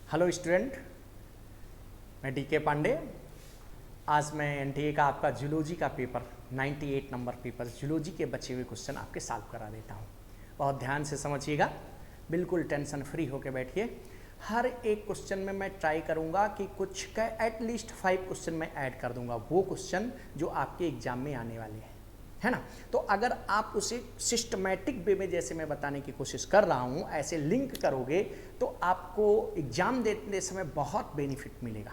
Hello student, मैं DK Pandey. आज मैं एनटीए का आपका जूलॉजी का पेपर 98 नंबर पेपर जूलॉजी के बचे हुए क्वेश्चन आपके सॉल्व करा देता हूँ। बहुत ध्यान से समझिएगा, बिल्कुल टेंशन फ्री होकर बैठिए। हर एक क्वेश्चन में मैं ट्राई करूँगा कि कुछ का एटलीस्ट 5 क्वेश्चन मैं ऐड कर दूँगा, वो क्वेश्चन जो आपके एग्जाम में आने वाले हैं, है ना। तो अगर आप उसे सिस्टमैटिक वे में जैसे मैं बताने की कोशिश कर रहा हूँ ऐसे लिंक करोगे तो आपको एग्जाम देते समय बहुत बेनिफिट मिलेगा।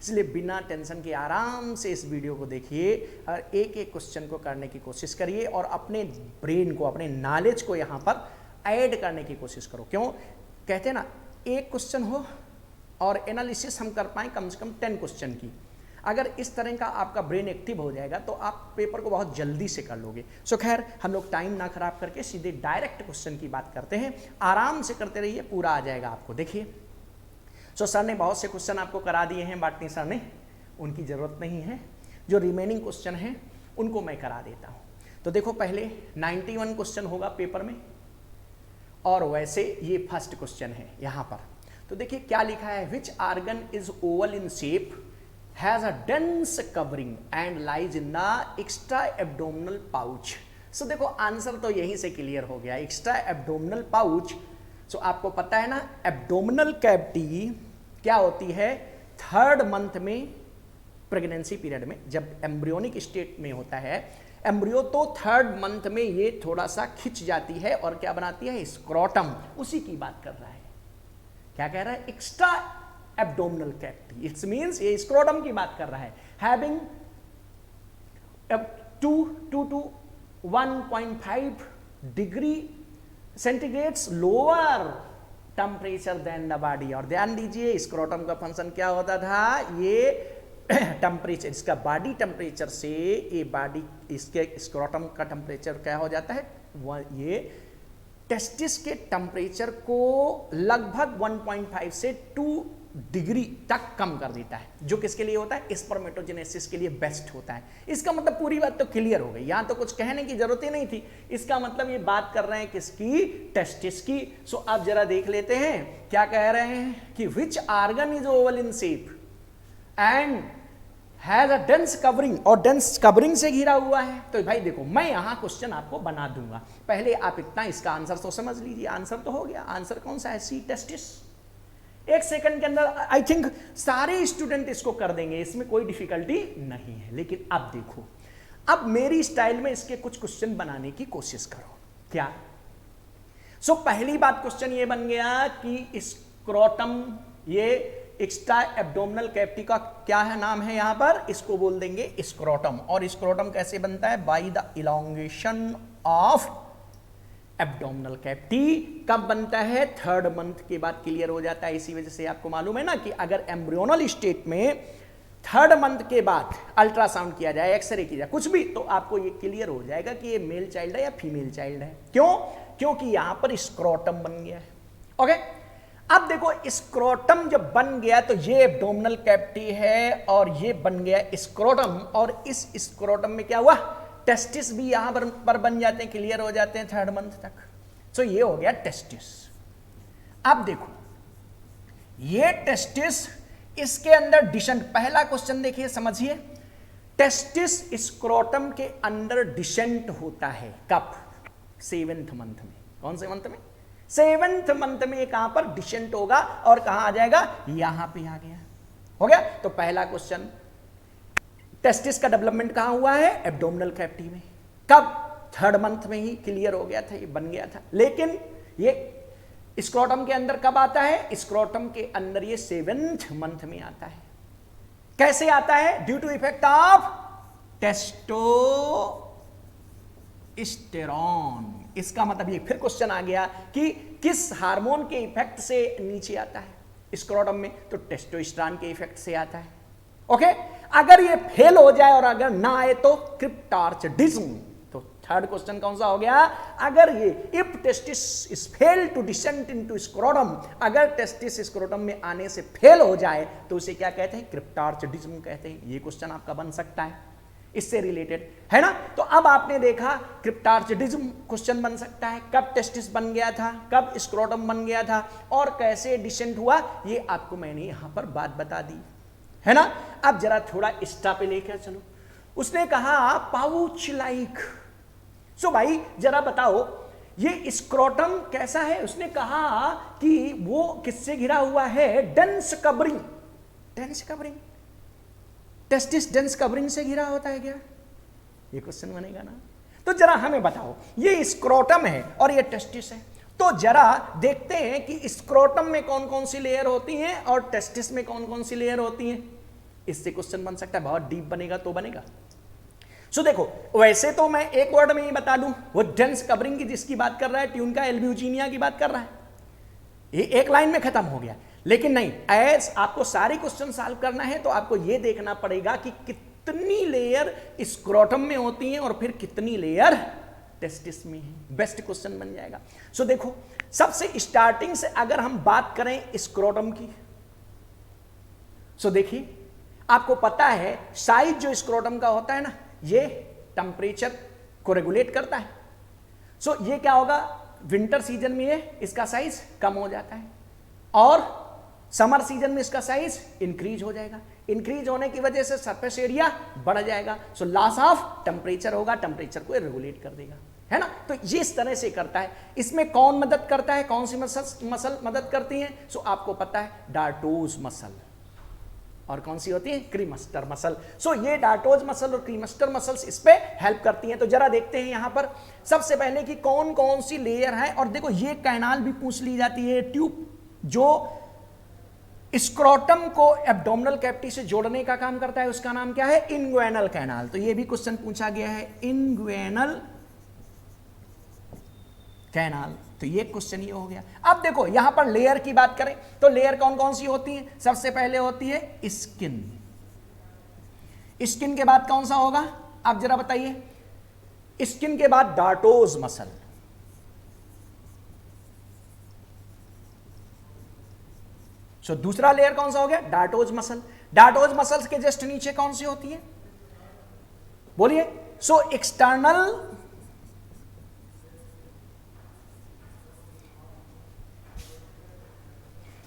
इसलिए बिना टेंशन के आराम से इस वीडियो को देखिए और एक एक क्वेश्चन को करने की कोशिश करिए और अपने ब्रेन को, अपने नॉलेज को यहाँ पर ऐड करने की कोशिश करो। क्यों कहते हैं ना, एक क्वेश्चन हो और एनालिसिस हम कर पाएँ कम से कम 10 क्वेश्चन की। अगर इस तरह का आपका ब्रेन एक्टिव हो जाएगा तो आप पेपर को बहुत जल्दी से कर लोगे। सो खैर, हम लोग टाइम ना खराब करके सीधे डायरेक्ट क्वेश्चन की बात करते हैं। आराम से करते रहिए, पूरा आ जाएगा आपको। देखिए, सो सर ने बहुत से क्वेश्चन आपको करा दिए हैं, बाटनी सर ने, उनकी ज़रूरत नहीं है। जो रिमेनिंग क्वेश्चन हैं उनको मैं करा देता हूँ। तो देखो, पहले 91 क्वेश्चन होगा पेपर में और वैसे ये फर्स्ट क्वेश्चन है यहाँ पर। तो देखिए क्या लिखा है, which organ is oval in shape, has a dense covering and lies in the extra abdominal pouch। So देखो आंसर तो यहीं से क्लियर हो गया, एक्स्ट्रा एब्डोमिनल पाउच। सो आपको पता है ना, एब्डोमिनल कैविटी क्या होती है, 3rd मंथ में प्रेगनेंसी पीरियड में जब एम्ब्रियोनिक स्टेट में होता है एम्ब्रियो, तो 3rd मंथ में ये थोड़ा सा खिंच जाती है और क्या बनाती है, स्क्रोटम। उसी की बात कर रहा है। क्या कह रहा है, extra abdominal cavity, it's means ये स्क्रोटम की बात कर रहा है। Having 2 to 1.5 degree centigrades lower temperature than the body. और ध्यान दीजिए, स्क्रोटम का फंक्शन क्या होता था, ये टेम्परेचर, इसका बॉडी टेम्परेचर से ये बॉडी, इसके स्क्रोटम का टेम्परेचर क्या हो जाता है, ये टेस्टिस के टेम्परेचर को लगभग 1.5 से 2 डिग्री तक कम कर देता है, जो किसके लिए होता है, स्पर्मेटोजेनेसिस के लिए बेस्ट होता है। इसका मतलब पूरी बात तो क्लियर हो गई, यहां तो कुछ कहने की जरूरत ही नहीं थी। इसका मतलब ये बात कर रहे हैं किसकी, टेस्टिस की। सो अब जरा देख लेते हैं क्या कह रहे हैं कि which organ is oval in shape and has a dense covering, और डेंस कवरिंग से घिरा हुआ है। तो भाई देखो, मैं यहां क्वेश्चन आपको बना दूंगा, पहले आप इतना इसका आंसर तो समझ लीजिए। आंसर तो हो गया, आंसर कौन सा है, सी, टेस्टिस। 1 सेकंड के अंदर आई थिंक सारे स्टूडेंट इसको कर देंगे, इसमें कोई डिफिकल्टी नहीं है। लेकिन अब देखो, अब मेरी स्टाइल में इसके कुछ क्वेश्चन बनाने की कोशिश करो। क्या, सो पहली बात क्वेश्चन ये बन गया कि स्क्रोटम, ये एक्स्ट्रा एब्डोमिनल कैविटी का क्या है, नाम है यहां पर, इसको बोल देंगे स्क्रोटम। और स्क्रोटम कैसे बनता है, by the elongation of abdominal cavity. कब बनता है, 3rd मंथ के बाद क्लियर हो जाता है। इसी वजह से आपको मालूम है ना कि अगर एम्ब्रियोनल स्टेट में 3rd मंथ के बाद अल्ट्रासाउंड किया जाए, एक्सरे किया जाए, कुछ भी, तो आपको ये क्लियर हो जाएगा कि ये मेल चाइल्ड है या फीमेल चाइल्ड है। क्यों, क्योंकि यहां पर स्क्रोटम बन गया है। ओके, अब देखो, स्क्रोटम जब बन गया तो ये एब्डोमिनल कैविटी है और ये बन गया स्क्रोटम, और इस स्क्रोटम में क्या हुआ, टेस्टिस भी यहां पर बन जाते हैं, क्लियर हो जाते हैं 3rd मंथ तक। सो ये हो गया टेस्टिस। अब देखो, ये टेस्टिस, इसके अंदर डिसेंट, पहला क्वेश्चन देखिए, समझिए, टेस्टिस स्क्रोटम के अंदर डिसेंट होता है कब, 7th मंथ में। कौन से मंथ में, 7th मंथ में। कहां पर डिसेंट होगा और कहां आ जाएगा, यहां पे आ गया। हो गया। तो पहला क्वेश्चन, टेस्टिस का डेवलपमेंट कहां हुआ है, एब्डोमिनल कैविटी में। कब, 3rd मंथ में ही क्लियर हो गया था, ये बन गया था। लेकिन ये स्क्रोटम के अंदर कब आता है, स्क्रोटम के अंदर ये 7th मंथ में आता है। कैसे आता है, due to effect of testosterone. इसका मतलब ये फिर क्वेश्चन आ गया कि किस हार्मोन के इफेक्ट से नीचे आता है स्क्रोटम में, तो टेस्टोस्टेरोन के इफेक्ट से आता है। ओके, अगर ये फेल हो जाए और अगर ना आए तो क्रिप्टार्चिडिज्म। तो 3rd क्वेश्चन कौन सा हो गया, अगर ये if testis is fail to descent into scrotum, अगर टेस्टिस स्क्रोटम में आने से फेल हो जाए तो उसे क्या कहते हैं, क्रिप्टार्चिडिज्म कहते हैं। ये क्वेश्चन आपका बन सकता है। इससे रिलेटेड है ना। तो अब आपने देखा क्रिप्टार्चिडिज्म क्वेश्चन बन सकता है, कब टेस्टिस बन गया था, कब स्क्रोटम बन गया था और कैसे डिसेंट हुआ, ये आपको मैंने यहां पर बात बता दी है ना। अब जरा थोड़ा स्टा पे लेकर चलो। उसने कहा पाउच लाइक। सो भाई जरा बताओ ये स्क्रोटम कैसा है। उसने कहा कि वो किससे घिरा हुआ है, dense covering. Dense covering, testis dense covering से घिरा होता है क्या, ये क्वेश्चन बनेगा ना। तो जरा हमें बताओ ये स्क्रोटम है और ये टेस्टिस है, तो जरा देखते हैं कि स्क्रोटम में कौन कौन सी लेयर होती हैं और टेस्टिस में कौन कौन सी लेयर होती हैं। इससे क्वेश्चन बन सकता है, बहुत डीप बनेगा तो बनेगा। सो देखो वैसे तो मैं एक वर्ड में ही बता दूं, वो डेंस कवरिंग की जिसकी बात कर रहा है ट्यूनिका एल्ब्यूजिनिया की बात कर रहा है, ये एक लाइन में खत्म हो गया। लेकिन नहीं, एज आपको सारे क्वेश्चन सॉल्व करना है तो आपको यह देखना पड़ेगा कि कितनी लेयर स्क्रोटम में होती हैं और फिर कितनी लेयर टेस्टिस में है। बेस्ट क्वेश्चन बन जाएगा। सो देखो सबसे स्टार्टिंग से अगर हम बात करें स्क्रोटम की, सो देखिए आपको पता है साइज जो स्क्रोटम का होता है ना, ये टेम्परेचर को रेगुलेट करता है। सो ये क्या होगा, विंटर सीजन में ये इसका साइज कम हो जाता है और समर सीजन में इसका साइज इंक्रीज हो जाएगा। इंक्रीज होने की वजह से सरफेस एरिया बढ़ जाएगा। सो लॉस ऑफ टेम्परेचर होगा, टेम्परेचर को रेगुलेट कर देगा, है ना। तो ये इस तरह से करता है। इसमें कौन मदद करता है, कौन सी मसल मदद करती है। सो आपको पता है डार्टोज मसल और कौन सी होती है, क्रीमस्टर मसल। सो ये डार्टोज मसल और क्रीमस्टर मसल्स इस पे हेल्प करती हैं। तो जरा देखते हैं यहां पर सबसे पहले कि कौन कौन सी लेयर है। और देखो ये कैनाल भी पूछ ली जाती है, ट्यूब जो स्क्रोटम को एब्डोमिनल कैविटी से जोड़ने का काम करता है, उसका नाम क्या है, इंग्वेनल कैनाल। तो ये भी क्वेश्चन पूछा गया है, इंग्वेनल कैनाल। तो ये क्वेश्चन ये हो गया। अब देखो यहां पर लेयर की बात करें तो लेयर कौन कौन सी होती है। सबसे पहले होती है स्किन। स्किन के बाद कौन सा होगा, आप जरा बताइए। स्किन के बाद डार्टोज मसल। सो दूसरा लेयर कौन सा हो गया, डार्टोज मसल। डार्टोज मसल्स के जस्ट नीचे कौन सी होती है, बोलिए। So external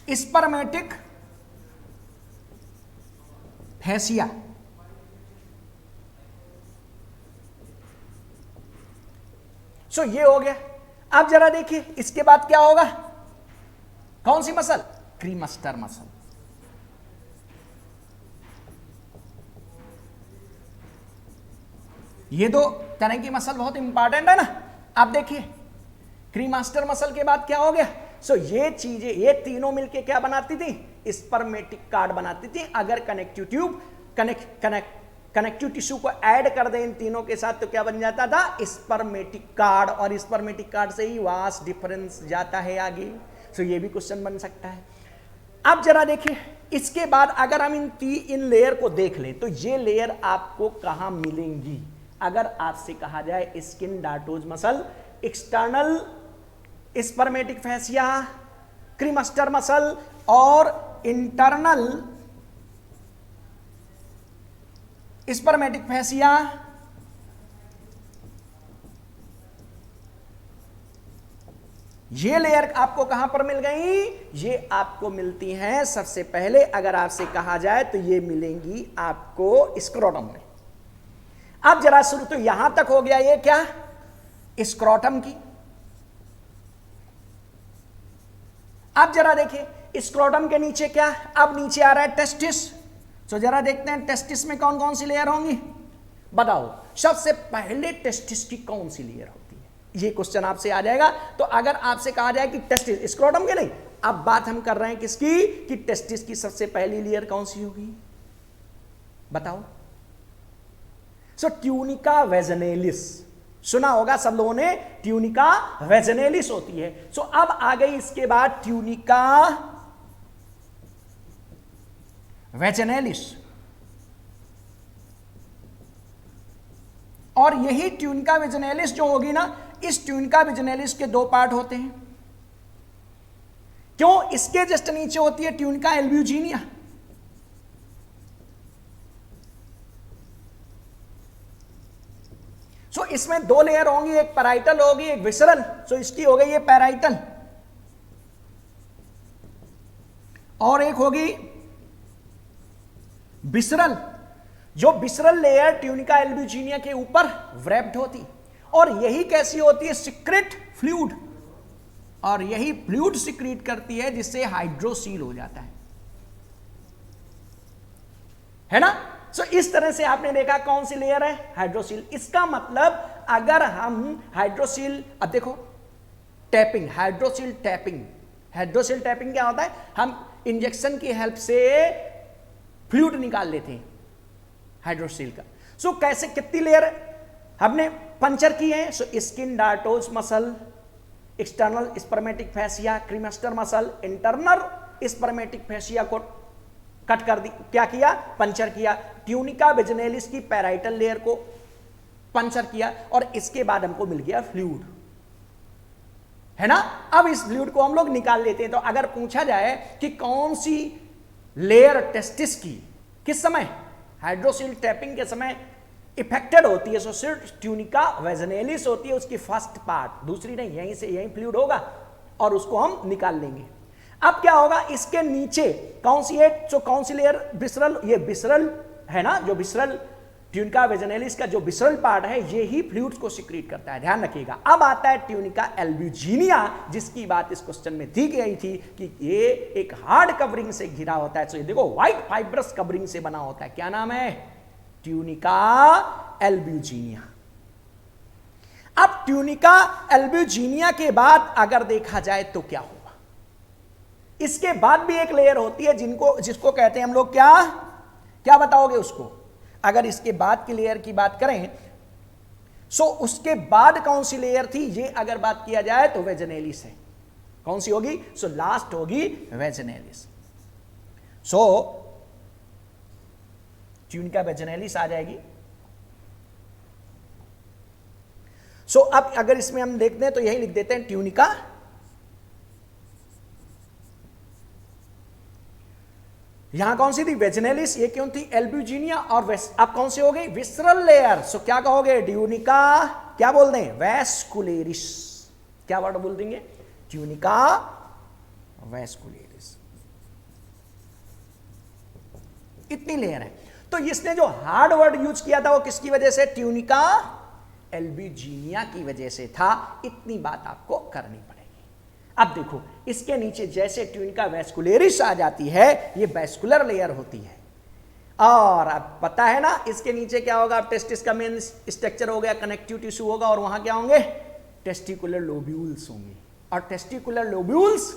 spermatic fascia. So ये हो गया। अब जरा देखिए इसके बाद क्या होगा, कौन सी मसल, क्रीमस्टर मसल। ये दो तरह की मसल बहुत इंपॉर्टेंट है ना। आप देखिए क्रीमस्टर मसल के बाद क्या हो गया। सो ये चीजें, ये तीनों मिलके क्या बनाती थी, स्पर्मेटिक कार्ड बनाती थी। अगर कनेक्टिव ट्यूब कनेक्टिव टिश्यू को ऐड कर दें इन तीनों के साथ तो क्या बन जाता था, स्पर्मेटिक कार्ड। और स्पर्मेटिक कार्ड से ही वास डिफरेंस जाता है आगे। सो ये भी क्वेश्चन बन सकता है। अब जरा देखिए इसके बाद अगर हम इन लेयर को देख लें तो ये लेयर आपको कहां मिलेंगी। अगर आपसे कहा जाए skin, dartos muscle, external spermatic fascia, cremaster muscle और इंटरनल स्पर्मेटिक फैसिया, ये लेयर आपको कहां पर मिल गई, ये आपको मिलती हैं सबसे पहले अगर आपसे कहा जाए तो ये मिलेंगी आपको स्क्रोटम में। अब जरा शुरू, तो यहां तक हो गया ये क्या, स्क्रोटम की। अब जरा देखिए स्क्रोटम के नीचे क्या, अब नीचे आ रहा है टेस्टिस। तो जरा देखते हैं टेस्टिस में कौन कौन सी लेयर होंगी, बताओ सबसे पहले टेस्टिस की कौन सी लेयर होती है। ये क्वेश्चन आपसे आ जाएगा। तो अगर आपसे कहा जाए कि टेस्टिस, स्क्रोटम के नहीं, अब बात हम कर रहे हैं किसकी, कि टेस्टिस की सबसे पहली लेयर कौन सी होगी, बताओ। सो ट्यूनिका वेजनेलिस, सुना होगा सब लोगों ने, ट्यूनिका वेजनेलिस होती है। सो अब आ गई इसके बाद ट्यूनिका वेजनेलिस। और यही ट्यूनिका वेजनेलिस जो होगी ना, इस ट्यूनिका वेजनेलिस के दो पार्ट होते हैं। क्यों, इसके जस्ट नीचे होती है ट्यूनिका एल्ब्यूजिनिया। इसमें दो लेयर होंगी, एक पैराइटल होगी, एक विसरल। सो इसकी हो गई ये पैराइटल, और एक होगी विसरल। जो विसरल लेयर ट्यूनिका एल्ब्यूजिनिया के ऊपर व्रैप्ड होती, और यही कैसी होती है? सिक्रेट फ्लूइड, और यही फ्लूइड सिक्रीट करती है जिससे हाइड्रोसील हो जाता है ना। सो इस तरह से आपने देखा कौन सी लेयर है? हाइड्रोसील। इसका मतलब अगर हम हाइड्रोसील, अब देखो tapping, hydrocele tapping, hydrocele tapping क्या होता है? हम इंजेक्शन की हेल्प से फ्लूइड निकाल लेते हैं हाइड्रोसील का। सो कैसे, कितनी लेयर हमने पंचर की है? So skin, dartos muscle, external spermatic fascia, cremaster muscle, internal spermatic fascia को कट कर दी, क्या किया? पंचर किया। ट्यूनिका वेजिनेलिस की पैराइटल लेयर को पंचर किया, और इसके बाद हमको मिल गया फ्लूइड, है ना। अब इस फ्लूइड को हम लोग निकाल लेते हैं। तो अगर पूछा जाए कि कौन सी लेयर टेस्टिस की किस समय, हाइड्रोसील टैपिंग के समय इफेक्टेड होती है, सो सिर्फ ट्यूनिका वेजिनेलिस होती है, उसकी फर्स्ट पार्ट, दूसरी नहीं। यहीं से यहीं फ्लूइड होगा और उसको हम निकाल लेंगे। अब क्या होगा? इसके नीचे कौन सी है? तो कौन सी लेयर? विसरल। ये विसरल है ना, जो विसरल ट्यूनिका वेजिनेलिस का जो विसरल पार्ट है, ये ही फ्लूइड्स को सिक्रीट करता है, ध्यान रखिएगा। अब आता है ट्यूनिका एल्ब्यूजिनिया, जिसकी बात इस क्वेश्चन में दी गई थी कि ये एक हार्ड कवरिंग से घिरा होता है। तो ये देखो व्हाइट फाइब्रस कवरिंग से बना होता है। क्या नाम है? Tunica albuginea. अब ट्यूनिका एल्ब्यूजिनिया के बाद अगर देखा जाए तो क्या होगा? इसके बाद भी एक लेयर होती है जिसको कहते हैं हम लोग, क्या बताओगे उसको? अगर इसके बाद की लेयर की बात करें, सो उसके बाद कौन सी लेयर थी? ये अगर बात किया जाए तो वेजिनेलिस है। कौन सी होगी? सो लास्ट होगी वेजिनेलिस। सो ट्यूनिका वेजिनेलिस आ जाएगी। सो अब अगर इसमें हम देखते हैं तो यही लिख देते हैं ट्यूनिका, यहां कौन सी थी? वेजिनेलिस। ये क्यों थी? एल्ब्यूजिनिया। और अब कौन सी हो गई? Visceral layer. सो क्या कहोगे? ट्यूनिका, क्या बोल दें? वैस्कुलेरिस। क्या वर्ड बोल देंगे? ट्यूनिका वैस्कुलेरिस। इतनी लेयर है। तो इसने जो हार्ड वर्ड यूज किया था वो किसकी वजह से? ट्यूनिका एल्ब्यूजिनिया की वजह से था। इतनी बात आपको करनी पड़ेगी। अब देखो इसके नीचे जैसे ट्यूनिका वैस्कुलेरिस आ जाती है, ये वैस्कुलर लेयर होती है, और अब पता है ना इसके नीचे क्या होगा? अब टेस्टिस का मेन स्ट्रक्चर हो गया, कनेक्टिव टिश्यू होगा, और वहां क्या होंगे? टेस्टिकुलर लोब्यूल्स होंगे, और टेस्टिकुलर लोब्यूल्स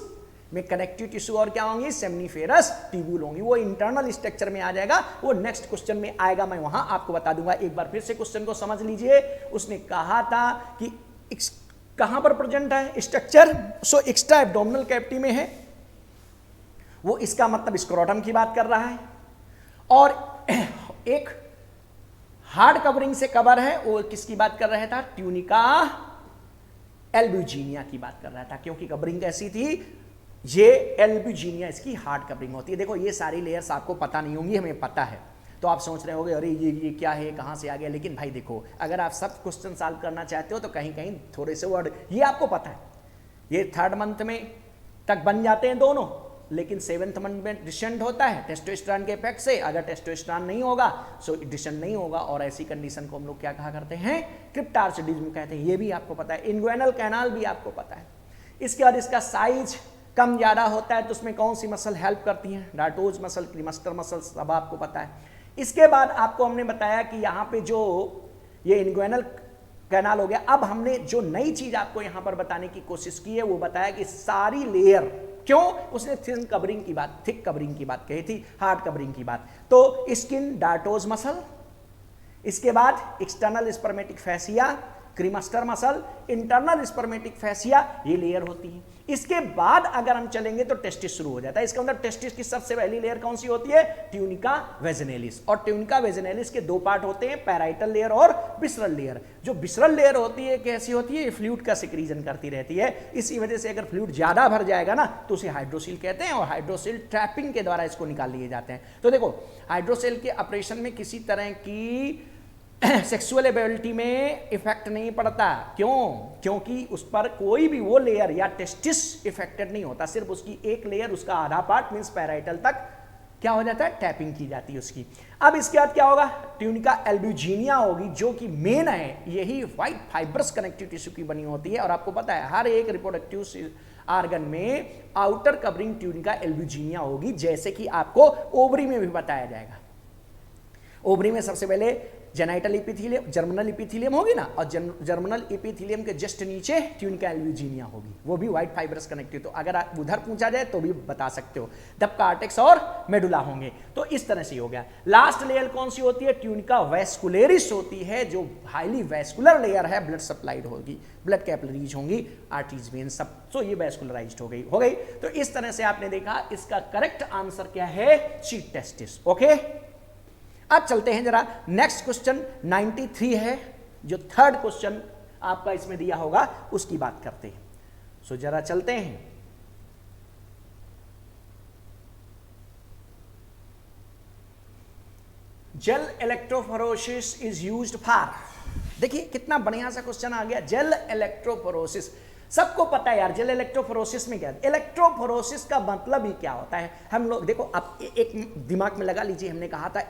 में कनेक्टिव टिश्यू और क्या होंगी? सेमनीफेरस ट्यूब्यूल होंगी। वो इंटरनल स्ट्रक्चर में आ जाएगा, वो नेक्स्ट क्वेश्चन में आएगा, मैं वहां आपको बता दूंगा। एक बार फिर से क्वेश्चन को समझ लीजिए। उसने कहा था कि कहां पर प्रेजेंट है structure? So extra abdominal cavity में है, वो इसका मतलब स्क्रोटम की बात कर रहा है, और एक हार्ड कवरिंग से कवर है, वो किसकी बात कर रहा था? ट्यूनिका एल्ब्यूजिनिया की बात कर रहा था, क्योंकि कवरिंग कैसी थी? ये एल्ब्यूजिनिया इसकी हार्ड कवरिंग होती है। देखो ये सारी लेयर्स आपको पता नहीं होंगी, हमें पता है। तो आप सोच रहे होगे अरे ये क्या है, कहाँ से आ गया? लेकिन भाई देखो, अगर आप सब क्वेश्चन सॉल्व करना चाहते हो तो कहीं कहीं थोड़े से वर्ड ये आपको पता है, ये 3rd मंथ में तक बन जाते हैं दोनों, लेकिन 7th मंथ में डिसेंट होता है टेस्टोस्टेरोन के इफेक्ट से। अगर टेस्टोस्टेरोन नहीं होगा सो डिसेंट नहीं होगा, और ऐसी कंडीशन को हम लोग क्या कहा करते हैं? क्रिप्टार्चिडिज्म कहते हैं। ये भी आपको पता है। इन्गुइनल कैनाल भी आपको पता है। इसके बाद इसका साइज कम ज़्यादा होता है, तो उसमें कौन सी मसल हेल्प करती हैं? डार्टोज मसल, क्रीमेस्टर मसल, सब आपको पता है। इसके बाद आपको हमने बताया कि यहाँ पे जो ये इन्गुइनल कैनाल हो गया। अब हमने जो नई चीज आपको यहां पर बताने की कोशिश की है वो बताया कि सारी लेयर, क्यों? उसने थिन कवरिंग की बात, थिक कवरिंग की बात कही थी, हार्ड कवरिंग की बात। तो स्किन, डार्टोज मसल, इसके बाद external spermatic fascia, cremaster muscle, internal spermatic fascia, ये लेयर होती है। इसके बाद अगर हम चलेंगे तो टेस्टिस शुरू हो जाता है। इसका मतलब टेस्टिस की सबसे पहली लेयर कौन सी होती है? Tunica vaginalis. और ट्यूनिका वेजिनेलिस के दो पार्ट होते हैं, पैराइटल लेयर और विसरल लेयर। जो विसरल लेयर होती है कैसी होती है? फ्लूइड का सिक्रीजन करती रहती है। इसी वजह से अगर फ्लूइड ज्यादा भर जाएगा ना तो उसे हाइड्रोसील कहते हैं, और हाइड्रोसील ट्रैपिंग के द्वारा इसको निकाल लिए जाते हैं। तो देखो हाइड्रोसील के ऑपरेशन में किसी तरह की सेक्सुअल एबिलिटी में इफेक्ट नहीं पड़ता। क्यों? क्योंकि उस पर कोई भी वो लेयर या टेस्टिस इफेक्टेड नहीं होता, सिर्फ उसकी एक लेयर, उसका आधा पार्ट मींस पैराइटल तक क्या हो जाता है, टैपिंग की जाती है उसकी। अब इसके बाद क्या होगा, ट्यूनिका एल्ब्यूजिनिया होगी, जो कि मेन है, यही व्हाइट फाइब्रस कनेक्टिव टिश्यू की बनी होती है। और आपको पता है हर एक रिप्रोडक्टिव आर्गन में आउटर कवरिंग ट्यूनिका एल्ब्यूजिनिया होगी, जैसे कि आपको ओवरी में भी बताया जाएगा। ओवरी में सबसे पहले जेनाइटल इपिथीलियम, जर्मिनल इपिथीलियम होगी ना, और जर्मिनल इपिथीलियम के जस्ट नीचे ट्यूनिका एल्ब्यूजिनिया होगी, वो भी व्हाइट फाइब्रस कनेक्टिव। तो अगर आप उधर पूछा जाए तो भी बता सकते हो, तब कार्टेक्स और मेडुला होंगे। तो इस तरह से हो गया। लास्ट लेयर कौन सी होती है, ट्यूनिका वेस्कुलरिस होती है, जो हाईली वेस्कुलर लेयर है, ब्लड सप्लाइड होगी, ब्लड कैपिलरीज होंगी, आर्टरीज वेन सब, तो ये वेस्कुलराइज्ड हो गई। तो इस तरह से आपने देखा, इसका करेक्ट आंसर क्या है, चीट टेस्टिस। ओके, अब चलते हैं जरा नेक्स्ट क्वेश्चन 93 है, जो थर्ड क्वेश्चन आपका इसमें दिया होगा उसकी बात करते हैं। सो जरा चलते हैं। Jail electrophoresis is used for, देखिए कितना बढ़िया सा क्वेश्चन आ गया, जेल इलेक्ट्रोफोरोसिस। सबको पता है यार जेल इलेक्ट्रोफोरोसिस में क्या है, इलेक्ट्रोफोरोसिस का मतलब ही क्या होता है। हम लोग देखो, आप एक दिमाग में लगा लीजिए, हमने कहा था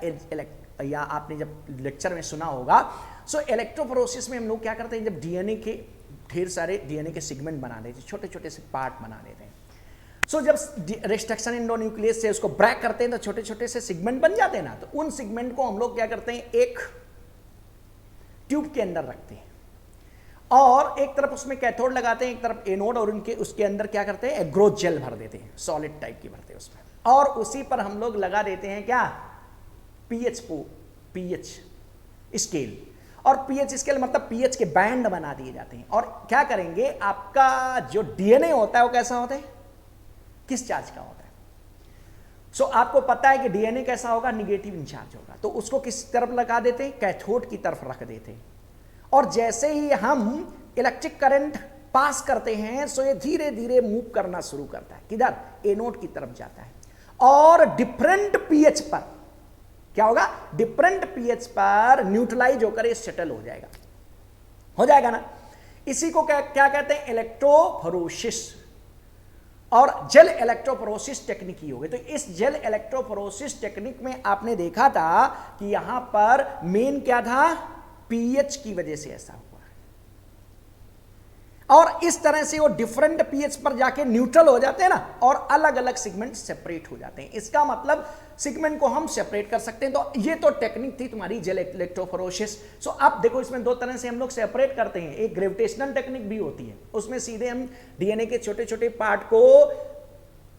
या आपने जब लेक्चर में सुना होगा, सो इलेक्ट्रोफोरोसिस में हम लोग क्या करते हैं, जब डीएनए के ढेर सारे डीएनए के सेगमेंट बना देते हैं, छोटे छोटे से पार्ट बना देते हैं। सो जब रिस्ट्रक्शन एंडोन्यूक्लियस से उसको ब्रेक करते हैं तो छोटे छोटे से सेगमेंट बन जाते हैं ना, तो उन सेगमेंट को हम लोग क्या करते हैं, एक ट्यूब के अंदर रखते हैं और एक तरफ उसमें कैथोड लगाते हैं, एक तरफ एनोड, और उनके उसके अंदर क्या करते हैं, एग्रोथ जेल भर देते हैं, सॉलिड टाइप की भरते हैं उसमें, और उसी पर हम लोग लगा देते हैं क्या, पीएच स्केल। और पीएच स्केल मतलब पीएच के बैंड बना दिए जाते हैं। और क्या करेंगे, आपका जो डीएनए होता है वो कैसा होता है, किस चार्ज का होता है। सो आपको पता है कि डीएनए कैसा होगा, निगेटिव इंचार्ज होगा, तो उसको किस तरफ लगा देते हैं, कैथोड की तरफ रख देते हैं। और जैसे ही हम इलेक्ट्रिक करंट पास करते हैं, सो ये धीरे धीरे मूव करना शुरू करता है, किधर, एनोड की तरफ जाता है, और डिफरेंट पीएच पर क्या होगा, डिफरेंट पीएच पर न्यूट्रलाइज होकर ये सेटल हो जाएगा ना। इसी को क्या कहते हैं, इलेक्ट्रोफोरोसिस। और जेल इलेक्ट्रोफोरोसिस टेक्निक ही हो गई। तो इस जेल इलेक्ट्रोफोरोसिस टेक्निक में आपने देखा था कि यहां पर मेन क्या था, पीएच की वजह से ऐसा हुआ, और इस तरह से वो डिफरेंट पीएच पर जाके न्यूट्रल हो जाते हैं ना, और अलग अलग सेगमेंट सेपरेट हो जाते हैं। इसका मतलब सेगमेंट को हम सेपरेट कर सकते हैं। तो ये तो टेक्निक थी तुम्हारी जेल इलेक्ट्रोफोरोसिस। सो अब देखो, इसमें दो तरह से हम लोग सेपरेट करते हैं, एक ग्रेविटेशनल टेक्निक भी होती है, उसमें सीधे हम डीएनए के छोटे छोटे पार्ट को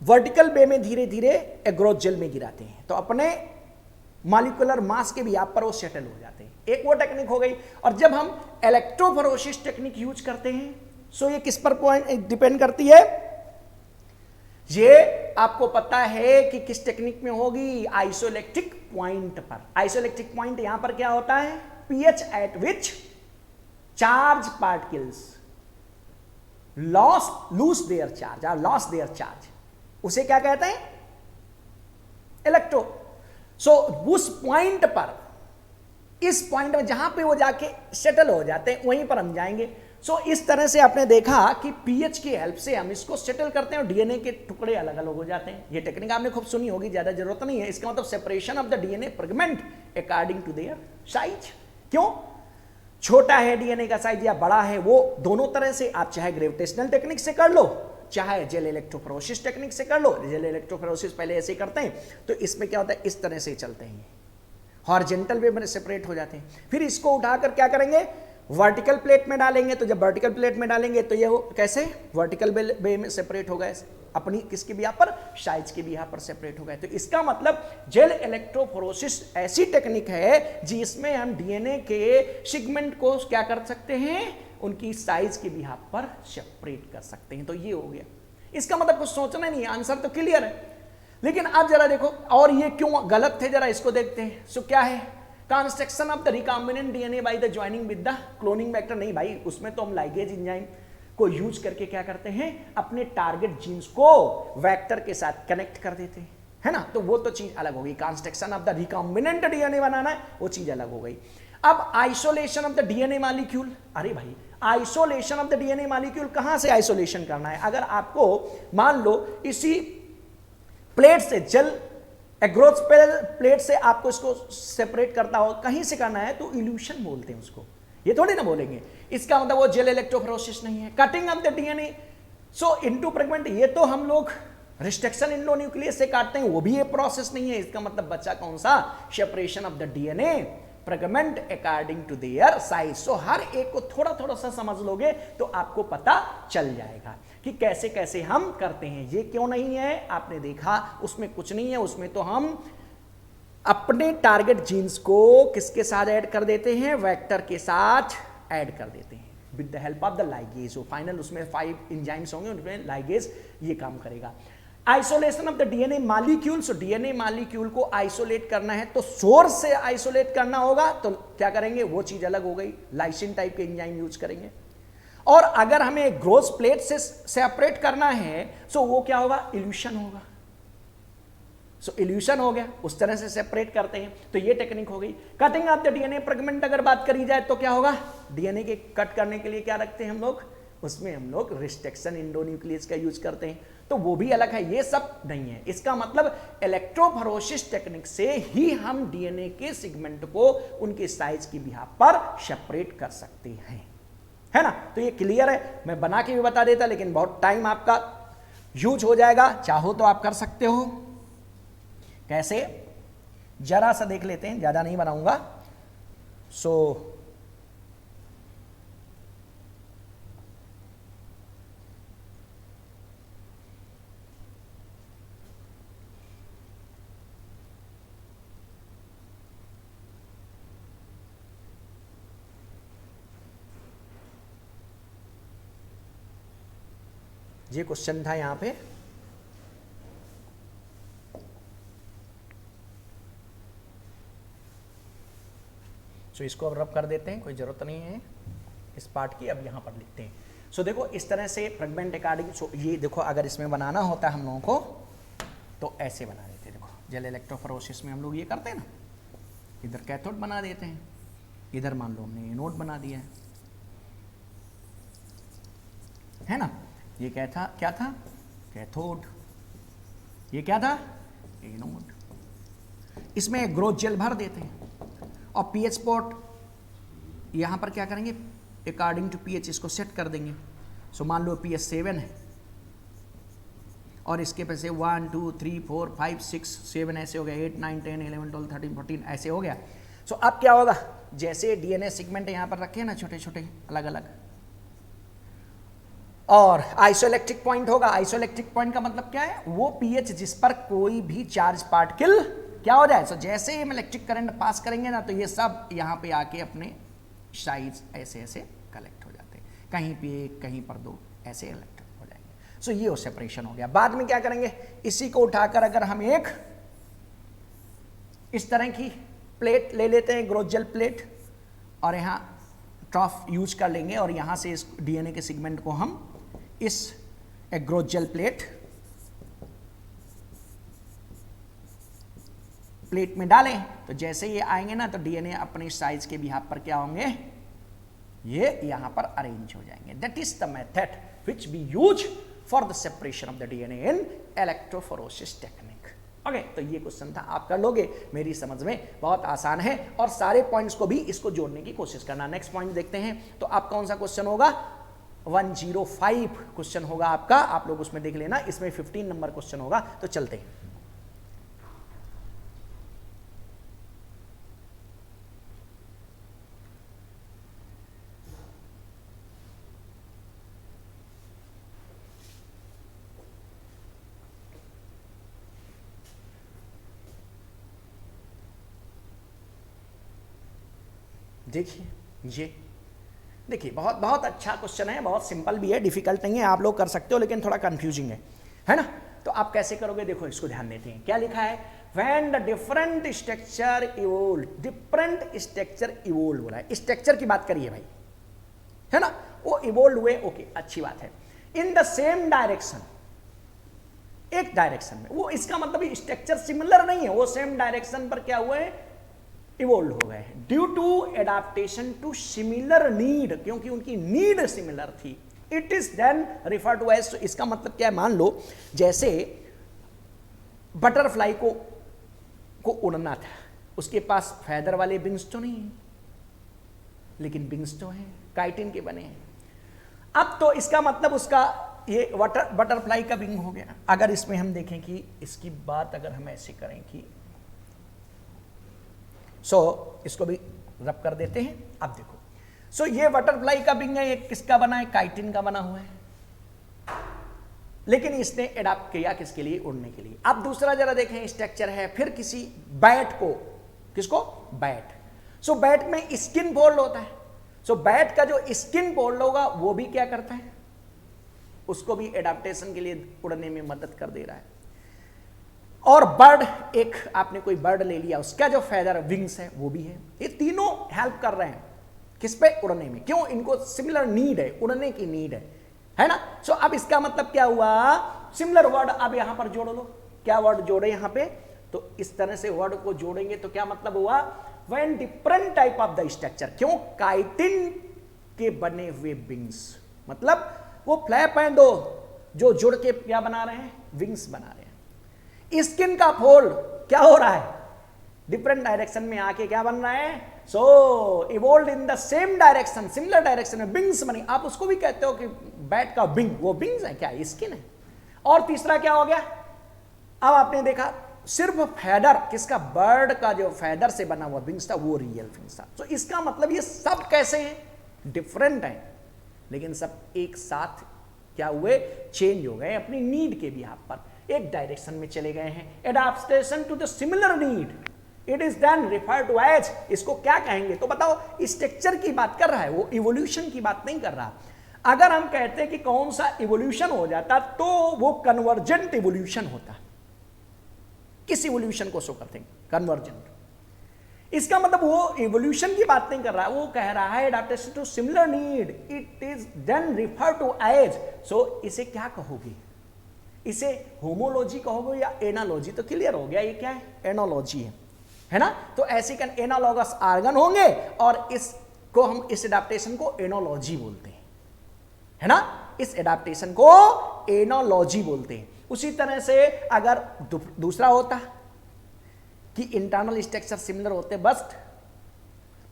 वर्टिकल वे में धीरे धीरे एग्रोथ जेल में गिराते हैं, तो अपने मॉलिक्यूलर मास के भी आप पर वो सेटल हो जाते हैं। एक वो टेक्निक हो गई। और जब हम इलेक्ट्रोफोरोसिस टेक्निक यूज करते हैं, सो ये किस पर पॉइंट डिपेंड करती है, ये आपको पता है कि किस टेक्निक में होगी, आइसोइलेक्ट्रिक पॉइंट पर। आइसोइलेक्ट्रिक पॉइंट यहां पर क्या होता है, pH eight which charge particles lose their charge और लॉस देयर चार्ज, उसे क्या कहते हैं, इलेक्ट्रो। सो उस पॉइंट पर, इस पॉइंट में जहां पे वो जाके सेटल हो जाते हैं, वहीं पर हम जाएंगे। सो इस तरह से आपने देखा कि पीएच की हेल्प से हम इसको सेटल करते हैं और डीएनए के टुकड़े अलग अलग हो जाते हैं। ये टेक्निक आपने खूब सुनी होगी, ज्यादा जरूरत नहीं है। इसका मतलब separation of the DNA fragment according to their size. क्यों, छोटा है डीएनए का साइज या बड़ा है, वो दोनों तरह से आप चाहे ग्रेविटेशनल टेक्निक से कर लो, चाहे जेल इलेक्ट्रोफोरोसिस टेक्निक से कर लो। जेल इलेक्ट्रोफोरोसिस पहले ऐसे करते हैं, तो इसमें क्या होता है, इस तरह से चलते हैं, हॉरिजॉन्टल वे में सेपरेट हो जाते हैं। फिर इसको उठाकर क्या करेंगे, वर्टिकल प्लेट में डालेंगे। तो जब वर्टिकल प्लेट में डालेंगे तो ये कैसे वर्टिकल वे में सेपरेट हो गए, अपनी किसके भी यहाँ पर, साइज के भी यहाँ पर सेपरेट हो गए। तो इसका मतलब जेल इलेक्ट्रोफोरोसिस ऐसी टेक्निक है जिसमें हम डीएनए के सेगमेंट को क्या कर सकते हैं, उनकी साइज के भी यहाँ पर सेपरेट कर सकते हैं। तो ये हो गया। इसका मतलब कुछ सोचना नहीं है, आंसर तो क्लियर है। लेकिन अब जरा देखो, और ये क्यों गलत थे, जरा इसको देखते हैं। सो क्या है, construction of the recombinant DNA by the joining with the cloning vector. नहीं भाई, उसमें तो हम लाइगेज एंजाइम को यूज करके क्या करते हैं, अपने टारगेट जीन्स को वेक्टर के साथ कनेक्ट कर देते हैं, है ना। तो वो तो चीज अलग हो गई। Construction of the recombinant DNA बनाना है, वो चीज अलग हो गई। अब isolation of the DNA molecule, अरे भाई isolation of the DNA molecule कहां से आइसोलेशन करना है? अगर आपको मान लो इसी प्लेट से जेल एग्रोथ प्लेट से आपको इसको सेपरेट करता हो, कहीं से करना है तो इल्यूशन बोलते हैं उसको, ये थोड़ी ना बोलेंगे। इसका मतलब वो जेल इलेक्ट्रोफोरेसिस नहीं है। Cutting of the DNA so into fragment, ये तो हम लोग रिस्ट्रिक्शन इंडोन्यूक्लियस से काटते हैं, वो भी ये प्रोसेस नहीं है। इसका मतलब बच्चा कौन सा? Separation of the DNA fragment according to their size. So हर एक को थोड़ा थोड़ा सा समझ लोगे तो आपको पता चल जाएगा कि कैसे कैसे हम करते हैं। ये क्यों नहीं है आपने देखा, उसमें कुछ नहीं है, उसमें तो हम अपने टारगेट जीन्स को किसके साथ ऐड कर देते हैं? वेक्टर के साथ ऐड कर देते हैं with the help of the ligase. Final उसमें 5 एंजाइम्स होंगे, उनमें लाइगेज ये काम करेगा। Isolation of the DNA molecule, so DNA molecule को आइसोलेट करना है तो सोर्स से आइसोलेट करना होगा, तो क्या करेंगे? वो चीज अलग हो गई, लाइसिन टाइप के एंजाइम यूज करेंगे। और अगर हमें ग्रोथ प्लेट से सेपरेट करना है सो वो क्या होगा? इल्यूशन होगा। सो इल्यूशन हो गया, उस तरह से सेपरेट करते हैं, तो ये टेक्निक हो गई। Cutting of the DNA fragment अगर बात करी जाए तो क्या होगा? डीएनए के कट करने के लिए क्या रखते हैं हम लोग? उसमें हम लोग रिस्ट्रिक्शन इंडोन्यूक्लियस का यूज करते हैं, तो वो भी अलग है, ये सब नहीं है। इसका मतलब इलेक्ट्रोफोरेसिस टेक्निक से ही हम डीएनए के सेगमेंट को उनके साइज की बिहाफ पर सेपरेट कर सकते हैं, है ना? तो ये क्लियर है, मैं बना के भी बता देता लेकिन बहुत टाइम आपका यूज हो जाएगा। चाहो तो आप कर सकते हो। कैसे? जरा सा देख लेते हैं, ज्यादा नहीं बनाऊंगा। सो ये क्वेश्चन था यहां पे। सो इसको अब रब कर देते हैं, कोई जरूरत नहीं है इस पार्ट की, अब यहां पर लिखते हैं। सो देखो इस तरह से फ्रेगमेंट अकॉर्डिंग, सो ये देखो अगर इसमें बनाना होता है हम लोगों को तो ऐसे बना देते हैं। देखो जेल इलेक्ट्रोफोरेसिस में हम लोग ये करते हैं ना, इधर कैथोड बना देते हैं, इधर मान लो हमने एनोड बना दिया है ना? ये क्या था? कैथोड। ये क्या था? एनोड। इसमें ग्रोथ जेल भर देते हैं और पीएच स्पॉट यहां पर क्या करेंगे? अकॉर्डिंग टू पीएच इसको सेट कर देंगे। सो मान लो पीएच 7 है और इसके पे से 1 2 3 4 5 6 7 ऐसे हो गया, 8 9 10 11 12 13 14 ऐसे हो गया। सो अब क्या होगा? जैसे डीएनए सेगमेंट यहां पर रखे हैं ना छोटे छोटे अलग अलग, और आइसोइलेक्ट्रिक पॉइंट होगा। आइसोइलेक्ट्रिक पॉइंट का मतलब क्या है? वो पीएच जिस पर कोई भी चार्ज पार्टिकल क्या हो जाए। सो जैसे हम इलेक्ट्रिक करंट पास करेंगे ना तो ये सब यहाँ पे आके अपने साइज ऐसे ऐसे कलेक्ट हो जाते हैं, कहीं पे एक कहीं पर दो ऐसे इलेक्ट्रिक हो जाएंगे। सो ये सेपरेशन हो गया। बाद में क्या करेंगे? इसी को उठाकर अगर हम एक इस तरह की प्लेट ले लेते हैं, ग्रोथ जेल प्लेट, और यहाँ ट्रॉफ यूज कर लेंगे और यहाँ से इस डीएनए के सेगमेंट को हम इस ग्रोथ जेल प्लेट में डालें तो जैसे ये आएंगे ना तो डीएनए अपने साइज के बिहाफ पर क्या होंगे? ये यहां पर अरेंज हो जाएंगे। That is the method which we use for the separation of the DNA in electrophoresis technique. Okay, तो ये क्वेश्चन था, आप कर लोगे, मेरी समझ में बहुत आसान है। और सारे पॉइंट्स को भी इसको जोड़ने की कोशिश करना। नेक्स्ट पॉइंट देखते हैं, तो आप कौन सा क्वेश्चन होगा? 105 क्वेश्चन होगा आपका, आप लोग उसमें देख लेना। इसमें 15 नंबर क्वेश्चन होगा, तो चलते हैं। देखिए बहुत बहुत अच्छा क्वेश्चन है, बहुत सिंपल भी है, डिफिकल्ट नहीं है, आप लोग कर सकते हो, लेकिन थोड़ा कंफ्यूजिंग है ना? तो आप कैसे करोगे? देखो इसको ध्यान देते हैं, क्या लिखा है? When the different structure evolve, different structure evolve बोला है, स्ट्रक्चर की बात करिए भाई, है ना? वो इवोल्व हुए, ओके अच्छी बात है। इन द सेम डायरेक्शन, एक डायरेक्शन में, वो इसका मतलब स्ट्रक्चर सिमिलर नहीं है, वो सेम डायरेक्शन पर क्या हुए? इवोल्व हो गए हैं due to adaptation to similar need, क्योंकि उनकी नीड सिमिलर थी। It is then refer to as, इसका मतलब क्या है, मान लो जैसे बटरफ्लाई को उड़ना था, उसके पास फैदर वाले विंग्स तो नहीं है, लेकिन विंग्स तो हैं, काइटिन के बने हैं। अब तो इसका मतलब उसका ये बटरफ्लाई का विंग हो गया। अगर इसमें हम देखें कि इसकी बात अगर हम ऐसे करें कि इसको भी रब कर देते हैं। अब देखो ये बटरफ्लाई का विंग है, ये किसका बना है, काइटिन का बना हुआ है, लेकिन इसने एडाप्ट किया किसके लिए, उड़ने के लिए। अब दूसरा जरा देखें स्ट्रक्चर है, फिर किसी बैट को, किसको, बैट। बैट में स्किन फोल्ड होता है, बैट का जो स्किन फोल्ड होगा वो भी क्या करता है, उसको भी एडाप्टेशन के लिए उड़ने में मदद कर दे रहा है। और बर्ड, एक आपने कोई बर्ड ले लिया, उसका जो फेदर विंग्स है वो भी है, ये तीनों हेल्प कर रहे हैं किस पे, उड़ने में। क्यों, इनको सिमिलर नीड है, उड़ने की नीड है ना। अब इसका मतलब क्या हुआ, सिमिलर वर्ड अब यहां पर जोड़ लो। क्या वर्ड जोड़े यहां पे, तो इस तरह से वर्ड को जोड़ेंगे तो क्या मतलब हुआ, when different type of the structure, क्यों, काइटिन के बने हुए विंग्स, मतलब वो फ्लैप एंड जो जुड़ के क्या बना रहे हैं, विंग्स बना रहे हैं। स्किन का फोल्ड क्या हो रहा है, डिफरेंट डायरेक्शन में आके क्या बन रहा है, evolve in the same direction, similar direction में विंग्स बने। आप उसको भी कहते हो कि बैट का विंग, वो विंग्स है क्या, स्किन है। और तीसरा क्या हो गया, अब आपने देखा सिर्फ फेदर, किसका, बर्ड का जो फेदर से बना हुआ विंग्स था वो रियल विंग्स था। इसका मतलब ये सब कैसे हैं, डिफरेंट हैं, लेकिन सब एक साथ क्या हुए, चेंज हो गए अपनी नीड के बिहाफ पर, एक डायरेक्शन में चले गए हैं। Adaptation to the similar need, it is then refer to as, इसको क्या कहेंगे, तो बताओ, स्ट्रक्चर की बात कर रहा है वो, इवोल्यूशन की बात नहीं कर रहा। अगर हम कहते हैं कि कौन सा इवोल्यूशन हो जाता, तो वो कन्वर्जेंट इवोल्यूशन होता। किस इवोल्यूशन को शो करते हैं, कन्वर्जेंट। इसका मतलब वो इवोल्यूशन की बात नहीं कर रहा है, वो कह रहा है adaptation to similar need, it is then refer to as. इसे क्या कहोगे, इसे होमोलॉजी कहोगे या एनालॉजी, तो क्लियर हो गया ये क्या है, एनालॉजी है ना। तो ऐसे का एनालॉगस आर्गन होंगे, और इसको हम, इस एडाप्टेशन को एनालॉजी बोलते हैं, है ना, इस एडाप्टेशन को एनालॉजी बोलते हैं। उसी तरह से अगर दूसरा होता कि इंटरनल स्ट्रक्चर सिमिलर होते, बस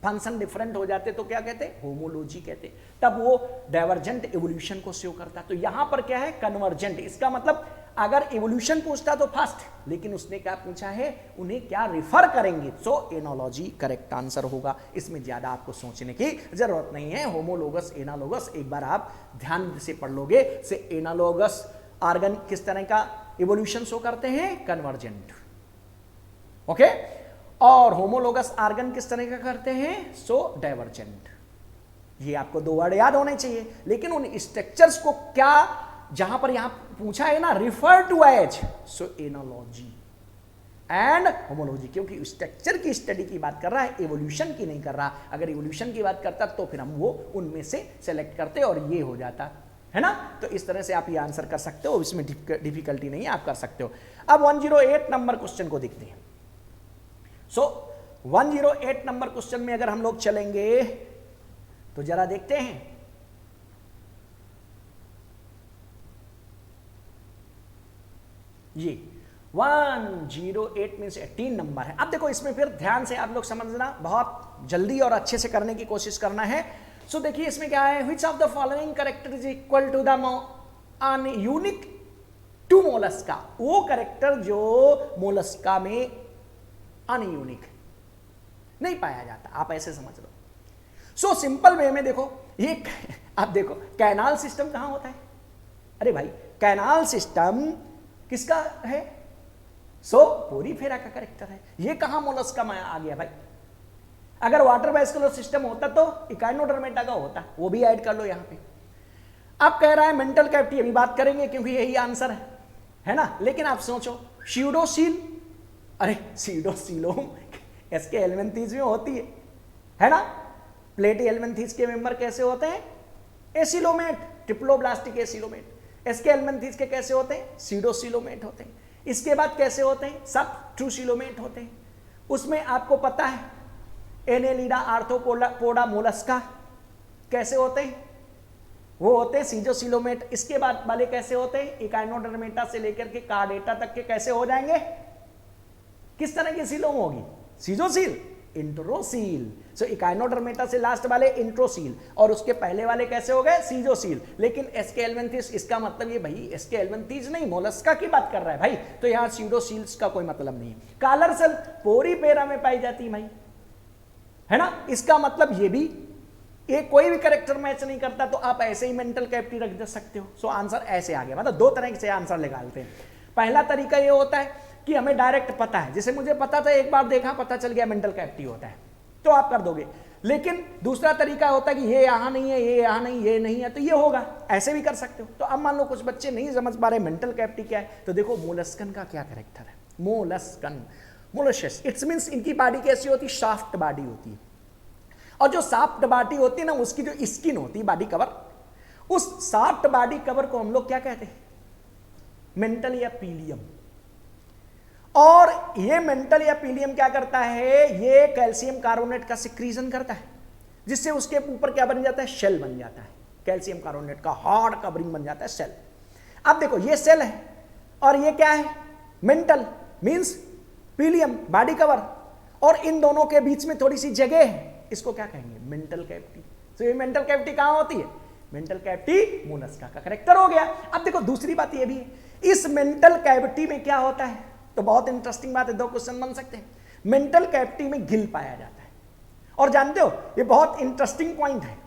फंक्शन डिफरेंट हो जाते, तो क्या कहते, होमोलॉजी कहते, तब वो डाइवर्जेंट इवोल्यूशन को शो करता। तो यहां पर क्या है, कन्वर्जेंट। इसका मतलब अगर इवोल्यूशन पूछता तो फर्स्ट, लेकिन उसने क्या पूछा है, उन्हें क्या रिफर करेंगे, एनालॉजी करेक्ट आंसर होगा। इसमें ज्यादा आपको सोचने की जरूरत नहीं है। होमोलोगस, एनालोगस एक बार आप ध्यान से पढ़ लोगे। से एनालोगस आर्गन किस तरह का इवोल्यूशन शो करते हैं, कन्वर्जेंट, ओके। और होमोलोगस आर्गन किस तरह का करते हैं, डाइवर्जेंट। ये आपको दो वर्ड याद होने चाहिए। लेकिन उन स्ट्रक्चर्स को क्या, जहां पर यहां पूछा है ना, refer to as, analogy and homology, क्योंकि स्ट्रक्चर की स्टडी की बात कर रहा है, एवोल्यूशन की नहीं कर रहा। अगर एवोल्यूशन की बात करता तो फिर हम वो उनमें से सेलेक्ट करते और ये हो जाता, है ना। तो इस तरह से आप ये आंसर कर सकते हो, इसमें डिफिकल्टी नहीं है, आप कर सकते हो। अब 108 नंबर क्वेश्चन को देखते हैं। 108 नंबर क्वेश्चन में अगर हम लोग चलेंगे तो जरा देखते हैं। ये 108 मीन्स 18 नंबर है। अब देखो इसमें फिर ध्यान से आप लोग समझना, बहुत जल्दी और अच्छे से करने की कोशिश करना है। देखिए इसमें क्या है, which of the following character is equal to the unique to Mollusca, वो करेक्टर जो मोलस्का में अनयूनिक नहीं पाया जाता, आप ऐसे समझ लो। सिंपल वे में देखो, ये आप देखो कैनाल सिस्टम कहां होता है, अरे भाई कैनाल सिस्टम किसका है, पोरीफेरा का करेक्टर है। ये कहां मोलस्का में आ गया भाई। अगर वाटर वेस्कुलर सिस्टम होता तो इकाइनोडर्मेटा का होता, वो भी ऐड कर लो यहां पे। अब कह रहा है मेंटल कैविटी, अभी बात करेंगे क्योंकि यही आंसर है ना। लेकिन आप सोचो स्यूडोसील, अरे सीडोसीलोम इसके एलिमेंथीज में होती है ना। प्लेटी एलिमेंथीज के मेंबर कैसे होते हैं, एसिलोमेट, ट्रिप्लोब्लास्टिक एसिलोमेट। इसके एलिमेंथीज के कैसे होते हैं, सीडोसिलोमेट होते हैं। इसके बाद कैसे होते हैं, सब ट्रूसिलोमेट होते हैं। उसमें आपको पता है एनेलिडा, आर्थ्रोपोडा, मोलस्का कैसे होते हैं? वो होते हैं सीजोसिलोमेट। इसके बाद वाले कैसे होते हैं? इकाइनोडर्मेटा से लेकर के कार्डेटा तक के कैसे हो जाएंगे? किस तरह की सीलोम होगी? सीजोसील, इंट्रोसील। सो इकाइनोडर्मेटा से लास्ट वाले इंट्रोसील और उसके पहले वाले कैसे हो गए? सीजोसील। लेकिन एस्के एल्वेंथिस, इसका मतलब ये भाई एस्के एल्वेंथिस नहीं, मोलस्का की बात कर रहा है भाई, तो यहां सीडोसील्स का कोई मतलब नहीं है। कॉलर सेल पोरीपेरा में पाई जाती है भाई, है ना, इसका मतलब ये भी ये कोई भी करेक्टर मैच नहीं करता, तो आप ऐसे ही मेंटल कैविटी रख दे सकते हो। सो आंसर ऐसे आ गया। मतलब दो तरह से आंसर निकालते हैं। पहला तरीका ये होता है कि हमें डायरेक्ट पता है, जैसे मुझे पता था, एक बार देखा पता चल गया मेंटल कैविटी होता है, तो आप कर दोगे। लेकिन दूसरा तरीका होता है कि ये यहां नहीं है, ये यहां नहीं, ये नहीं है, तो ये होगा, ऐसे भी कर सकते हो। तो अब मान लो कुछ बच्चे नहीं समझ पा रहे मेंटल कैविटी क्या है, तो देखो मोलस्कन का क्या कैरेक्टर है। मोलस्कन, मोलस्कस, इट्स मींस इनकी बॉडी कैसी होती है? सॉफ्ट बॉडी होती है। और जो सॉफ्ट बॉडी होती है ना, उसकी जो स्किन होती है, बॉडी कवर, उस सॉफ्ट बॉडी कवर को हम लोग क्या कहते हैं? मेंटल या पीलियम। और ये मेंटल या पीलियम क्या करता है? ये कैल्शियम कार्बोनेट का सिक्रीजन करता है, जिससे उसके ऊपर क्या बन जाता है? शेल बन जाता है। कैल्शियम कार्बोनेट का हार्ड कवरिंग बन जाता है, सेल। अब देखो ये सेल है और ये क्या है? मेंटल मींस पीलियम, बॉडी कवर, और इन दोनों के बीच में थोड़ी सी जगह है, इसको क्या कहेंगे? Mantle cavity. तो ये मेंटल कैविटी कहां होती है? मेंटल कैविटी मोलस्का का कैरेक्टर हो गया। अब देखो दूसरी बात ये भी है, इस मेंटल कैविटी में क्या होता है? तो बहुत इंटरेस्टिंग बात है, दो क्वेश्चन बन सकते हैं। मेंटल कैविटी में गिल पाया जाता है, और जानते हो ये बहुत इंटरेस्टिंग पॉइंट है,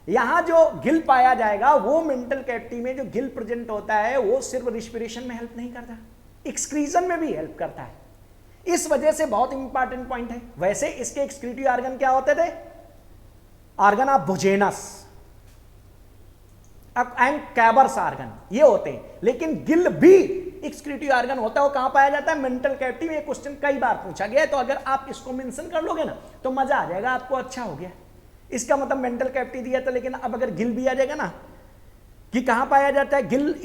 यहां जो गिल पाया जाएगा वो मेंटल कैविटी में जो गिल प्रेजेंट होता है वो सिर्फ रिस्पिरेशन में हेल्प नहीं करता, एक्सक्रीजन में भी हेल्प करता है। इस वजह से बहुत इंपॉर्टेंट पॉइंट है। वैसे इसके एक्सक्रीटिव ऑर्गन क्या होते थे? ऑर्गन ऑफ बुजेनस एंड कैबर्स ऑर्गन, ये होते हैं। लेकिन गिल भी एक्सक्रीटिव ऑर्गन होता है। वो कहां पाया जाता है? मेंटल कैविटी में। क्वेश्चन कई बार पूछा गया है, तो अगर आप इसको मेंशन कर लोगे ना तो मजा आ जाएगा आपको, अच्छा हो गया। इसका मतलब मेंटल कैविटी दिया था, लेकिन अब अगर गिल भी आ जाएगा ना कि कहां पाया जाता है, gill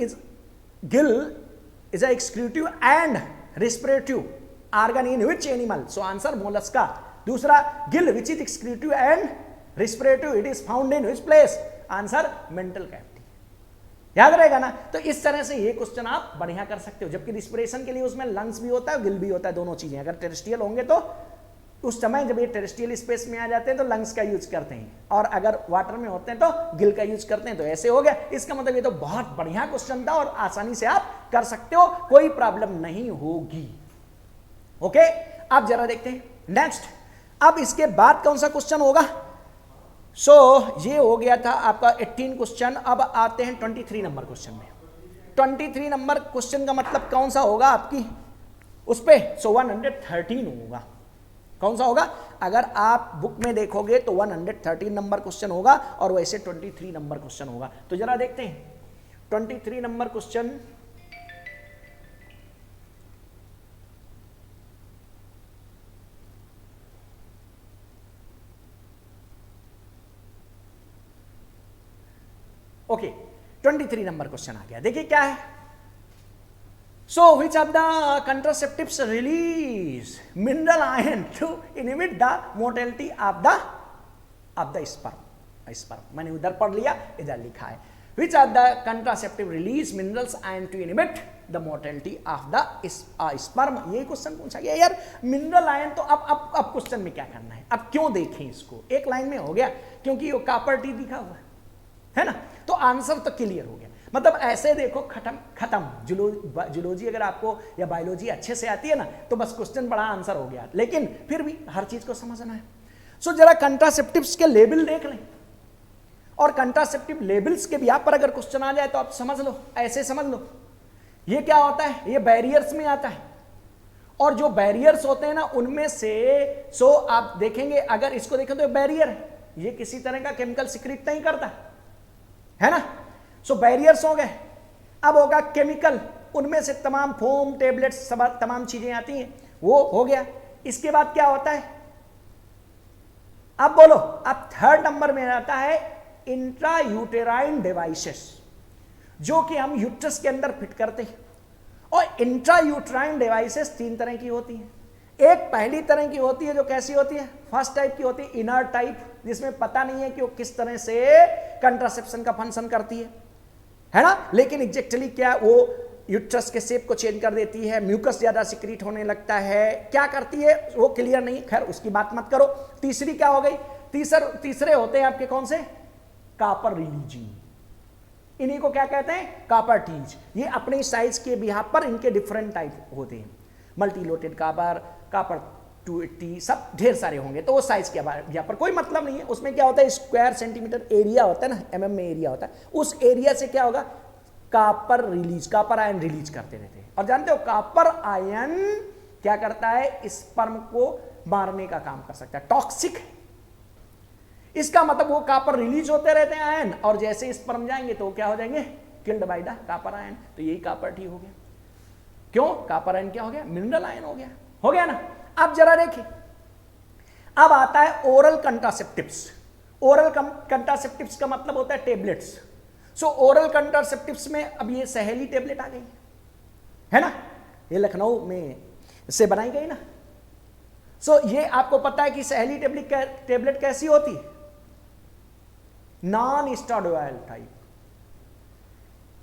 is excretive and respirative organ in which animal? So answer mollusca. दूसरा, gill which is excretive and respirative, it is found in which place? Answer mantle cavity. याद रहेगा ना? तो इस तरह से ये क्वेश्चन आप बढ़िया कर सकते हो। जबकि रिस्पिरेशन के लिए उसमें लंग्स भी होता है, गिल भी होता है, दोनों चीजें। अगर टेरेस्ट्रियल होंगे तो उस समय जब ये टेरेस्ट्रियल स्पेस में आ जाते हैं तो लंग्स का यूज करते हैं, और अगर वाटर में होते हैं तो गिल का यूज करते हैं। तो ऐसे हो गया। इसका मतलब ये तो बहुत बढ़िया क्वेश्चन था और आसानी से आप कर सकते हो, कोई प्रॉब्लम नहीं होगी। ओके, अब जरा देखते हैं नेक्स्ट। अब इसके बाद कौन सा क्वेश्चन होगा? ये हो गया था आपका 18 क्वेश्चन। अब आते हैं 23 नंबर क्वेश्चन में। 23 नंबर क्वेश्चन का मतलब कौन सा होगा आपकी उस पे? 113 होगा। कौन सा होगा? अगर आप बुक में देखोगे तो 113 नंबर क्वेश्चन होगा, और वैसे 23 नंबर क्वेश्चन होगा। तो जरा देखते हैं 23 number question. Okay, 23 number question आ गया। देखिए क्या है। Which of the contraceptives release mineral ion to inhibit the mortality of the sperm? मैंने उधर पढ़ लिया, इधर लिखा है। Which of the contraceptive release minerals ion to inhibit the mortality of the sperm? ये क्वेश्चन पूछा गया यार। मिनरल आयन तो अब क्वेश्चन में क्या करना है? अब क्यों देखें इसको? एक लाइन में हो गया, क्योंकि वो कॉपर टी दिखा हुआ है ना, तो आंसर तो क्लियर हो गया। मतलब ऐसे देखो, खत्म। जूलॉजी अगर आपको या बायोलॉजी अच्छे से आती है ना तो बस क्वेश्चन बड़ा, आंसर हो गया। लेकिन फिर भी हर चीज को समझना है। जरा कंट्रासेप्टिव्स के लेबल देख लें, और कंट्रासेप्टिव लेबल्स के बिहाफ पर अगर क्वेश्चन आ जाए तो आप समझ लो, ऐसे समझ लो। ये क्या होता है? ये बैरियर्स में आता है, और जो बैरियर्स होते हैं ना उनमें से आप देखेंगे, अगर इसको देखें तो बैरियर है, ये किसी तरह का केमिकल सिक्रीट नहीं करता है ना। बैरियर्स हो गए। अब होगा केमिकल, उनमें से तमाम फोम, टेबलेट्स, तमाम चीजें आती हैं, वो हो गया। इसके बाद क्या होता है? अब बोलो। अब थर्ड नंबर में आता है इंट्रा यूटेराइन डिवाइसेस, जो कि हम यूट्रस के अंदर फिट करते हैं। और इंट्रा यूटेराइन डिवाइसेस 3 तरह की होती हैं। एक पहली तरह की होती है जो कैसी होती है, फर्स्ट टाइप की होती है इनर टाइप, जिसमें पता नहीं है कि वो किस तरह से कंट्रासेप्शन का फंक्शन करती है ना, लेकिन एग्जैक्टली क्या वो यूट्रस के शेप को चेंज कर देती है, म्यूकस ज्यादा सिक्रीट होने लगता है, क्या करती है वो क्लियर नहीं, खैर उसकी बात मत करो। तीसरी क्या हो गई, तीसरे होते हैं आपके कौन से, कापर रिलीजिंग, इन्हीं को क्या कहते हैं, कापर टीज। ये अपने साइज के बिहाफ पर इनके डिफरेंट टाइप होते हैं, मल्टीलोटेड कापर, कापर 280, सब ढेर सारे होंगे, तो वो साइज के बिहाफ पर कोई मतलब नहीं है। उसमें क्या होता है, स्क्वायर सेंटीमीटर एरिया होता है ना, एमएम में एरिया होता है, उस एरिया से क्या होगा, कापर आयन रिलीज करते रहते हैं। और जानते हो कापर आयन क्या करता है, स्पर्म को मारने का काम कर सकता है, टॉक्सिक है। इसका मतलब वो कापर रिलीज होते रहते हैं आयन, और जैसे स्पर्म जाएंगे तो क्या हो जाएंगे, killed by the copper ion. तो यही कापर टी हो गया। क्यों, कापर आयन क्या हो गया, मिनरल आयन हो गया ना। अब जरा देखिए, अब आता है ओरल कंट्रासेप्टिव्स। ओरल कंट्रासेप्टिव्स का मतलब होता है टेबलेट्स। सो ओरल कंट्रासेप्टिव्स में अब ये सहेली टेबलेट आ गई है ना, ये लखनऊ में से बनाई गई ना। सो ये आपको पता है कि सहेली टेबलेट कैसी होती है, नॉन स्टेरॉयडल टाइप।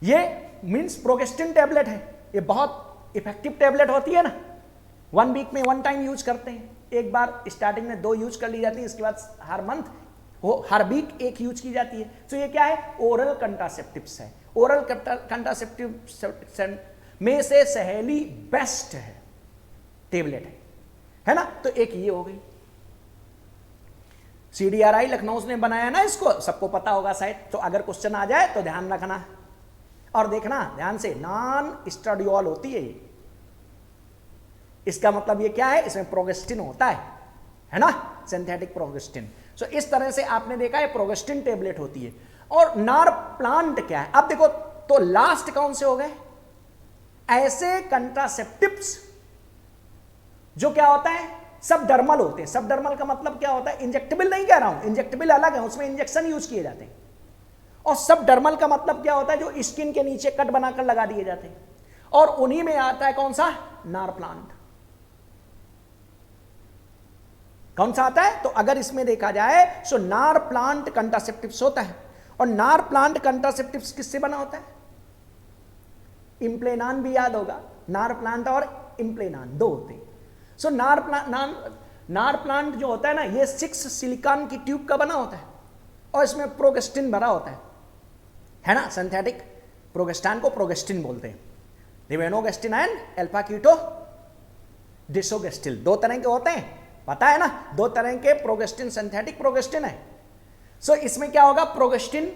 ये मींस प्रोगेस्टिन टेबलेट है, ये बहुत इफेक्टिव टेबलेट होती है ना। 1 वीक में 1 टाइम यूज करते हैं, एक बार स्टार्टिंग में 2 यूज कर ली जाती है, इसके बाद हर मंथ हर वीक 1 यूज की जाती है। तो ये क्या है, ओरल कंट्रासेप्टिव्स है। ओरल कंट्रासेप्टिव में से सहेली बेस्ट है, टेबलेट है ना। तो एक ये हो गई, CDRI लखनऊ ने बनाया ना, इसको सबको पता होगा शायद, तो अगर क्वेश्चन आ जाए तो ध्यान रखना और देखना ध्यान से, नॉन स्टेरॉयडल होती है ये। इसका मतलब ये क्या है, इसमें प्रोगेस्टिन होता है ना, सिंथेटिक प्रोगेस्टिन। सो इस तरह से आपने देखा है प्रोगेस्टिन टेबलेट होती है। और नार प्लांट क्या है, अब देखो तो लास्ट कौन से हो गए, ऐसे कंट्रासेप्टिव्स जो क्या होता है, सब डर्मल होते हैं। सब डर्मल का मतलब क्या होता है, इंजेक्टेबल नहीं कह रहा हूं, इंजेक्टेबल अलग है, उसमें इंजेक्शन यूज किए जाते हैं। और सब डर्मल का मतलब क्या होता है, जो स्किन के नीचे कट बनाकर लगा दिए जाते हैं। और उन्हीं में आता है कौन सा, नार प्लांट। कौन सा आता है, तो अगर इसमें देखा जाए सो नार प्लांट कंट्रासेप्टिव्स होता है। और नार प्लांट कंट्रासेप्टिव्स किससे बना होता है, इम्प्लेनान भी याद होगा, नार प्लांट और इम्प्लेनान 2 होते हैं। सो नार प्लांट जो होता है ना, ये 6 सिलिकॉन की ट्यूब का बना होता है, और इसमें प्रोगेस्टिन भरा होता है ना। सिंथेटिक प्रोगेस्टान को प्रोगेस्टिन बोलते हैं। रिवेनोगेस्टिन एंड अल्फा कीटो डिसोगेस्टिल 2 तरह के होते हैं, पता है ना, 2 तरह के प्रोगेस्टिन, सिंथेटिक प्रोगेस्टिन है। सो इसमें क्या होगा, प्रोगेस्टिन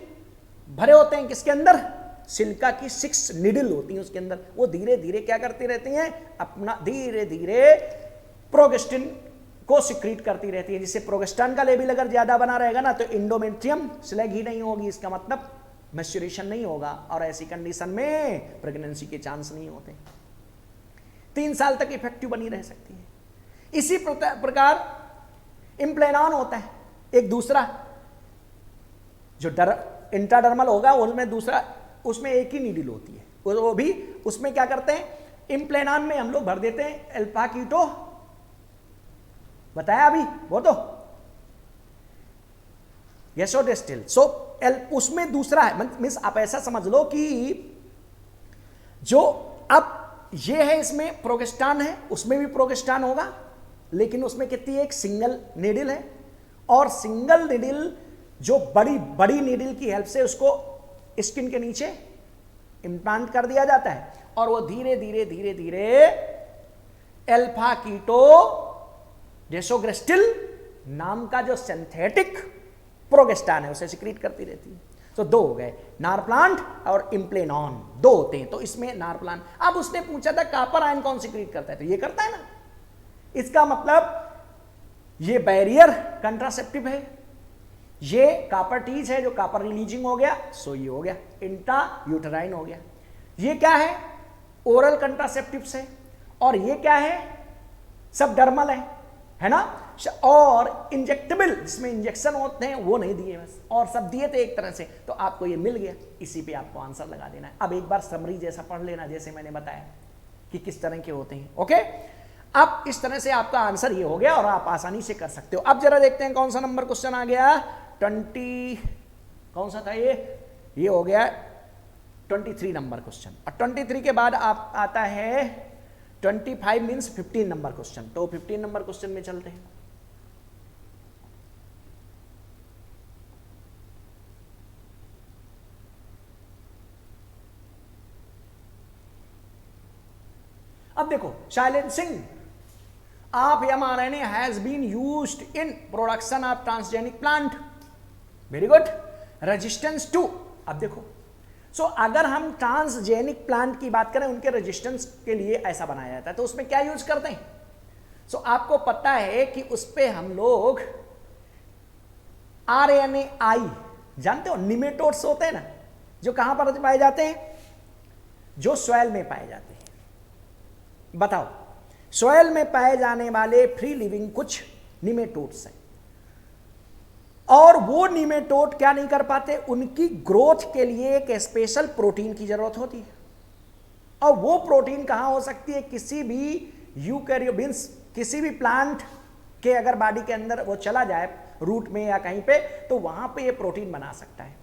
भरे होते हैं किसके अंदर, सिलिका की 6 निडल होती हैं उसके अंदर। वो धीरे धीरे क्या करती रहती हैं, अपना धीरे धीरे प्रोगेस्टिन को सिक्रीट करती रहती है। जिससे प्रोगेस्टान का लेवल अगर ज्यादा बना रहेगा ना, तो इंडोमेट्रियम स्लैग ही नहीं होगी, इसका मतलब मैच्योरेशन नहीं होगा, और ऐसी कंडीशन में प्रेगनेंसी के चांस नहीं होते। 3 साल तक इफेक्टिव बनी रह सकती है। इसी प्रकार इम्प्लेनान होता है एक दूसरा, जो इंट्राडर्मल होगा उनमें दूसरा, उसमें एक ही नीडल होती है, वो भी उसमें क्या करते हैं, इम्प्लेनान में हम लोग भर देते हैं अल्फा कीटो, बताया अभी वो तो येसोडेस्टिल। सो उसमें दूसरा है, मीन्स आप ऐसा समझ लो कि जो अब ये है, इसमें प्रोगेस्टान है, उसमें भी प्रोगेस्टान होगा, लेकिन उसमें कितनी, एक सिंगल नीडल है। और सिंगल नीडल जो बड़ी नीडल की हेल्प से उसको स्किन के नीचे इम्प्लांट कर दिया जाता है, और वो धीरे धीरे अल्फा कीटो डेसोग्रेस्टिल नाम का जो सिंथेटिक प्रोगेस्टान है उसे सिक्रीट करती रहती है। तो 2 हो गए, नार प्लांट और इम्प्लेनॉन 2 होते हैं। तो इसमें नार प्लांट, अब उसने पूछा था कापर आयन कौन सिक्रीट करता है, तो ये करता है ना। इसका मतलब ये बैरियर कंट्रासेप्टिव है, ये कापर टीज है जो कापर रिलीजिंग हो गया, सो ये हो गया इंट्रा यूटेराइन हो गया। ये क्या है, ओरल कंट्रासेप्टिव्स है, और ये क्या है, सब डर्मल है ना। और इंजेक्टेबल जिसमें इंजेक्शन होते हैं वो नहीं दिए बस, और सब दिए थे एक तरह से, तो आपको ये मिल गया, इसी पे आपको आंसर लगा देना है। अब एक बार समरी जैसा पढ़ लेना, जैसे मैंने बताया कि किस तरह के होते हैं। ओके, अब इस तरह से आपका आंसर ये हो गया और आप आसानी से कर सकते हो। अब जरा देखते हैं कौन सा नंबर क्वेश्चन आ गया। 20 कौन सा था ये हो गया 23 नंबर क्वेश्चन। और 23 के बाद आप आता है 25 मीन्स 15 नंबर क्वेश्चन। तो 15 नंबर क्वेश्चन में चलते हैं। अब देखो, silencing of mRNA has been used in production of transgenic plant. Very good. Resistance to, अब देखो अगर हम ट्रांसजेनिक प्लांट की बात करें, उनके रेजिस्टेंस के लिए ऐसा बनाया जाता है, तो उसमें क्या यूज करते हैं? आपको पता है कि उस पे हम लोग RNAi जानते हो, निमेटोड्स होते हैं ना, जो कहां पर पाए जाते हैं? जो सॉइल में पाए जाते हैं। बताओ, सॉइल में पाए जाने वाले फ्री लिविंग कुछ निमेटोड्स हैं, और वो निमेटोड क्या नहीं कर पाते? उनकी ग्रोथ के लिए एक स्पेशल प्रोटीन की जरूरत होती है। और वो प्रोटीन कहां हो सकती है? किसी भी यूकैरियोट्स, किसी भी प्लांट के अगर बॉडी के अंदर वो चला जाए, रूट में या कहीं पे, तो वहां पे ये प्रोटीन बना सकता है।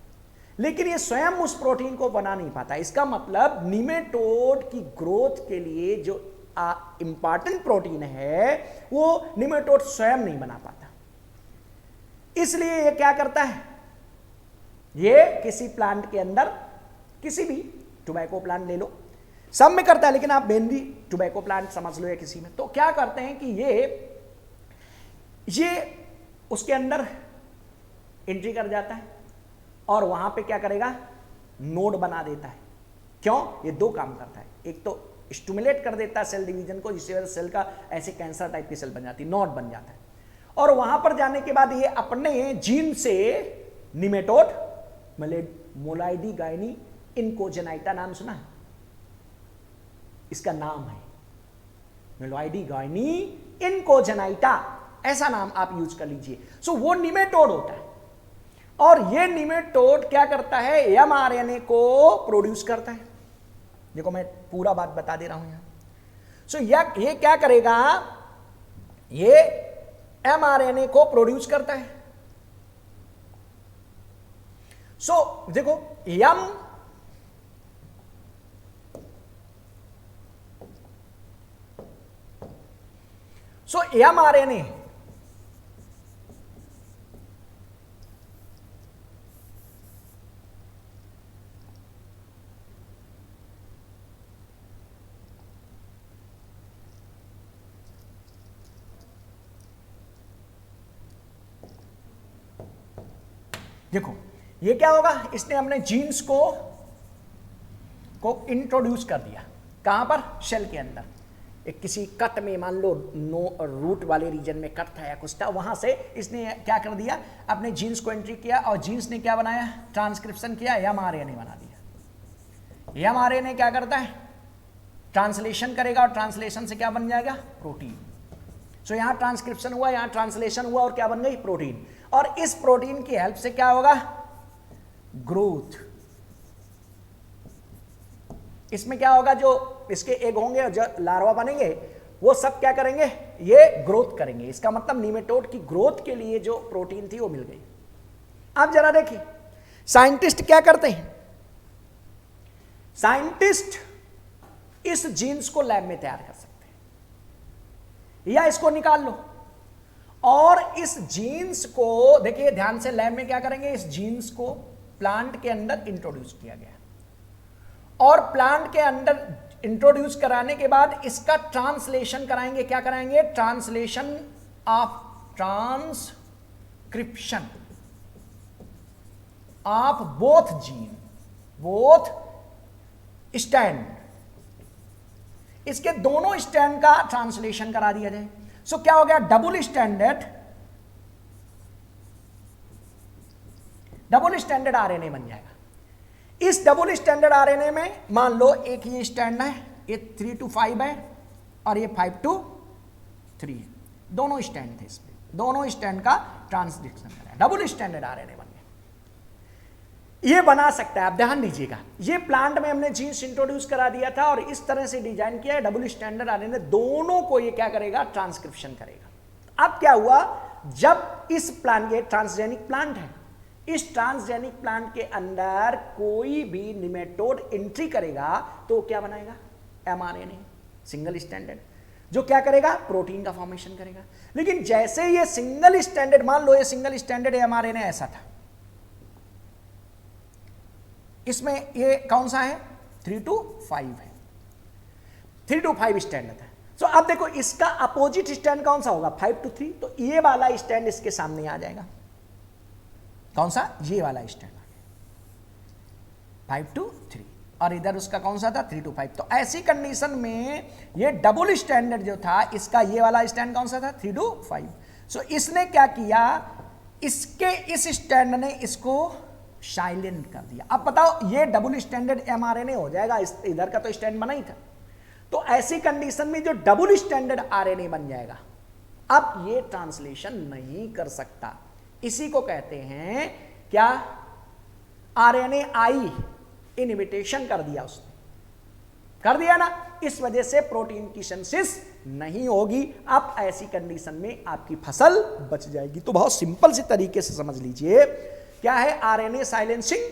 लेकिन ये स्वयं उस प्रोटीन को बना नहीं पाता। इसका मतलब निमेटोड की ग्रोथ के लिए जो इंपॉर्टेंट प्रोटीन है, वो निमेटोड स्वयं नहीं बना पाता। इसलिए ये क्या करता है? ये किसी प्लांट के अंदर, किसी भी टोबैको प्लांट ले लो, सब में करता है, लेकिन आप मेनली टोबैको प्लांट समझ लो या किसी में, तो क्या करते हैं कि ये उसके अंदर एंट्री कर जाता है और वहां पे क्या करेगा? नोड बना देता है। क्यों? ये दो काम करता है। एक तो स्टिमुलेट कर देता है सेल डिवीजन को, जिससे वजह सेल का ऐसे कैंसर टाइप की सेल बन जाती है, नोड बन जाता है। और वहां पर जाने के बाद ये अपने जीन से निमेटोड, मोलाइडी गायनी इनकोजेनाइटा नाम सुना है? इसका नाम है मोलाइडी गायनी इनकोजेनाइटा, ऐसा नाम आप यूज कर लीजिए। वो निमेटोड होता है, और ये निमेटोड क्या करता है? एमआरएनए को प्रोड्यूस करता है। देखो, मैं पूरा बात बता दे रहा हूं यहां। ये क्या करेगा? ये एमआरएनए को प्रोड्यूस करता है। देखो, एमआरएनए देखो, ये क्या होगा? इसने अपने जीन्स को इंट्रोड्यूस कर दिया। कहां पर? सेल के अंदर। एक किसी कट में, मान लो रूट वाले रीजन में कट था या कुछ था, वहां से इसने क्या कर दिया? अपने जीन्स को एंट्री किया, और जीन्स ने क्या बनाया? ट्रांसक्रिप्शन किया, एमआरएनए बना दिया। एमआरएनए क्या करता है? ट्रांसलेशन करेगा, और ट्रांसलेशन से क्या बन जाएगा? प्रोटीन। यहां ट्रांसक्रिप्शन हुआ, यहां ट्रांसलेशन हुआ, और क्या बन गई? प्रोटीन। और इस प्रोटीन की हेल्प से क्या होगा? ग्रोथ। इसमें क्या होगा? जो इसके एग होंगे, जो लार्वा बनेंगे, वो सब क्या करेंगे? ये ग्रोथ करेंगे। इसका मतलब निमेटोड की ग्रोथ के लिए जो प्रोटीन थी वो मिल गई। अब जरा देखिए, साइंटिस्ट क्या करते हैं? साइंटिस्ट इस जीन्स को लैब में तैयार कर सकते हैं, या इसको निकाल लो, और इस जीन्स को देखिए ध्यान से, लैब में क्या करेंगे? इस जीन्स को प्लांट के अंदर इंट्रोड्यूस किया गया, और प्लांट के अंदर इंट्रोड्यूस कराने के बाद इसका ट्रांसलेशन कराएंगे। क्या कराएंगे? Translation of transcription of both gene, both stand, इसके दोनों स्टैंड का ट्रांसलेशन करा दिया जाए। क्या हो गया? डबल स्टैंडर्ड आरएनए बन जाएगा। इस डबल स्टैंडर्ड आरएनए में मान लो एक ये स्टैंड है, ये 3 to 5 है, और ये 5 to 3 है। दोनों स्टैंड थे इसमें, दोनों स्टैंड का ट्रांसलेशन करा, डबल स्टैंडर्ड आरएनए बन गया। ये बना सकता है। आप ध्यान दीजिएगा, ये प्लांट में हमने जीन्स इंट्रोड्यूस करा दिया था और इस तरह से डिजाइन किया है, डबल स्टैंडर्ड आरएनए दोनों को ये क्या करेगा, ट्रांसक्रिप्शन करेगा। अब क्या हुआ, जब इस प्लांट, ये ट्रांसजेनिक प्लांट है, इस ट्रांसजेनिक प्लांट के अंदर कोई भी निमेटोड एंट्री करेगा तो क्या बनाएगा, एमआरएनए सिंगल स्टैंडर्ड, जो क्या करेगा, प्रोटीन का फॉर्मेशन करेगा। लेकिन जैसे ये सिंगल स्टैंडर्ड, मान लो ये सिंगल स्टैंडर्ड एमआरएनए ऐसा था, इसमें ये कौन सा है, 3 to 5 है, 3 to 5 स्टैंड था। तो अब देखो इसका अपोजिट स्टैंड कौन सा होगा, 5 to 3, तो ये वाला स्टैंड इसके सामने आ जाएगा, कौन सा, ये वाला स्टैंड 5 to 3, और इधर उसका कौन सा था, 3 to 5। तो ऐसी कंडीशन में ये डबल स्टैंडर्ड जो था, इसका ये वाला स्टैंड कौन सा था, 3 to 5। सो इसने क्या किया, इसके इस स्टैंड ने इसको साइलेंट कर दिया। अब बताओ ये डबल स्टैंडर्ड एमआरएनए हो जाएगा, इधर का तो स्टैंड बना ही था। तो ऐसी कंडीशन में जो डबल स्टैंडर्ड आरएनए बन जाएगा, अब ये ट्रांसलेशन नहीं कर सकता। इसी को कहते हैं क्या, आरएनए आई इनहिबिशन कर दिया उसने, कर दिया ना, इस वजह से प्रोटीन की सिंथेसिस नहीं होगी। अब ऐसी कंडीशन में आपकी फसल बच जाएगी। तो बहुत सिंपल से तरीके से समझ लीजिए, क्या है आरएनए साइलेंसिंग।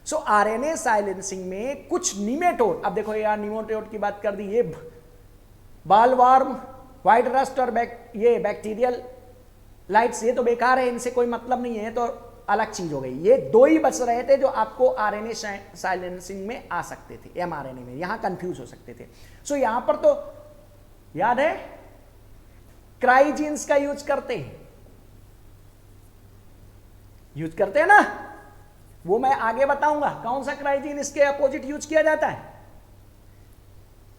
सो आरएनए साइलेंसिंग में कुछ निमेटोड, अब देखो यार निमेटोड की बात कर दी, ये बालवार्म, व्हाइट रस्ट और ये बैक्टीरियल लाइट्स, ये तो बेकार है, इनसे कोई मतलब नहीं है, तो अलग चीज हो गई। ये दो ही बच रहे थे जो आपको आरएनए साइलेंसिंग में आ सकते थे, एमआरएनए में यहां कंफ्यूज हो सकते थे। सो यहां पर तो याद है क्राइजीन्स का यूज करते हैं, यूज करते हैं ना, वो मैं आगे बताऊंगा कौन सा क्राइजीन इसके अपोजिट यूज किया जाता है।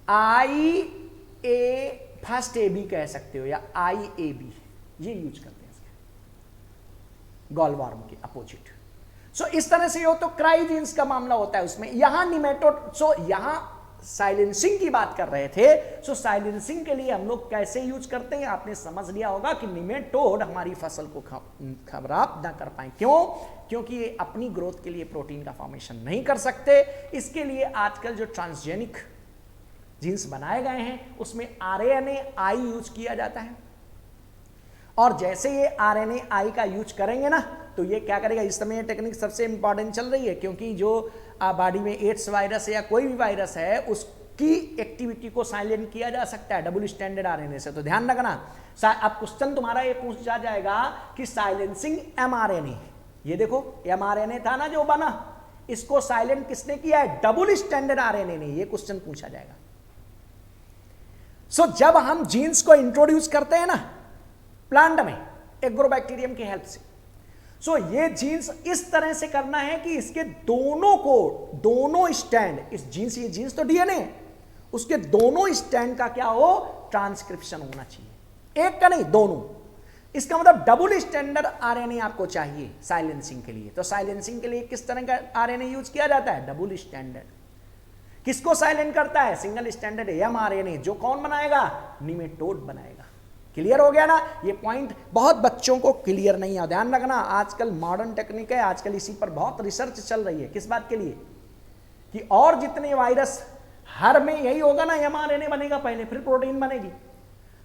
आई ए फर्स्ट ए बी कह सकते हो, या आई ए बी, ये यूज करते हैं गॉलवार्म के अपोजिट। सो इस तरह से हो तो क्राइजीन्स का मामला होता है उसमें। यहां निमेटोड, सो यहां साइलेंसिंग की बात कर रहे थे। सो साइलेंसिंग के लिए हम लोग कैसे यूज करते हैं, आपने समझ लिया होगा कि निमेटोड हमारी फसल को खराब ना कर पाए। क्यों, क्योंकि ये अपनी ग्रोथ के लिए प्रोटीन का फॉर्मेशन नहीं कर सकते। इसके लिए आजकल जो ट्रांसजेनिक जीन्स बनाए गए हैं उसमें आरएनए आई यूज किया जाता है, और जैसे ये आरएनए आई का यूज करेंगे ना, तो ये क्या करेगा, इस समय ये टेक्निक सबसे इंपॉर्टेंट चल रही है, क्योंकि जो बॉडी में एड्स वायरस या कोई भी वायरस है उसकी एक्टिविटी को साइलेंट किया जा सकता है डबल स्टैंडर्ड आरएनए से। तो ध्यान रखना, अब क्वेश्चन तुम्हारा ये पूछा जाएगा कि साइलेंसिंग एमआरएनए, ये देखो एमआरएनए था ना जो बना, इसको साइलेंट किसने किया है, डबल स्टैंडर्ड आरएनए ने, ये क्वेश्चन पूछा जाएगा। सो जब हम जीन्स को इंट्रोड्यूस करते हैं ना प्लांट में एग्रोबैक्टीरियम की हेल्प से, सो ये जीन्स इस तरह से करना है कि इसके दोनों को, दोनों स्टैंड, इस जीन्स, ये जीन्स तो डीएनए है, उसके दोनों स्टैंड का क्या हो, ट्रांसक्रिप्शन होना चाहिए, एक का नहीं दोनों। इसका मतलब डबल स्टैंडर्ड आरएनए आपको चाहिए साइलेंसिंग के लिए। तो साइलेंसिंग के लिए किस तरह का आरएनए यूज किया जाता है, डबल स्टैंडर्ड। किसको साइलेंट करता है, सिंगल स्टैंडर्ड एमआरएनए, जो कौन बनाएगा, निमेटोड बनाएगा। क्लियर हो गया ना, ये पॉइंट बहुत बच्चों को क्लियर नहीं है, ध्यान रखना। आजकल मॉडर्न टेक्निक है, आजकल इसी पर बहुत रिसर्च चल रही है। किस बात के लिए, कि और जितने वायरस, हर में यही होगा ना, एमआरएनए बनेगा पहले, फिर प्रोटीन बनेगी।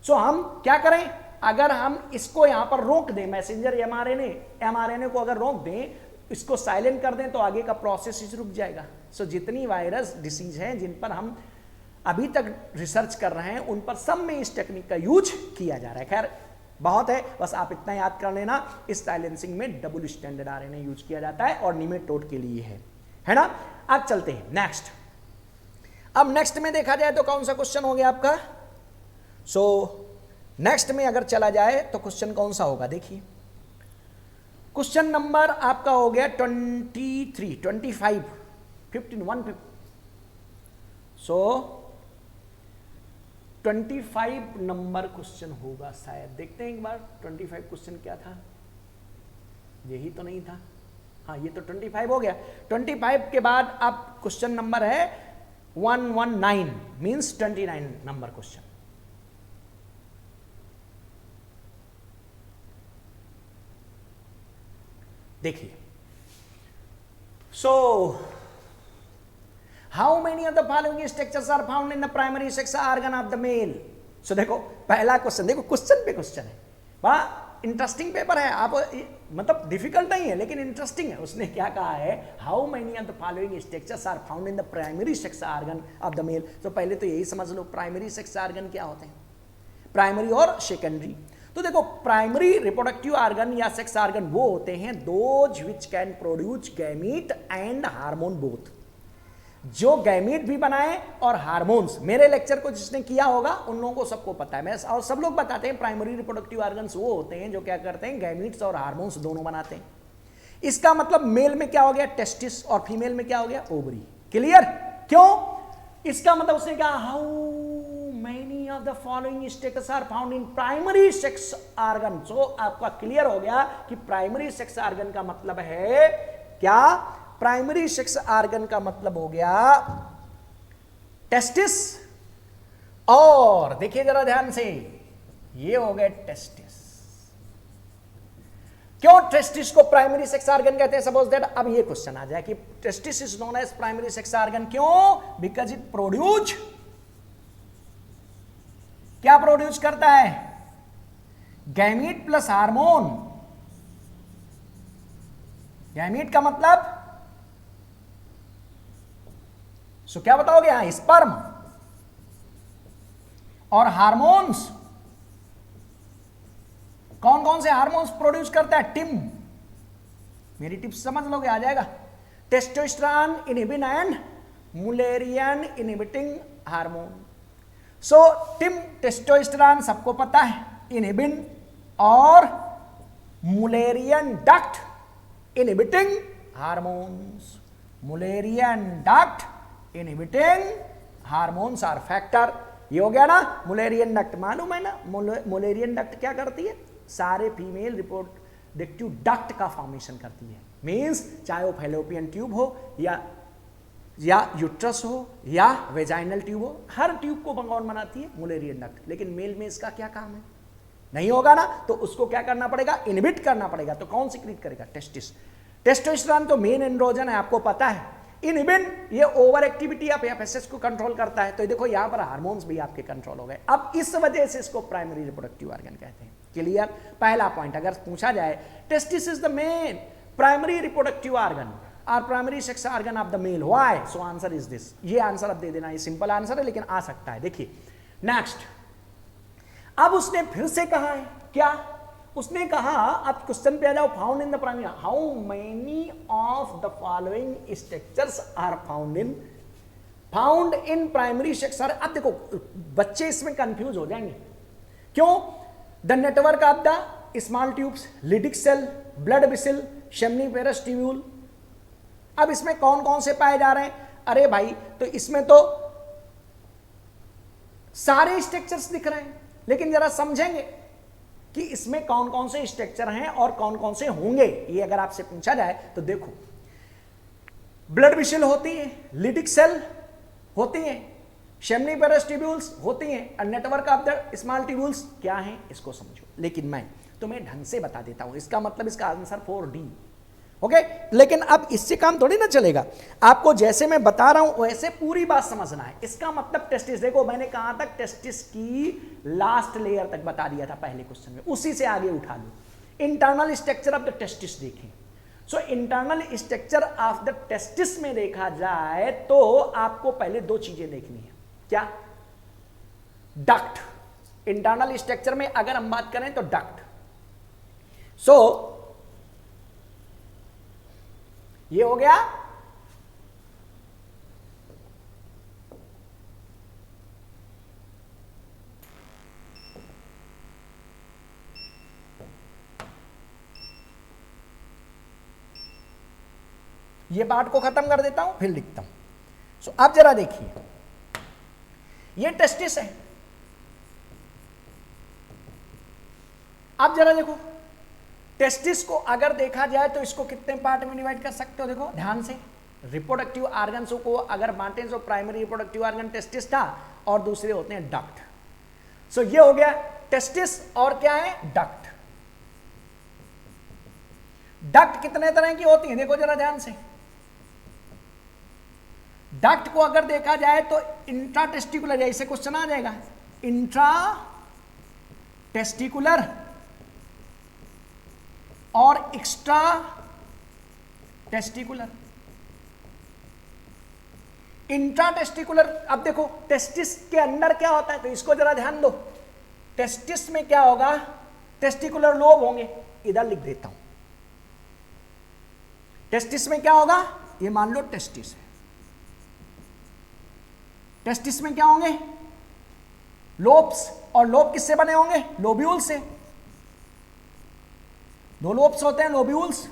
सो हम क्या करें, अगर हम इसको यहां पर रोक दें, मैसेंजर एमआरएनए को अगर रोक दें, इसको साइलेंट कर दें, तो आगे का प्रोसेस रुक जाएगा। सो जितनी वायरस डिसीज हैं जिन पर हम अभी तक रिसर्च कर रहे हैं, उन पर सब में इस टेक्निक का यूज किया जा रहा है। खैर बहुत है, बस आप इतना याद कर लेना, इस साइलेंसिंग में डबल स्टैंडर्ड आरएनए यूज किया जाता है और निमेटोड के लिए है ना। अब चलते हैं नेक्स्ट। अब नेक्स्ट में देखा जाए तो कौन सा क्वेश्चन हो गया आपका। सो नेक्स्ट में अगर चला जाए तो क्वेश्चन कौन सा होगा, देखिए क्वेश्चन नंबर आपका हो गया 23, 25, 15, 150। सो 25 नंबर क्वेश्चन होगा शायद, देखते हैं एक बार 25 क्वेश्चन क्या था, यही तो नहीं था, हाँ ये तो 25 हो गया। 25 के बाद अब क्वेश्चन नंबर है 119, मींस 29 नंबर क्वेश्चन। देखिए so how many of the following structures are found in the primary sex organ of the male? So देखो पहला क्वेश्चन, देखो क्वेश्चन पे क्वेश्चन है, बड़ा इंटरेस्टिंग पेपर है, आप मतलब डिफिकल्ट नहीं है लेकिन इंटरेस्टिंग है। उसने क्या कहा है, how many of the following structures are found in the primary sex organ of the male? तो पहले तो यही समझ लो प्राइमरी सेक्स ऑर्गन क्या होते हैं, प्राइमरी और सेकेंडरी। तो देखो प्राइमरी रिप्रोडक्टिव ऑर्गन या सेक्स ऑर्गन वो होते हैं those which can produce gamete and hormone both, जो गैमीट भी बनाए और हार्मोन्स। मेरे लेक्चर को जिसने किया होगा उन लोगों को सबको पता है, मैं और सब लोग बताते हैं प्राइमरी रिप्रोडक्टिव ऑर्गन्स वो होते हैं जो क्या करते हैं, गैमीट्स और हार्मोन्स दोनों बनाते हैं। इसका मतलब मेल में क्या हो गया, टेस्टिस, और फीमेल में क्या हो गया, ओवरी। क्लियर? क्यों? इसका मतलब उसने कहा how many of the following status are found in primary sex organ. So आपका क्लियर हो गया कि प्राइमरी सेक्स ऑर्गन का मतलब है क्या, प्राइमरी सेक्स ऑर्गन का मतलब हो गया टेस्टिस, और देखिए जरा ध्यान से, ये हो गए टेस्टिस। क्यों टेस्टिस को प्राइमरी सेक्स ऑर्गन कहते हैं? सपोज दैट अब ये क्वेश्चन आ जाए कि testis is known as primary sex organ, क्यों? बिकॉज इट प्रोड्यूस, क्या प्रोड्यूस करता है, गैमीट प्लस हार्मोन। गैमीट का मतलब सो क्या बताओगे, यहां स्पर्म, और हार्मोन्स, कौन कौन से हार्मोन्स प्रोड्यूस करता है, टिम, मेरी टिप्स समझ लोगे, आ जाएगा, testosterone inhibin and Mullerian inhibiting hormone. So टिम, टेस्टोस्टेरोन सबको पता है, इनहिबिन और Mullerian duct inhibiting hormones, Mullerian duct inhibiting hormones are factor. ये हो गया ना, मुलेरियन डक्ट मालूम है ना, मुलेरियन डक्ट क्या करती है, सारे फीमेल रिप्रोडक्टिव डक्ट का फॉर्मेशन करती है। मींस चाहे वो फैलोपियन ट्यूब हो या यूट्रस हो या वेजाइनल ट्यूब हो, हर ट्यूब को कौन बनाती है, मुलेरियन डक्ट। लेकिन मेल में इसका क्या काम है, नहीं होगा ना, तो उसको क्या करना पड़ेगा, इनहिबिट करना पड़ेगा। तो कौन सिक्रीट करेगा, टेस्टिस। टेस्टोस्टेरोन तो मेन एंड्रोजन है, आपको पता है। इनहिबिन ये ओवर एक्टिविटी ऑफ एफएसएच को कंट्रोल करता है। तो देखो यहां पर हार्मोन्स भी आपके कंट्रोल हो गए। अब इस वजह से इसको प्राइमरी रिप्रोडक्टिव ऑर्गन कहते हैं। क्लियर? पहला पॉइंट अगर पूछा जाए, testis is the main primary reproductive organ और primary sex organ of the male, why? So answer is this. ये आंसर अब दे देना, ये सिंपल आंसर है लेकिन आ सकता है। देखिए नेक्स्ट, अब उसने फिर से कहा है क्या, उसने कहा, अब क्वेश्चन पे आ जाओ, found in the primary, how many of the following structures are found in primary sex. अब देखो बच्चे इसमें कंफ्यूज हो जाएंगे, क्यों? The network of the small tubes, Leydig cell, blood vessel, seminiferous tubule. अब इसमें कौन कौन से पाए जा रहे हैं? अरे भाई, तो इसमें तो सारे स्ट्रक्चर्स दिख रहे हैं, लेकिन जरा समझेंगे कि इसमें कौन कौन से स्ट्रक्चर हैं और कौन कौन से होंगे। ये अगर आपसे पूछा जाए तो देखो, ब्लड वेसल होती है, लिडिक सेल होती हैं, सेमनीफेरस ट्यूब्यूल्स होती हैं, और network of the small tubules क्या हैं, इसको समझो। लेकिन मैं तुम्हें ढंग से बता देता हूं, इसका मतलब इसका आंसर 4D। ओके, लेकिन अब इससे काम थोड़ी ना चलेगा, आपको जैसे मैं बता रहा हूं वैसे पूरी बात समझना है। इसका मतलब टेस्टिस, देखो मैंने कहां तक, टेस्टिस की लास्ट लेयर तक बता दिया था पहले क्वेश्चन में, उसी से आगे उठा लो। Internal structure of the testis देखें। So internal structure of the testis में देखा जाए तो आपको पहले दो चीजें देखनी है, क्या? डक्ट। इंटरनल स्ट्रक्चर में अगर हम बात करें तो डक्ट। सो ये हो गया ये पार्ट को खत्म कर देता हूं, फिर लिखता हूं। सो अब जरा देखिए, ये टेस्टिस है। अब जरा देखो, टेस्टिस को अगर देखा जाए तो इसको कितने पार्ट में डिवाइड कर सकते हो, देखो ध्यान से। रिप्रोडक्टिव ऑर्गन्स को अगर बांटे तो प्राइमरी रिप्रोडक्टिव ऑर्गन टेस्टिस था और दूसरे होते हैं डक्ट। सो ये हो गया टेस्टिस, और क्या है, डक्ट। डक्ट कितने तरह की होती है, देखो जरा ध्यान से। डक्ट को अगर देखा जाए तो इंट्रा टेस्टिकुलर, ऐसे क्वेश्चन आ जाएगा, इंट्रा टेस्टिकुलर और एक्स्ट्रा टेस्टिकुलर। इंट्रा टेस्टिकुलर, अब देखो टेस्टिस के अंदर क्या होता है, तो इसको जरा ध्यान दो। टेस्टिस में क्या होगा, टेस्टिकुलर लोब होंगे, इधर लिख देता हूं। टेस्टिस में क्या होगा, ये मान लो टेस्टिस है, टेस्टिस में क्या होंगे, लोब्स, और लोब किससे बने होंगे, लोब्यूल से। दो लोब्स होते हैं, लोब्यूल्स।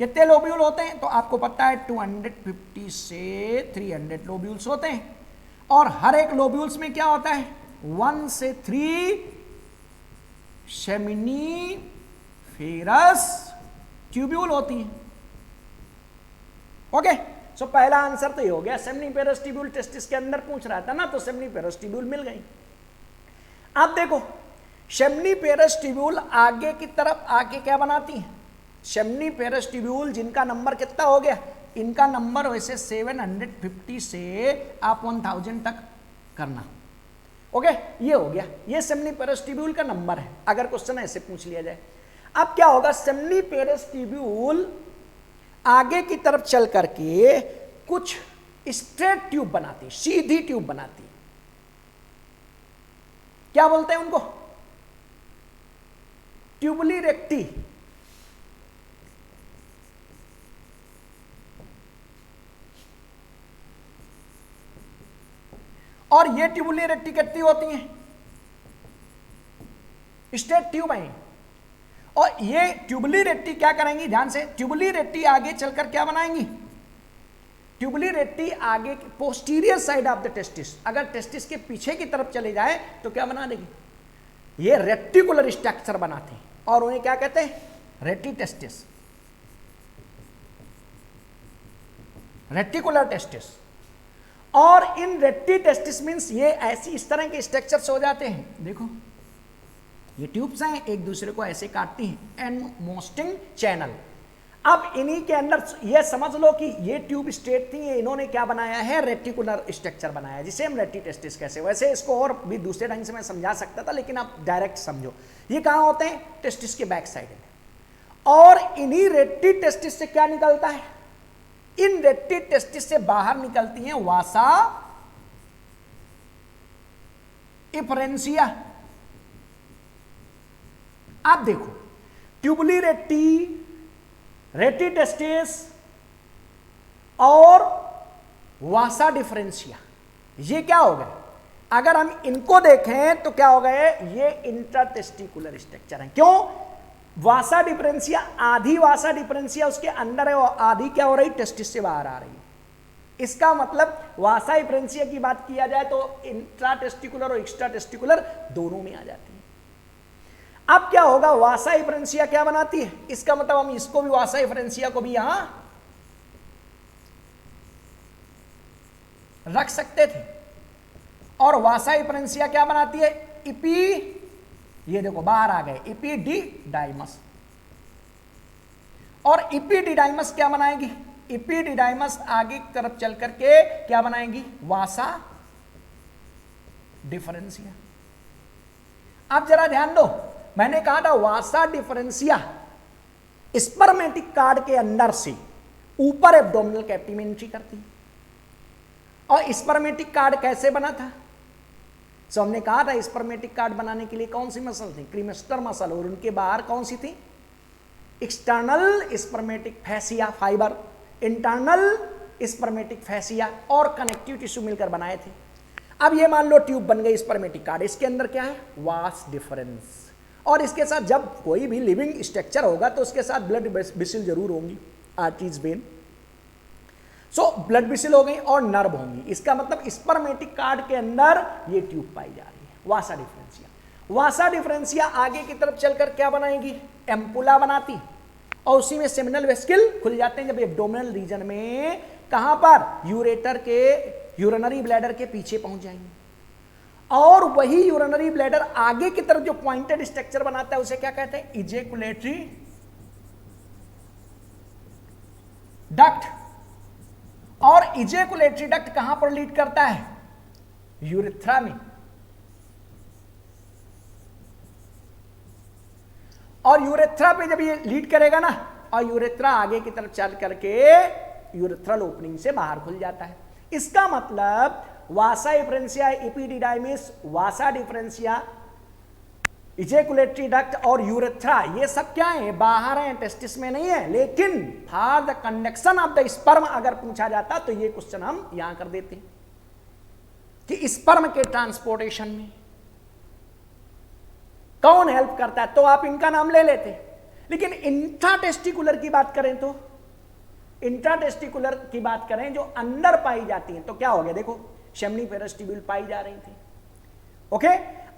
कितने लोब्यूल होते हैं, तो आपको पता है 250 से 300 लोब्यूल्स होते हैं, और हर एक लोब्यूल्स में क्या होता है, 1 से 3 सेमिनिफेरस ट्यूब्यूल होती है। ओके, सो पहला आंसर तो ये हो गया, सेमिनिफेरस ट्यूब्यूल टेस्टिस के अंदर पूछ रहा था ना, तो सेमिनिफेरस ट्यूब्यूल मिल गई। अब देखो सेमिनिफेरस ट्यूब्यूल आगे की तरफ आके क्या बनाती है, सेमिनिफेरस ट्यूब्यूल जिनका नंबर कितना हो गया, इनका नंबर वैसे 750 से आप 1000 तक करना। ओके, ये हो गया, ये सेमिनिफेरस ट्यूब्यूल का नंबर है, अगर क्वेश्चन ऐसे पूछ लिया जाए। अब क्या होगा, सेमिनिफेरस ट्यूब्यूल आगे की तरफ चल करके कुछ स्ट्रेट ट्यूब बनाती, सीधी ट्यूब बनाती, क्या बोलते हैं उनको, ट्यूबुली रेक्टी। और ये ट्यूबुली रेक्टी कितनी होती हैं, स्ट्रेट ट्यूब है। और ये ट्यूबुली रेक्टी क्या करेंगी, ध्यान से, ट्यूबुली रेक्टी आगे चलकर क्या बनाएंगी, ट्यूबुली रेक्टी आगे posterior side of the testis, अगर टेस्टिस के पीछे की तरफ चले जाए तो क्या बना देगी, ये रेक्टिकुलर स्ट्रक्चर बनाते हैं, और उन्हें क्या कहते हैं, रेटी टेस्टिस, रेटिकुलर टेस्टिस। और इन रेटी टेस्टिस मीन्स ये ऐसी इस तरह के स्ट्रक्चर्स हो जाते हैं, देखो ये ट्यूब्स हैं, एक दूसरे को ऐसे काटती हैं, एनमोस्टिंग चैनल। अब इन्हीं के अंदर ये समझ लो कि ये ट्यूब स्ट्रेट थी, इन्होंने क्या बनाया है, रेटिकुलर स्ट्रक्चर बनाया है, जिसे हम रेटी टेस्टिस कैसे, वैसे इसको और भी दूसरे ढंग से मैं समझा सकता था, लेकिन आप डायरेक्ट समझो। ये कहाँ होते हैं, टेस्टिस के बैक साइड में। और इन्हीं रेटी टेस्टिस से क्या निकलता है, इन रेटी टेस्टिस से बाहर निकलती हैं वासा इफरेंसिया। आप देखो ट्यूबुली रेटी, रेटी टेस्टिस और वासा डिफरेंशिया, ये क्या हो गए, अगर हम इनको देखें तो क्या हो गए, ये इंट्राटेस्टिकुलर स्ट्रक्चर है। क्यों, वासा डिफरेंशिया, आधी वासा डिफरेंशिया उसके अंदर है और आधी क्या हो रही, टेस्टिस से बाहर आ रही है। इसका मतलब वासा डिफरेंशिया की बात किया जाए तो इंट्राटेस्टिकुलर और एक्स्ट्राटेस्टिकुलर दोनों में आ जाती है। अब क्या होगा, वासा डिफरेंशिया क्या बनाती है, इसका मतलब हम इसको भी, वासा डिफरेंशिया को भी यहां रख सकते थे। और वासा डिफरेंशिया क्या बनाती है, इपी, ये देखो बाहर आ गए, इपीडिडाइमस। और इपीडिडाइमस क्या बनाएगी, इपीडिडाइमस आगे की तरफ चल करके क्या बनाएगी, वासा डिफरेंशिया। अब जरा ध्यान दो, मैंने कहा था वासा डिफरेंशिया स्पर्मेटिक कार्ड के अंदर से ऊपर एब्डोमिनल कैविटी में एंट्री करती है। और स्पर्मेटिक कार्ड कैसे बना था, सो हमने कहा था स्पर्मेटिक कार्ड बनाने के लिए कौन सी मसल थी, क्रीमेस्टर मसल, और उनके बाहर कौन सी थी, external spermatic fascia fibre, internal spermatic fascia और कनेक्टिव टिश्यू मिलकर बनाए थे। अब ये मान लो ट्यूब बन गई स्पर्मेटिक कार्ड, इसके अंदर क्या है, वास डिफरेंस। और इसके साथ जब कोई भी लिविंग स्ट्रक्चर होगा तो उसके साथ ब्लड वेसल जरूर होंगी, arteries, when, so blood vessel हो गई और नर्व होंगी। इसका मतलब स्पर्मेटिक कार्ड के अंदर ये ट्यूब पाई जा रही है, वासा डिफरेंशिया। वासा डिफरेंशिया आगे की तरफ चलकर क्या बनाएगी, एम्पुला बनाती, और उसी में सेमिनल वेस्किल खुल जाते हैं जब एब्डोमिनल रीजन में, कहां पर, यूरेटर के, यूरिनरी ब्लैडर के पीछे पहुंच जाएंगे। और वही यूरिनरी ब्लैडर आगे की तरफ जो पॉइंटेड स्ट्रक्चर बनाता है उसे क्या कहते हैं, इजेकुलेटरी डक्ट। और इजैकुलेटरी डक्ट कहां पर लीड करता है? यूरेथ्रा में। और यूरेथ्रा पे जब ये लीड करेगा ना, और यूरेथ्रा आगे की तरफ चल करके यूरेथ्रल ओपनिंग से बाहर खुल जाता है। इसका मतलब वासा डिफरेंशिया, एपिडिडाइमिस, वासा डिफरेंशिया, इजैकुलेटरी डक्ट और यूरेथ्रा, ये सब क्या है? बाहर है, टेस्टिस में नहीं है। लेकिन for the conduction of the sperm अगर पूछा जाता तो ये क्वेश्चन हम यहां कर देते कि स्पर्म के ट्रांसपोर्टेशन में कौन हेल्प करता है, तो आप इनका नाम ले लेते। लेकिन इंट्राटेस्टिकुलर की बात करें तो, इंट्राटेस्टिकुलर की बात करें जो अंदर पाई जाती हैं, तो क्या हो गया? देखो सेम्निफेरस ट्यूब्यूल पाई जा रही थी। ओके,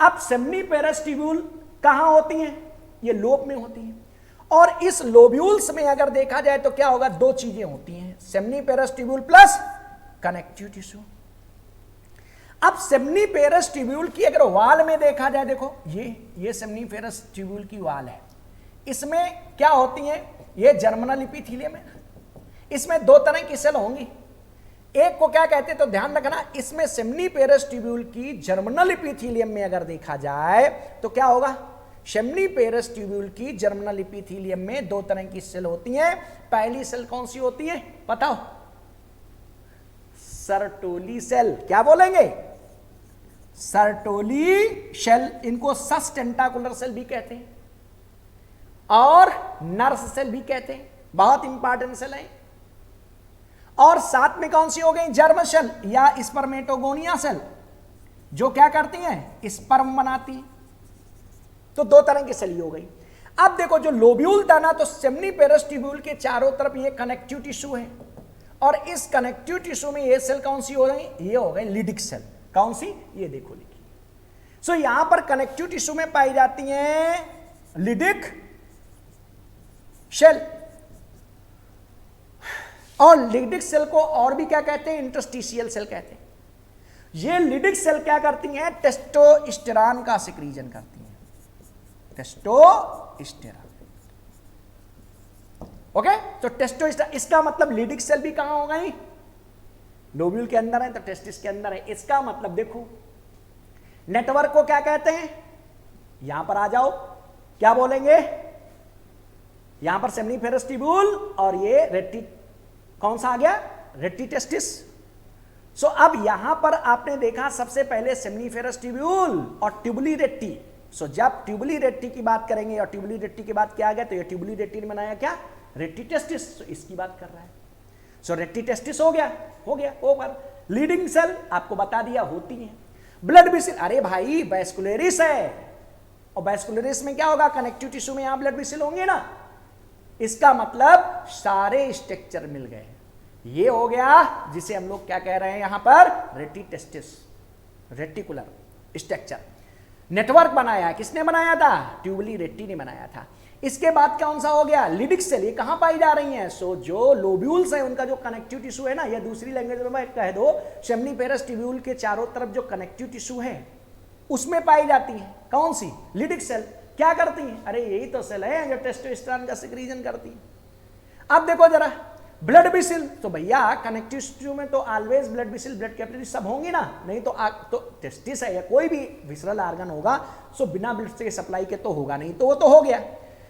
अब सेम्निफेरस ट्यूब्यूल कहां होती हैं? ये लोब में होती हैं। और इस लोब्यूल्स में अगर देखा जाए तो क्या होगा? दो चीजें होती हैं, सेम्निफेरस ट्यूब्यूल प्लस कनेक्टिव टिश्यू। अब सेम्निफेरस ट्यूब्यूल की अगर वाल में देखा जाए, देखो ये सेम्निफेरस ट्यूब्यूल की वाल है। इसमें क्या होती हैं? ये जर्मिनल एपिथेलियम है। इसमें दो तरह की सेल होंगी, एक को क्या कहते हैं तो ध्यान रखना, इसमें सेम्निफेरस ट्यूब्यूल की जर्मिनल एपिथेलियम में अगर देखा जाए तो क्या होगा? सेम्निफेरस ट्यूब्यूल की जर्मिनल एपिथेलियम में दो तरह की सेल होती हैं। पहली सेल कौन सी होती है बताओ? Sertoli cell. क्या बोलेंगे? Sertoli cell. इनको सस टेंटाकुलर सेल भी कहते हैं और नर्स सेल भी कहते हैं, बहुत इंपॉर्टेंट सेल है। और साथ में कौन सी हो गई? जर्म सेल या स्पर्मेटोगोनिया सेल, जो क्या करती हैं? स्पर्म बनाती हैं। तो दो तरह की सेल हो गई। अब देखो जो लोब्यूल था ना, तो सेम्निफेरस ट्यूब्यूल के चारों तरफ ये कनेक्टिव टिश्यू है, और इस कनेक्टिव टिश्यू में ये सेल कौन सी हो गई? ये हो गई लिडिक सेल। कौन सी? ये देखो लिखी। सो यहां पर कनेक्टिव टिश्यू में पाई जाती हैं लिडिक सेल। और लिडिक सेल को और भी क्या कहते हैं? इंटरस्टिशियल सेल कहते हैं। ये लिडिक सेल क्या करती हैं? टेस्टोस्टेरॉन का सिक्रीजन करती हैं, टेस्टोस्टेरॉन। ओके, तो टेस्टोस्टेरॉन, इसका मतलब लिडिक सेल भी कहां हो गई? लोब्यूल के अंदर है, तो टेस्टिस के अंदर है। इसका मतलब देखो नेटवर्क को क्या कहते हैं? यहां पर आ जाओ, क्या बोलेंगे? यहां पर सेम्निफेरस ट्यूब्यूल और ये रेटी, कौन सा आ गया? रेटिटेस्टिस। सो अब यहां पर आपने देखा सबसे पहले सेम्निफेरस ट्यूब्यूल और ट्यूबुली रेटी। सो जब ट्यूबुली रेटी की बात करेंगे और ट्यूबुली रेटी के बाद क्या आ गया? तो ये ट्यूबुली रेटी ने बनाया क्या? रेटिटेस्टिस। इसकी बात कर रहा है। सो रेटिटेस्टिस हो गया ओवर। लीडिंग सेल आपको बता दिया होती है। ब्लड वेसल, अरे भाई वैस्कुलरिस है, और वैस्कुलरिस में क्या होगा? कनेक्टिव टिश्यू में यहां ब्लड वेसल होंगे ना। इसका मतलब सारे स्ट्रक्चर मिल गए। ये हो गया जिसे हम लोग क्या कह रहे हैं यहां पर? Rete testis, reticular structure. नेटवर्क बनाया किसने बनाया था? ट्यूबुली रेटी ने बनाया था। इसके बाद कौन सा हो गया? Leydig cell. ये कहां पाई जा रही हैं? सो जो लोब्यूल्स है उनका जो कनेक्टिव टिश्यू है ना, या दूसरी लैंग्वेज में मैं कह दो सेम्निफेरस ट्यूब्यूल के चारों तरफ जो कनेक्टिव टिश्यू है उसमें पाई जाती है। कौन सी? Leydig cell. क्या करती हैं? अरे यही तो सेल है जो टेस्टोस्टेरॉन का सिक्रीजन करती है। अब देखो जरा ब्लड वेसल, तो भैया कनेक्टिव टिश्यू में तो always blood vessel, blood capillary सब होंगी ना, नहीं तो टेस्टिस है या कोई भी विसरल ऑर्गन होगा, सो बिना ब्लड से सप्लाई के तो होगा नहीं, तो वो तो हो गया।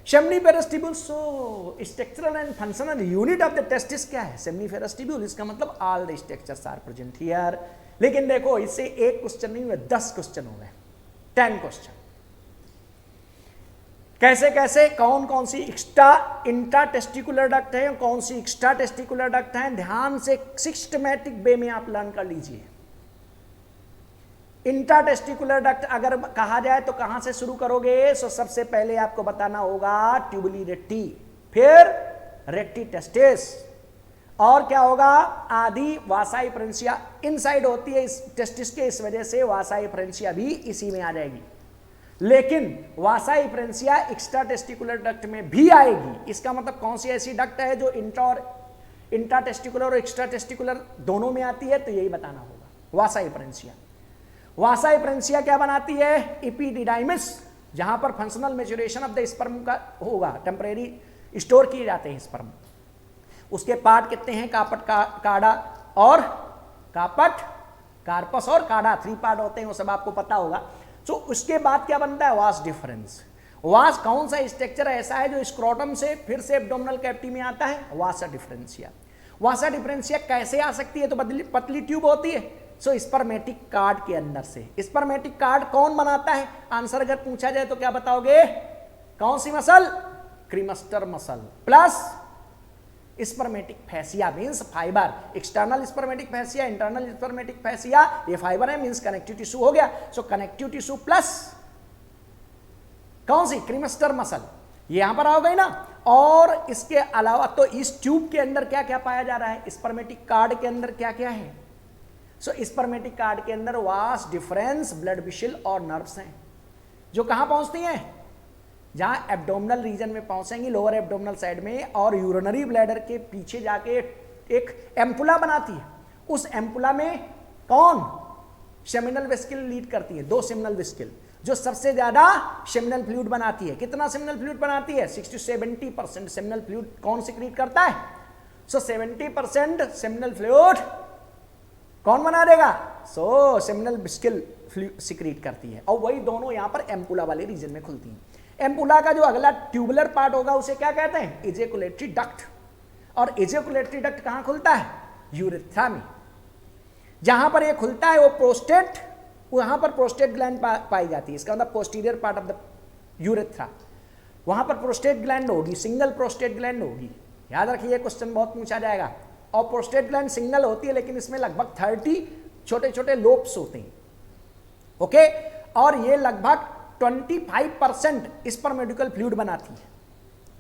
Seminiferous tubule, so structural and functional unit of the testis क्या है? Seminiferous tubule. इसका मतलब all the structures are present here. लेकिन देखो इससे एक क्वेश्चन नहीं हुए, 10 क्वेश्चन हो गए, 10 क्वेश्चन। कैसे कैसे, कौन कौन सी इंट्रा टेस्टिकुलर डक्ट है, कौन सी एक्स्ट्रा टेस्टिकुलर डक्ट है, ध्यान से सिस्टमैटिक वे में आप लर्न कर लीजिए। इंट्रा टेस्टिकुलर डक्ट अगर कहा जाए तो कहां से शुरू करोगे? सो सबसे पहले आपको बताना होगा ट्यूबुली रेटी, फिर रेटी टेस्टिस, और क्या होगा? आदि वासाई फ्रेंसिया इनसाइड होती है इस टेस्टिस के, इस वजह से वासाई फ्रेंसिया भी इसी में आ जाएगी। लेकिन वासाई फ्रेंसिया एक्स्ट्रा टेस्टिकुलर डक्ट में भी आएगी। इसका मतलब कौन सी ऐसी डक्ट है जो इंट्रा टेस्टिकुलर और एक्स्ट्रा टेस्टिकुलर दोनों में आती है? तो यही बताना होगा। वासाई फ्रेंसिया, वासाई फ्रेंसिया क्या बनाती है? एपिडिडाइमिस, जहां पर functional maturation of the sperm का होगा, टेम्परेरी स्टोर किए जाते हैं स्पर्म। उसके पार्ट कितने हैं? कापट, काड़ा, और कापट, कार्पस और काडा, 3 पार्ट होते हैं, वो सब आपको पता होगा। तो उसके बाद क्या बनता है, वास डिफरेंस। वास कौन सा स्ट्रक्चर ऐसा है जो स्क्रोटम से फिर से एब्डोमिनल कैविटी में आता है, वासा डिफरेंशिया। वासा डिफरेंशिया कैसे आ सकती है, तो पतली ट्यूब होती है, सो स्पर्मेटिक कार्ड के अंदर से। स्पर्मेटिक कार्ड कौन बनाता है, आंसर अगर पूछा जाए तो क्या बताओगे, कौन सी muscle, cremaster muscle plus spermatic fascia means fibre, external spermatic fascia, internal spermatic fascia, ये फाइबर है मींस कनेक्टिव टिश्यू हो गया। सो कनेक्टिव टिश्यू प्लस कौन सी, क्रीमस्टर मसल, ये यहां पर आ गई ना। और इसके अलावा तो इस ट्यूब के अंदर क्या क्या पाया जा रहा है, स्पर्मेटिक कार्ड के अंदर क्या क्या है, सो स्पर्मेटिक कार्ड के अंदर वास डिफरेंस, ब्लड वेसल और नर्व्स हैं, जो कहां पहुंचती हैं, जहां एब्डोमिनल रीजन में पहुंचेंगी, लोअर एब्डोमिनल साइड में, और यूरिनरी ब्लैडर के पीछे जाके एक एम्पुला बनाती है। उस एम्पुला में कौन, सेमिनल वेस्किल लीड करती है, 2 सेमिनल वेस्किल, जो सबसे ज्यादा सेमिनल फ्लूइड बनाती है। कितना सेमिनल फ्लूइड बनाती है, 60 से 70% सेमिनल फ्लूइड कौन सिक्रीट करता है, सो 70% सेमिनल फ्लूइड कौन बना देगा, सो सेमिनल वेस्किल सिक्रीट करती है, और वही दोनों यहां पर एम्पुला वाले रीजन में खुलती हैं। एम्पुला का जो अगला ट्यूबुलर पार्ट होगा उसे क्या कहते हैं, एजेकुलेटरी डक्ट, और एजेकुलेटरी डक्ट कहां खुलता है, यूरेथ्रा में। जहां पर ये खुलता है वो प्रोस्टेट, वहां पर प्रोस्टेट ग्लैंड पाई जाती है, इसका मतलब posterior part of the urethra, वहां पर प्रोस्टेट ग्लैंड होगी, सिंगल प्रोस्टेट ग्लैंड होगी। याद रखिए क्वेश्चन बहुत पूछा जाएगा। और प्रोस्टेट ग्लैंड सिंगल होती है, लेकिन इसमें लगभग 30 छोटे छोटे लोब्स होते हैं, ओके। और ये लगभग 25% स्पर्मेटिकल फ्लूइड बनाती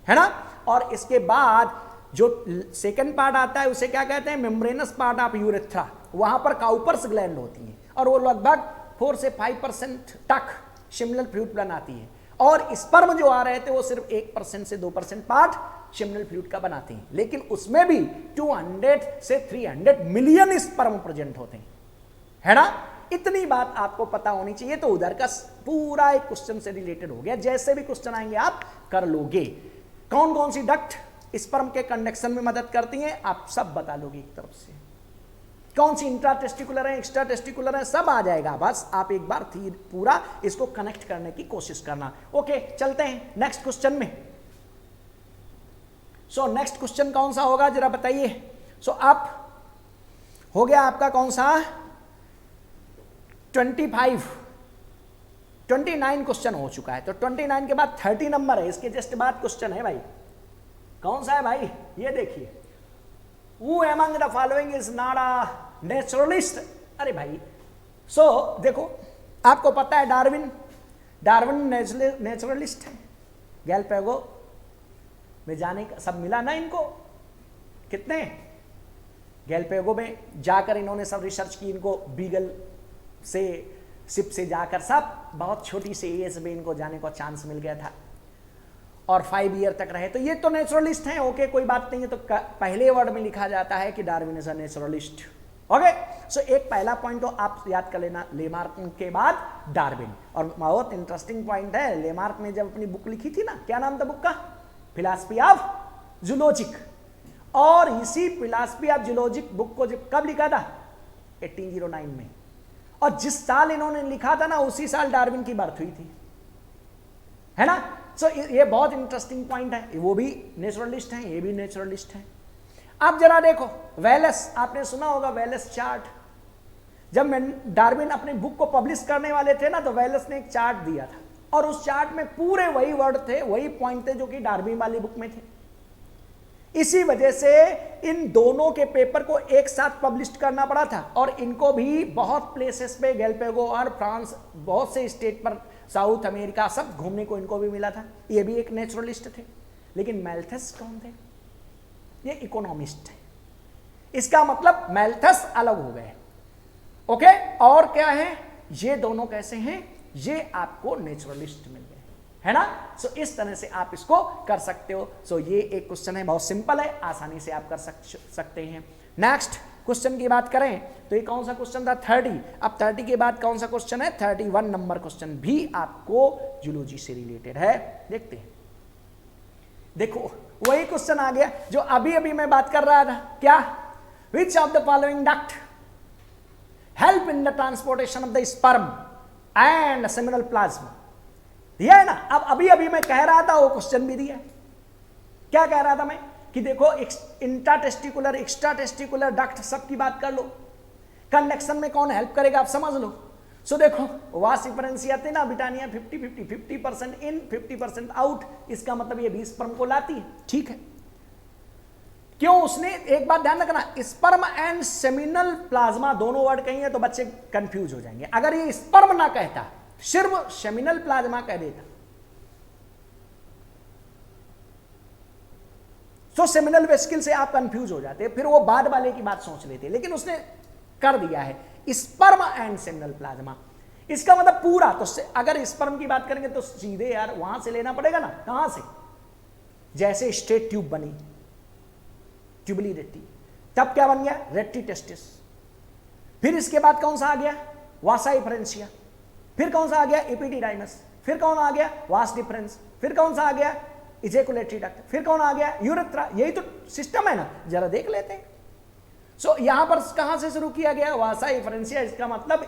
है ना। और इसके बाद जो सेकंड पार्ट आता है उसे क्या कहते हैं, मेम्ब्रेनस पार्ट ऑफ यूरेथ्रा, वहां पर काउपर्स ग्लैंड होती है, और वो लगभग 4 से 5% तक सेमिनल फ्लूइड बनाती है। और स्पर्म जो आ रहे थे वो सिर्फ 1% से 2% पार्ट सेमिनल फ्लूइड का बनाते हैं, लेकिन उसमें भी 200 से 300 मिलियन स्पर्म प्रेजेंट होते हैं, है ना। इतनी बात आपको पता होनी चाहिए, तो उधर का पूरा एक क्वेश्चन से रिलेटेड हो गया। जैसे भी क्वेश्चन आएंगे आप कर लोगे। कौन कौन सी डक्ट स्पर्म के कंडक्शन में मदद करती हैं, आप सब बता लोगे एक तरफ से। कौन सी इंट्राटेस्टिकुलर है, एक्स्ट्रा टेस्टिकुलर है, सब आ जाएगा, बस आप एक बार पूरा इसको कनेक्ट करने की कोशिश करना। ओके, चलते हैं नेक्स्ट क्वेश्चन में। सो नेक्स्ट क्वेश्चन कौन सा होगा जरा बताइए। सो अब हो गया आपका कौन सा, 29 क्वेश्चन हो चुका है। तो 29 के बाद 30 नंबर है, इसके जस्ट बाद क्वेश्चन है भाई। कौन सा है भाई, ये देखिए, Who among the following is not a naturalist? अरे भाई, सो देखो, आपको पता है डार्विन नेचुरलिस्ट है। गैलपैगो में जाने का सब मिला ना इनको, कितने गैलपैगो में जाकर इन्होंने सब रिसर्च की, इनको बीगल से शिप से जाकर सब बहुत छोटी सी एज में इनको जाने को चांस मिल गया था, और 5 ईयर तक रहे। तो ये तो नेचुरलिस्ट हैं, ओके, कोई बात नहीं है। तो पहले वर्ड में लिखा जाता है कि Darwin is a naturalist, okay. So एक पहला पॉइंट तो आप याद कर लेना, लेमार्क के बाद डार्विन। और बहुत इंटरेस्टिंग पॉइंट है, लेमार्क ने जब अपनी बुक लिखी थी ना, क्या नाम था बुक का, फिलॉसफी ऑफ जूलॉजिक। और इसी फिलॉसफी ऑफ जूलॉजिक बुक को जब कब लिखा था, 1809 में। और जिस साल इन्होंने लिखा था ना, उसी साल डार्विन की बर्थ हुई थी, है ना। सो ये बहुत इंटरेस्टिंग पॉइंट है। वो भी नेचुरलिस्ट हैं, ये भी नेचुरलिस्ट हैं। अब जरा देखो, वेलेस, आपने सुना होगा वेलेस चार्ट। जब डार्विन अपनी बुक को पब्लिश करने वाले थे ना, तो वेलेस ने एक चार्ट दिया था, और उस चार्ट में पूरे वही वर्ड थे, वही पॉइंट थे जो कि डार्विन वाली बुक में थे। इसी वजह से इन दोनों के पेपर को एक साथ पब्लिश करना पड़ा था, और इनको भी बहुत प्लेसेस पे, गैलपैगो और फ्रांस, बहुत से स्टेट पर, साउथ अमेरिका, सब घूमने को इनको भी मिला था। ये भी एक नेचुरलिस्ट थे। लेकिन मैल्थस कौन थे, ये इकोनॉमिस्ट है। इसका मतलब मैल्थस अलग हो गए, ओके। और क्या है, ये दोनों कैसे हैं, ये आपको नेचुरलिस्ट मिल गए, है ना। सो इस तरह से आप इसको कर सकते हो। सो ये एक क्वेश्चन है, बहुत सिंपल है, आसानी से आप कर सकते हैं। नेक्स्ट क्वेश्चन की बात करें तो ये कौन सा क्वेश्चन था, 30। अब 30 के बाद कौन सा क्वेश्चन है, 31 नंबर क्वेश्चन भी आपको जूलॉजी से रिलेटेड है। देखते हैं, देखो वही क्वेश्चन आ गया जो अभी अभी मैं बात कर रहा था। क्या, विच of the following duct help in the transportation of the sperm and seminal plasma? दिया है ना। अब अभी अभी मैं कह रहा था, वो क्वेश्चन भी दिया है। क्या कह रहा था मैं कि देखो इंट्राटेस्टिकुलर, एक्स्ट्राटेस्टिकुलर डक्ट सबकी बात कर लो, कंडक्शन में कौन हेल्प करेगा आप समझ लो। सो देखो वास डिफरेंशिया थे ना ब्रिटानिया 50-50, 50% इन 50% आउट, इसका मतलब ये भी स्पर्म को लाती है, ठीक है। क्यों? उसने एक बात ध्यान रखना, स्पर्म एंड सेमिनल प्लाज्मा दोनों वर्ड कही है तो बच्चे कंफ्यूज हो जाएंगे। अगर ये स्पर्म ना कहता, सिर्फ सेमिनल प्लाज्मा कह देता, तो सेमिनल वेसिकल से आप कंफ्यूज हो जाते, फिर वो बाद वाले की बात सोच लेते, लेकिन उसने कर दिया है स्पर्म एंड सेमिनल प्लाज्मा। इसका मतलब पूरा, तो अगर स्पर्म की बात करेंगे तो सीधे यार वहां से लेना पड़ेगा ना। कहां से? जैसे स्ट्रेट ट्यूब बनी, ट्यूबली रेट्टी, तब क्या बन गया? रेट्टी टेस्टिस। फिर इसके बाद कौन सा आ गया? वासा डिफरेंशिया। फिर कौन सा आ गया? एपिडिडाइमस। फिर कौन आ गया? Vas deferens. फिर कौन सा आ गया? Ejaculatory duct. फिर कौन आ गया? यूरेथ्रा। यही तो सिस्टम है ना, जरा देख लेते हैं। सो यहां पर कहां से शुरू किया गया? वासा डिफरेंशिया, इसका मतलब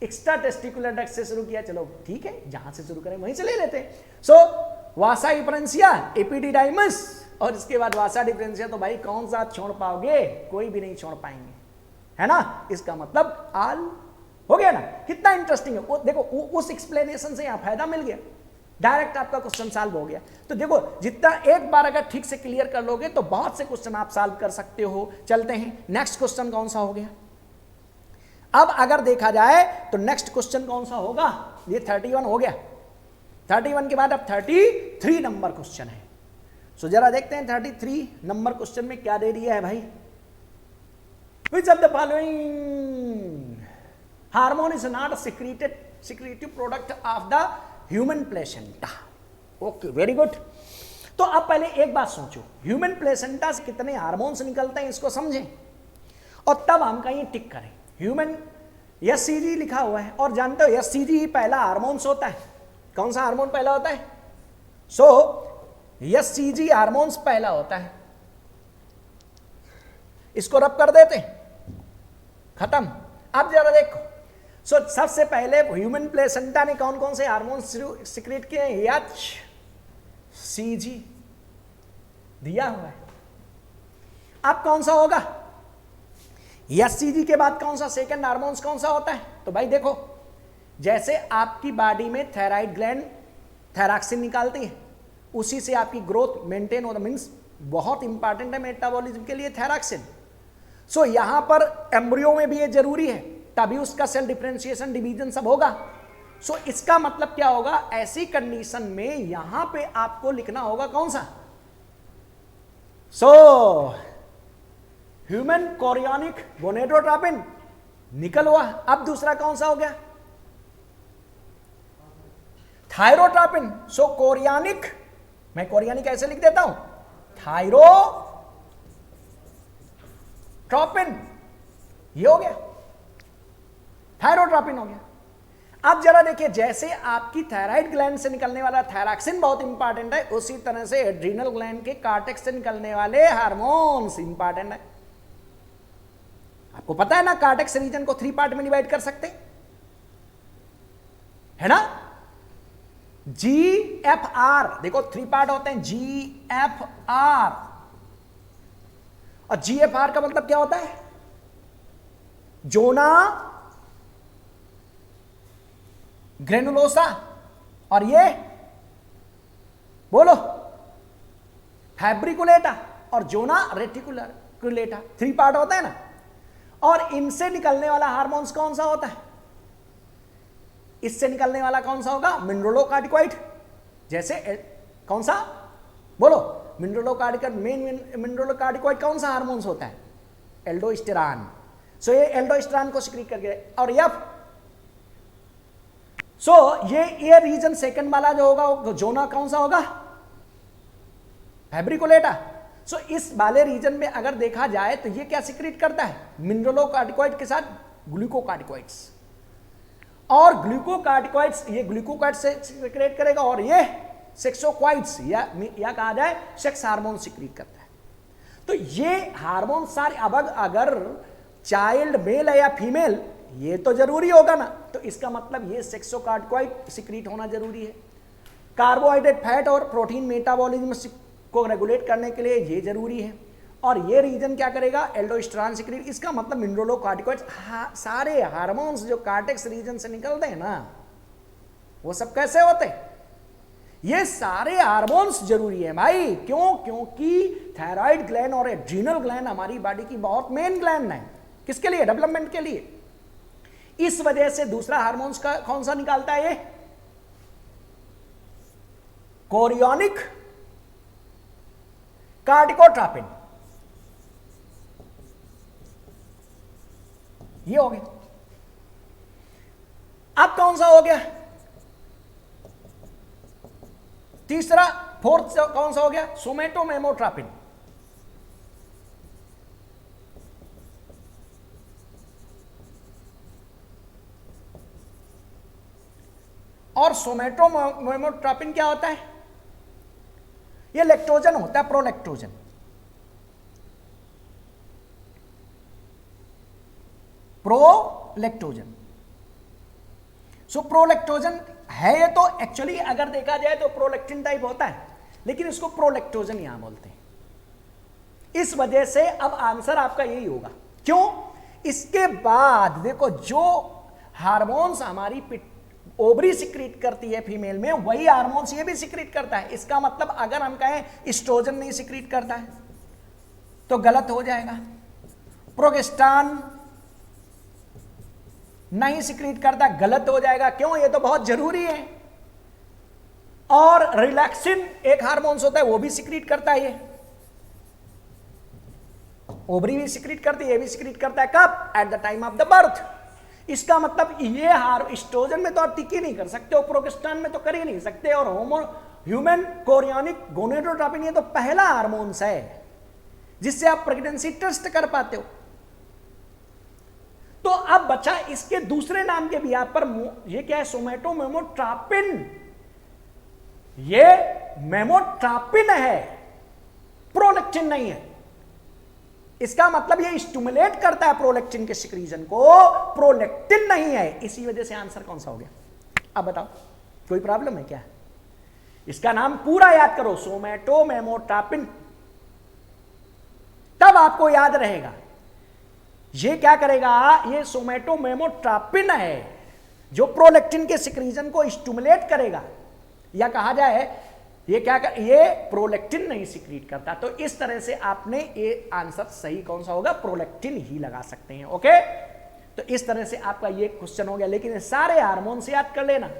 एक्स्ट्रा टेस्टिकुलर डक्ट से शुरू किया। चलो ठीक है, जहां से शुरू करें वहीं से ले लेते हैं। सो वासा डिफरेंशिया, एपिडिडाइमस, और इसके बाद वासा डिफरेंशिया। तो भाई कौन सा छोड़ पाओगे? कोई भी नहीं छोड़ पाएंगे, है ना। इसका मतलब आल हो गया ना। कितना इंटरेस्टिंग है वो, देखो उस एक्सप्लेनेशन से यहां फायदा मिल गया, डायरेक्ट आपका क्वेश्चन सॉल्व हो गया। तो देखो जितना एक बार अगर ठीक से क्लियर कर लोगे तो बहुत से क्वेश्चन आप सॉल्व कर सकते हो। चलते हैं नेक्स्ट क्वेश्चन कौन सा हो गया। अब अगर देखा जाए तो नेक्स्ट क्वेश्चन कौन सा होगा? ये 31 हो गया। 31 के बाद अब 33 नंबर क्वेश्चन है। सो जरा देखते हैं 33 नंबर क्वेश्चन में क्या दे दिया है भाई। Which of the following hormone is not a secretive product of the human placenta? Okay, very good. तो अब पहले एक बात सोचो, ह्यूमन प्लेसेंटा से कितने हार्मोन्स निकलते हैं इसको समझें, और तब हम कहीं टिक करें। ह्यूमन एससीजी लिखा हुआ है, और जानते हो एससीजी ही पहला हार्मोन्स होता है। कौन सा हार्मोन पहला होता है? एससीजी हार्मोन्स पहला होता है। इसको रब कर देते, खत्म। अब जरा देखो, सबसे पहले ह्यूमन प्लेसेंटा ने कौन कौन से हार्मोन्स सिक्रेट किए हैं? एचसीजी दिया हुआ है। अब कौन सा होगा? एचसीजी के बाद कौन सा सेकंड हार्मोन्स कौन सा होता है? तो भाई देखो, जैसे आपकी बॉडी में थायराइड ग्लैंड थायरॉक्सिन निकालती है, उसी से आपकी ग्रोथ मेंटेन होता, मींस बहुत इंपॉर्टेंट है मेटाबॉलिज्म के लिए थायरॉक्सिन। सो यहां पर एम्ब्रियो में भी ये जरूरी है, तभी उसका सेल डिफरेंशिएशन डिवीजन सब होगा। सो इसका मतलब क्या होगा? ऐसी कंडीशन में यहां पे आपको लिखना होगा कौन सा? ह्यूमन कोरियोनिक गोनेडोट्रोपिन निकल हुआ। अब दूसरा कौन सा हो गया? थायरोट्रोपिन। कोरियोनिक, मैं कोरियोनिक ऐसे लिख देता हूं, थायरोट्रोपिन, ये हो गया, थायरोट्रोपिन हो गया। अब जरा देखिए, जैसे आपकी थायराइड ग्लैंड से निकलने वाला थायरॉक्सिन बहुत इंपॉर्टेंट है, उसी तरह से एड्रीनल ग्लैंड के कार्टेक्स से निकलने वाले हार्मोन्स इंपॉर्टेंट है। आपको पता है ना, कार्टेक्स रीजन को 3 पार्ट में डिवाइड कर सकते है ना। GFR, देखो 3 पार्ट होते हैं, GFR, और GFR का मतलब क्या होता है? जोना ग्रेनुलोसा, और ये बोलो फैब्रिकुलेटा, और जोना रेटिकुलेटा। 3 पार्ट होता है ना। और इनसे निकलने वाला हार्मोन्स कौन सा होता है? इससे निकलने वाला कौन सा होगा? मिनरलोकार्टिकॉइड। जैसे कौन सा? बोलो मिनरलोकार्टिकॉइड। मेन मिनरलोकार्टिकॉइड कौन सा हार्मोन्स होता है? एल्डोस्टेरॉन। ये एल्डोस्टेरॉन को सिक्रीट करके, और एफ। ये रीजन सेकंड वाला जो होगा, जोना कौन सा होगा? फैब्रिकुलेटा। इस वाले रीजन में अगर देखा जाए तो ये क्या सिक्रीट करता है? मिनरलोकार्टिकॉइड के साथ ग्लूकोकार्टिकॉइड्स, और ग्लूकोकार्टिकॉइड्स, ये ग्लूकोकार्ट से सिक्रीट करेगा, और ये सेक्सोक्वाइड्स या कहा जाए सेक्स हार्मोन सिक्रीट करता है। तो ये हार्मोन सारे, अब अगर चाइल्ड मेल है या फीमेल ये तो जरूरी होगा ना, तो इसका मतलब ये सेक्सोकार्टिकॉइड सिक्रीट होना जरूरी है। कार्बोहाइड्रेट, फैट और प्रोटीन मेटाबॉलिज्म को रेगुलेट करने के लिए ये जरूरी है। और ये रीजन क्या करेगा, एल्डोस्टेरॉन सिक्रीट। इसका मतलब मिनरलोकार्टिकॉइड्स, सारे हार्मोन्स जो कार्टेक्स रीजन से निकलते हैं ना, वो सब कैसे होते हैं, ये सारे हार्मोन्स जरूरी है भाई। क्यों? क्योंकि थायराइड ग्लैंड और एड्रीनल ग्लैंड हमारी बॉडी की बहुत मेन ग्लैंड है। किसके लिए? डेवलपमेंट के लिए। इस वजह से दूसरा हार्मोन्स का कौन सा निकालता है, ये कोरियोनिक कार्टिकोट्रोपिन, ये हो गया। अब कौन सा हो गया, तीसरा, फोर्थ कौन सा हो गया, सोमेटोमेमोट्रोपिन। और सोमेटोमेमोट्रोपिन क्या होता है, ये लैक्टोजन होता है, प्रोलैक्टोजन। प्रोलैक्टोजन, सो प्रोलैक्टोजन है ये, तो एक्चुअली अगर देखा जाए तो प्रोलैक्टिन टाइप होता है, लेकिन इसको प्रोलैक्टोजन यहां बोलते हैं। इस वजह से अब आंसर आपका यही होगा। क्यों? इसके बाद देखो, जो हार्मोन्स हमारी ओवरी सिक्रीट करती है फीमेल में, वही हार्मोन्स ये भी सिक्रीट करता है। इसका मतलब अगर हम कहें एस्ट्रोजन नहीं सिक्रीट करता है तो गलत हो जाएगा। प्रोजेस्टेरॉन नहीं सिक्रीट करता, गलत हो जाएगा। क्यों? ये तो बहुत जरूरी है। और रिलैक्सिन एक हार्मोन्स होता है, वो भी सिक्रीट करता है। ये ओवरी भी सिक्रीट करती है, ये भी सिक्रीट करता है। कब? At the time of the birth. इसका मतलब ये एस्ट्रोजन में तो आप टिक ही नहीं कर सकते हो, प्रोजेस्टेरॉन में तो कर ही नहीं सकते, और ह्यूमन कोरियोनिक गोनेडोट्रोपिन ये तो पहला हार्मोन्स है जिससे आप प्रेगनेंसी टेस्ट कर पाते हो। तो अब बचा इसके दूसरे नाम के भी यहां पर, ये क्या है, सोमेटोमेमोट्रोपिन। ये मेमोट्रोपिन है, प्रोलैक्टिन नहीं है। इसका मतलब ये स्टिमुलेट करता है प्रोलैक्टिन के सिक्रीजन को, प्रोलैक्टिन नहीं है। इसी वजह से आंसर कौन सा हो गया? अब बताओ, कोई प्रॉब्लम है क्या? इसका नाम पूरा याद करो, सोमेटोमेमोट्रोपिन, तब आपको याद रहेगा। ये क्या करेगा, ये सोमेटोमेमोट्रोपिन है जो प्रोलैक्टिन के सिक्रीजन को स्टिमुलेट करेगा, या कहा जाए ये क्या कर, ये प्रोलैक्टिन नहीं सिक्रीट करता। तो इस तरह से आपने ये आंसर सही कौन सा होगा, प्रोलैक्टिन ही लगा सकते हैं। ओके, तो इस तरह से आपका ये क्वेश्चन हो गया। लेकिन ये सारे हार्मोन्स याद कर लेना,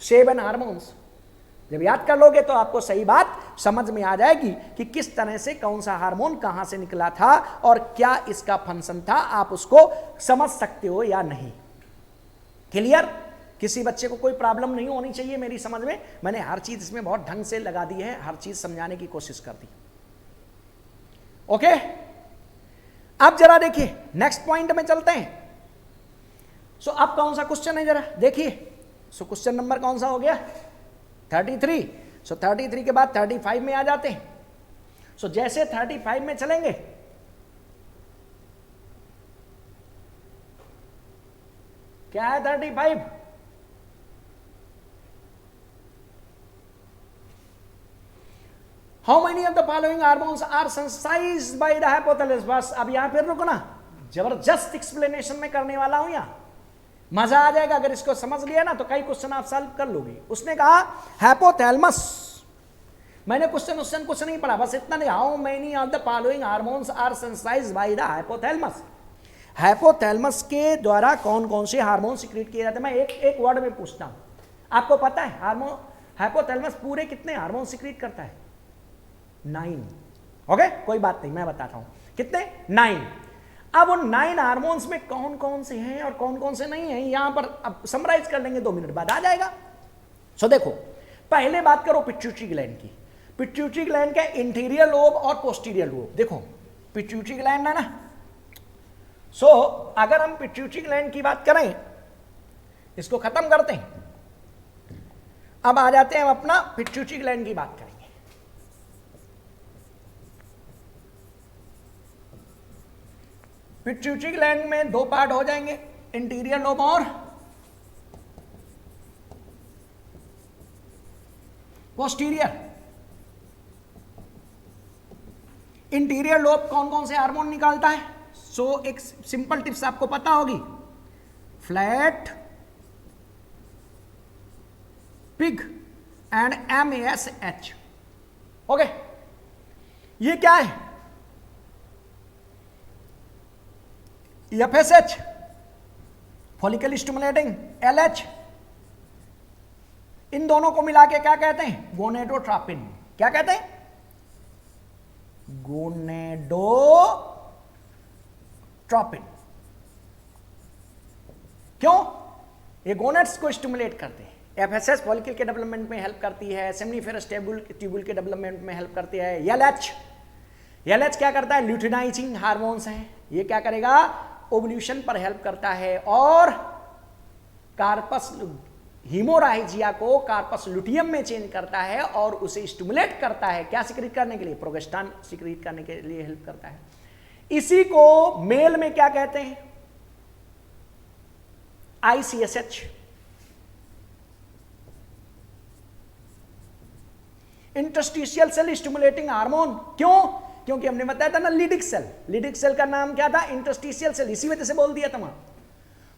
7 हार्मोन्स जब याद कर लोगे तो आपको सही बात समझ में आ जाएगी कि किस तरह से कौन सा हार्मोन कहां से निकला था और क्या इसका फंक्शन था, आप उसको समझ सकते हो या नहीं। क्लियर? किसी बच्चे को कोई प्रॉब्लम नहीं होनी चाहिए मेरी समझ में। मैंने हर चीज इसमें बहुत ढंग से लगा दी है, हर चीज समझाने की कोशिश कर दी। ओके, अब जरा देखिए नेक्स्ट पॉइंट में चलते हैं। सो अब कौन सा क्वेश्चन है जरा देखिए। सो क्वेश्चन नंबर कौन सा हो गया, 33। सो 33 के बाद 35 में आ जाते हैं। सो जैसे 35 में चलेंगे, क्या है 35? How many of the following hormones are sensitized by the hypothalamus. बस अब यहां फिर रुकना, जबरदस्त एक्सप्लेनेशन में करने वाला हूं, यहां मजा आ जाएगा। अगर इसको समझ लिया ना तो कई क्वेश्चन आप सॉल्व कर लोगे। उसने कहा हाइपोथैलेमस, मैंने क्वेश्चन कुछ नहीं पढ़ा, बस इतना नहीं, how many of the following hormones are sensitized by the hypothalamus. Hypothalamus के द्वारा कौन कौन से हार्मोन सिक्रीट किए जाते हैं। मैं एक वर्ड में पूछता हूं, आपको पता है हार्मोन हाइपोथैलेमस पूरे कितने हार्मोन सिक्रीट करता है? 9। ओके, कोई बात नहीं, मैं बताता हूं कितने, 9। अब उन 9 हार्मोन्स में कौन कौन से हैं और कौन कौन से नहीं हैं, यहां पर अब समराइज कर लेंगे, 2 मिनट बाद आ जाएगा। सो देखो, पहले बात करो पिट्यूटरी ग्लैंड की। पिट्यूटरी ग्लैंड का इंटीरियर लोब और पोस्टीरियर लोब। देखो पिट्यूटरी ग्लैंड है ना, सो अगर हम पिट्यूटरी ग्लैंड की बात करें, इसको खत्म करते हैं, अब आ जाते हैं हम अपना पिट्यूटरी ग्लैंड की बात करेंगे। पिट्यूटरी ग्लैंड में दो पार्ट हो जाएंगे, इंटीरियर लोब और पोस्टीरियर। इंटीरियर लोब कौन कौन से हार्मोन निकालता है? सो एक सिंपल टिप्स आपको पता होगी, flat pig and MASH। Okay, ये क्या है? FSH फॉलिकल स्टिमुलेटिंग, LH, इन दोनों को मिला के क्या कहते हैं? गोनेडोट्रोपिन। क्या कहते हैं? गोनेडोट्रोपिन। क्यों? ये गोनेड्स को स्टिमुलेट करते हैं। FSH फॉलिकल के डेवलपमेंट में हेल्प करती है, सेमिनिफेरस ट्यूबुल के डेवलपमेंट में हेल्प करती है। LH क्या करता है? ल्यूटिनाइजिंग हार्मोन्स है, ये क्या करेगा? ओवल्यूशन पर हेल्प करता है और कार्पस हीमोराइजिया को कार्पस लुटियम में चेंज करता है और उसे स्टिमुलेट करता है। क्या सिक्रीट करने के लिए? प्रोगेस्टेरॉन सिक्रीट करने के लिए हेल्प करता है। इसी को मेल में क्या कहते हैं? ICSH, interstitial cell stimulating hormone. क्यों? क्योंकि हमने बताया था ना, लिडिक सेल का नाम क्या था? इंटरस्टिशियल सेल, इसी वजह से बोल दिया था।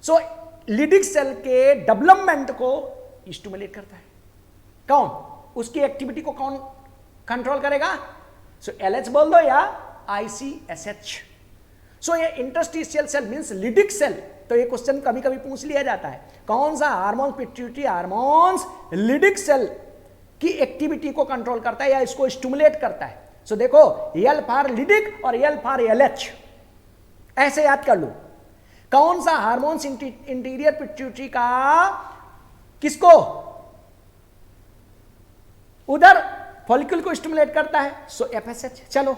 सो लिडिक सेल के डेवलपमेंट को स्टिमुलेट करता है। कौन? उसकी एक्टिविटी को कौन कंट्रोल करेगा? सो LH बोल दो या ICSH। सो ये interstitial cell means Leydig cell. तो ये क्वेश्चन कभी कभी पूछ लिया जाता है, कौन सा hormone pituitary hormones Leydig cell की एक्टिविटी को कंट्रोल करता है या इसको स्टिमुलेट करता है? सो देखो, L फॉर लिडिक और L फॉर LH, ऐसे याद कर लो। कौन सा हार्मोन्स इंटीरियर पिट्यूटरी का किसको? उधर फॉलिकल को स्टिमुलेट करता है, सो FSH। चलो,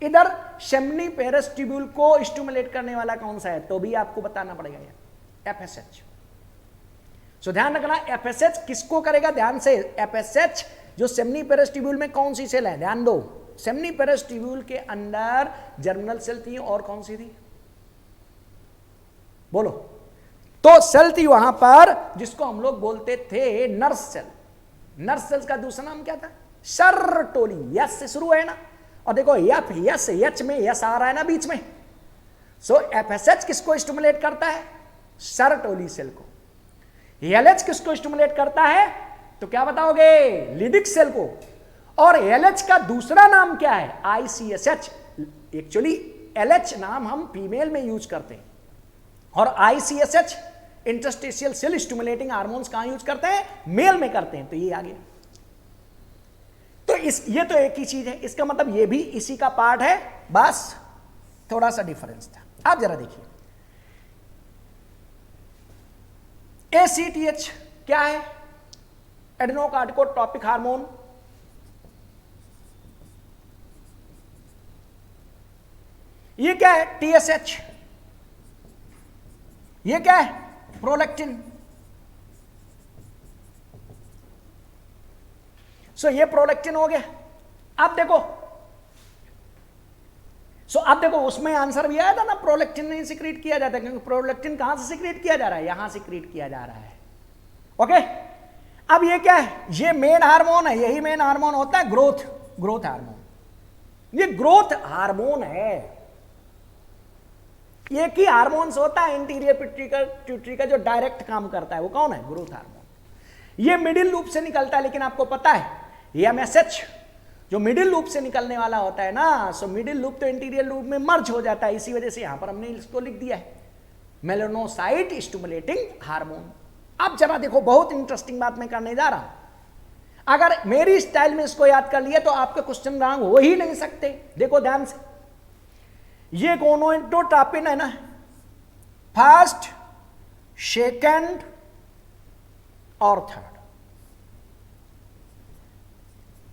इधर सेमिनिफेरस ट्यूब्यूल को स्टिमुलेट करने वाला कौन सा है? तो भी आपको बताना पड़ेगा यार, FSH। सो ध्यान रखना, FSH किसको करेगा? ध्यान से, FSH जो सेमिनिफेरस ट्यूब्यूल में कौन सी सेल है? ध्यान दो, सेमिनिफेरस ट्यूब्यूल के अंदर जर्मिनल सेल थी और कौन सी थी? बोलो। तो सेल थी वहां पर जिसको हम लोग बोलते थे नर्स सेल। नर्स सेल्स का दूसरा नाम क्या था? सर्टोली। यस से शुरू है ना, और देखो एच में यस आ रहा है ना बीच में। सो FSH किसको स्टिमुलेट करता है? सर्टोली सेल को। LH किसको स्टिमुलेट करता है? तो क्या बताओगे? लिडिक सेल को। और LH का दूसरा नाम क्या है? ICSH। एक्चुअली LH नाम हम फीमेल में यूज करते हैं और ICSH interstitial cell stimulating hormones कहां यूज करते हैं? मेल में करते हैं। तो ये आ गया। तो ये तो एक ही चीज है, इसका मतलब ये भी इसी का पार्ट है, बस थोड़ा सा डिफरेंस था। आप जरा देखिए, ACTH क्या है? एडेनोकार्टिकोट्रोपिक हार्मोन। ये क्या है? TSH। ये क्या है? प्रोलैक्टिन। सो ये प्रोलैक्टिन हो गया। अब देखो, अब देखो उसमें आंसर भी आया था ना, प्रोलैक्टिन नहीं सिक्रीट किया जाता, क्योंकि प्रोलैक्टिन कहां से सिक्रीट किया जा रहा है? यहां सिक्रीट किया जा रहा है। ओके, अब ये क्या है? ये मेन हार्मोन है, यही मेन हार्मोन होता है ग्रोथ हार्मोन। ये ग्रोथ हार्मोन है। एक ही हार्मोन्स होता है इंटीरियर पिट्यूटरी का जो डायरेक्ट काम करता है, वो कौन है? Growth hormone. ये मिडिल लूप से निकलता है, लेकिन आपको पता है MSH जो मिडिल लूप से निकलने वाला होता है ना, सो मिडिल लूप तो इंटीरियर लूप में मर्ज हो जाता है, इसी वजह से यहां पर हमने इसको लिख दिया है मेलानोसाइट स्टिमुलेटिंग हार्मोन। अब जरा देखो, बहुत इंटरेस्टिंग बात मैं करने जा रहा हूं। अगर मेरी स्टाइल में इसको याद कर लिया तो आपके क्वेश्चन रॉन्ग हो ही नहीं सकते। देखो ध्यान से, ये गोनेडोट्रोपिन है ना, फर्स्ट, सेकंड और थर्ड,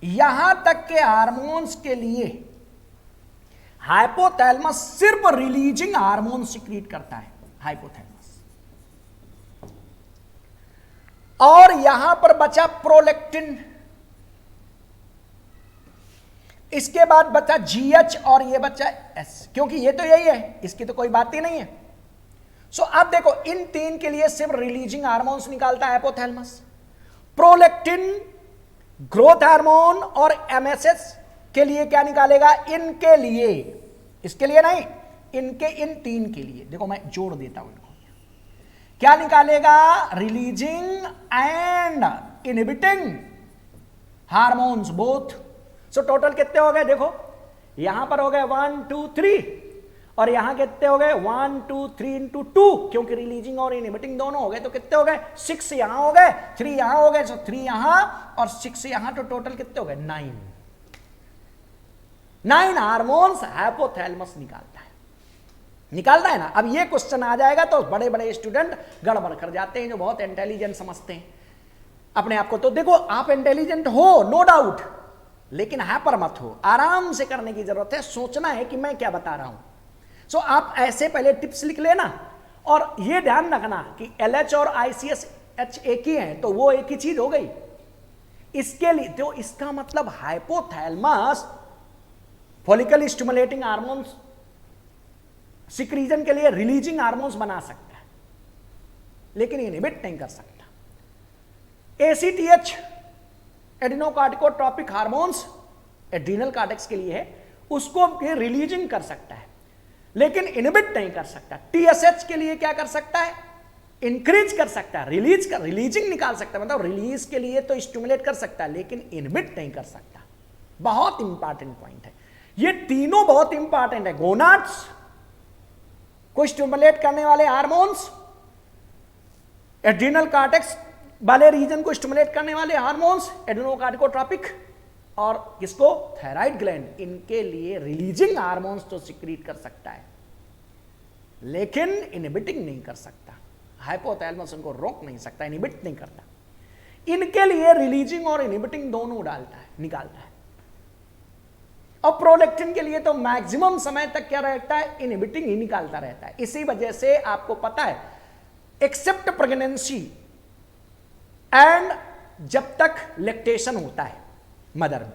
यहां तक के हार्मोन्स के लिए हाइपोथैलेमस सिर्फ रिलीजिंग हार्मोन सिक्रीट करता है, हाइपोथैलेमस। और यहां पर बचा प्रोलैक्टिन। इसके बाद बचा GH और ये बचा S, क्योंकि ये तो यही है, इसकी तो कोई बात ही नहीं है। सो अब देखो इन तीन के लिए सिर्फ रिलीजिंग हार्मोन्स निकालता है हाइपोथैलेमस। प्रोलेक्टिन, ग्रोथ हार्मोन और MSH के लिए क्या निकालेगा? इनके लिए, इसके लिए नहीं, इनके इन तीन के लिए देखो मैं जोड़ देता हूं इनको, क्या निकालेगा? Releasing and inhibiting hormones both. So total कितने हो गए? देखो यहां पर हो गए 1 2 3 और यहां कितने हो गए? 1 2 3 इंटू 2, क्योंकि रिलीजिंग और इनहिबिटिंग दोनों हो गए तो कितने हो गए? 6 यहां हो गए, 3 यहां हो गए, सो 3 यहां और 6 यहां, तो टोटल कितने हो गए? 9 हार्मोन्स हाइपोथैलेमस निकालता है ना। अब ये क्वेश्चन आ जाएगा तो बड़े बड़े स्टूडेंट गड़बड़ कर जाते हैं, जो बहुत इंटेलिजेंट समझते हैं अपने आप को। तो देखो आप इंटेलिजेंट हो नो डाउट, लेकिन हाइपर मत हो, आराम से करने की जरूरत है, सोचना है कि मैं क्या बता रहा हूं। सो आप ऐसे पहले टिप्स लिख लेना और ये ध्यान रखना कि LH और ICSH एक ही हैं, तो वो एक ही चीज हो गई। इसके लिए तो इसका मतलब हाइपोथैलेमस फॉलिकल स्टिमुलेटिंग हार्मोन्स सिक्रीजन के लिए रिलीजिंग हार्मोन्स बना सकता है, लेकिन इनहिबिट नहीं कर सकता। ACTH एडिनोकार्टिकोट्रोपिक हार्मोन्स एड्रीनल कार्टेक्स के लिए है, उसको ये रिलीजिंग कर सकता है लेकिन इनहिबिट नहीं कर सकता। TSH के लिए क्या कर सकता है? इंक्रीज कर सकता है, रिलीजिंग निकाल सकता है, मतलब रिलीज के लिए तो स्टिमुलेट कर सकता है लेकिन इनहिबिट नहीं कर सकता। बहुत इंपॉर्टेंट पॉइंट है, ये तीनों बहुत इंपॉर्टेंट है। गोनाड्स को स्टिमुलेट करने वाले हार्मोन्स, एड्रीनल कार्टेक्स वाले रीजन को स्टिमुलेट करने वाले हार्मोन्स एडिनोकार्टिकोट्रोपिक, और किसको? थायराइड ग्लैंड, इनके लिए रिलीजिंग हार्मोन्स तो सिक्रीट कर सकता है लेकिन इनहिबिटिंग नहीं कर सकता। हाइपोथैलेमस उनको रोक नहीं सकता, इनहिबिट नहीं करता। इनके लिए रिलीजिंग और इनहिबिटिंग दोनों निकालता है। और प्रोलेक्टिन के लिए तो मैक्सिमम समय तक क्या रहता है? इनहिबिटिंग ही निकालता रहता है। इसी वजह से आपको पता है एक्सेप्ट प्रेगनेंसी एंड जब तक लैक्टेशन होता है मदर में,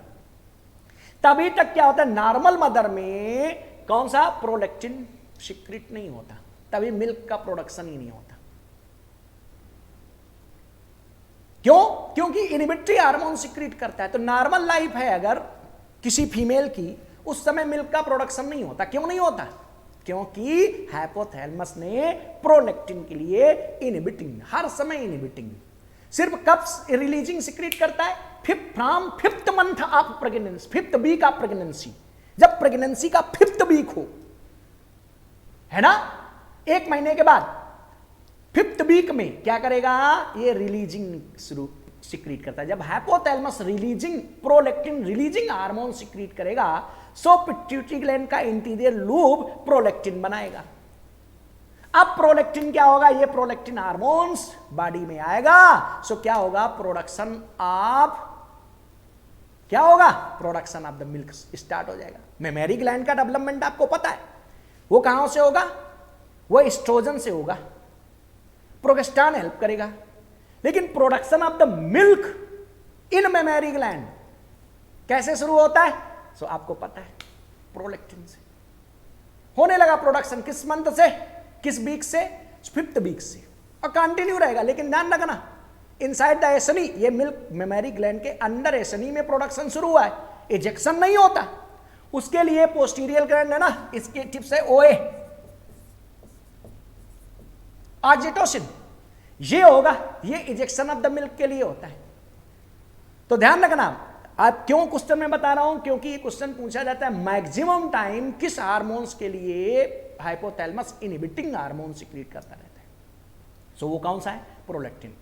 तभी तक क्या होता है? नॉर्मल मदर में कौन सा? प्रोलेक्टिन सिक्रीट नहीं होता, तभी मिल्क का प्रोडक्शन ही नहीं होता। क्यों? क्योंकि इनहिबिटरी हार्मोन सिक्रीट करता है। तो नॉर्मल लाइफ है अगर किसी फीमेल की, उस समय मिल्क का प्रोडक्शन नहीं होता। क्यों नहीं होता? क्योंकि हाइपोथैलेमस ने प्रोलेक्टिन के लिए इनहिबिटिंग, हर समय इनहिबिटिंग, सिर्फ कब रिलीजिंग सिक्रीट करता है? From 5th month of pregnancy, 5th week of pregnancy, जब प्रेगनेंसी का 5th वीक हो, है ना, 1 महीने के बाद 5th वीक में क्या करेगा? ये रिलीजिंग शुरू सिक्रीट करता है। जब hypothalamus releasing prolactin releasing hormone secrete करेगा, सो पिट्यूटरी ग्लैंड का इंटीरियर लूब प्रोलेक्टिन बनाएगा। अब प्रोलेक्टिन क्या होगा? ये प्रोलेक्टिन हार्मोन्स बॉडी में आएगा, सो क्या होगा? प्रोडक्शन ऑफ, क्या होगा? Production of the milk start हो जाएगा। मेमरी ग्लैंड का डेवलपमेंट आपको पता है, वो कहां से होगा? वो एस्ट्रोजन से होगा, प्रोगेस्टेरॉन हेल्प करेगा। लेकिन production of the milk in mammary gland कैसे शुरू होता है? सो आपको पता है, प्रोलेक्टिन से होने लगा प्रोडक्शन। किस मंथ से? किस वीक से? 5th वीक से, और कंटिन्यू रहेगा। लेकिन ध्यान रखना, इनसाइड द एसनी, ये मिल्क मेमरी ग्लैंड के अंदर एसनी में प्रोडक्शन शुरू हुआ है, इजेक्शन नहीं होता। उसके लिए पोस्टीरियर ग्लैंड है ना, इसके टिप से ओए ऑक्सीटोसिन ये होगा, ये इजेक्शन ऑफ द मिल्क के लिए होता है। तो ध्यान रखना। आप क्यों क्वेश्चन में बता रहा हूं? क्योंकि ये क्वेश्चन पूछा जाता है मैक्सिमम टाइम किस हार्मोन्स के लिए हाइपोथैलेमस इनहिबिटिंग हार्मोन सिक्रीट करता रहता है। सो वो कौन सा है? प्रोलेक्टिन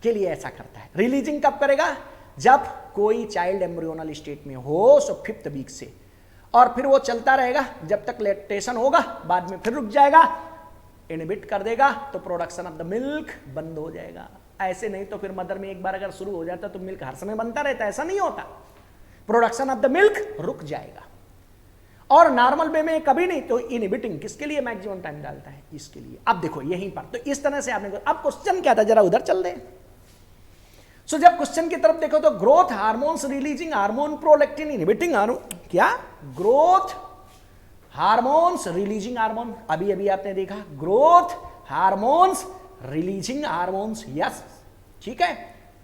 के लिए ऐसा करता है। रिलीजिंग कब करेगा? जब कोई चाइल्ड एम्ब्रियोनल स्टेट में हो, सो 5th वीक से, और फिर वो चलता रहेगा जब तक लैक्टेशन होगा, बाद में फिर रुक जाएगा, इनहिबिट कर देगा, तो प्रोडक्शन ऑफ द मिल्क बंद हो जाएगा। ऐसे नहीं तो फिर मदर में एक बार अगर शुरू हो जाता तो मिल्क हर समय बनता रहता, ऐसा नहीं होता। प्रोडक्शन ऑफ द मिल्क रुक जाएगा, और नॉर्मल वे में कभी नहीं। तो इनहिबिटिंग किसके लिए मैक्सिमम टाइम डालता है? इसके लिए। अब देखो यहीं पर, तो इस तरह से आपने, अब क्वेश्चन क्या था, जरा उधर चल दे। सो जब क्वेश्चन की तरफ देखो तो growth hormones releasing hormone prolactin inhibiting hormone, क्या ग्रोथ हार्मोन्स रिलीजिंग हार्मोन, अभी अभी आपने देखा growth hormones releasing hormones, yes ठीक है,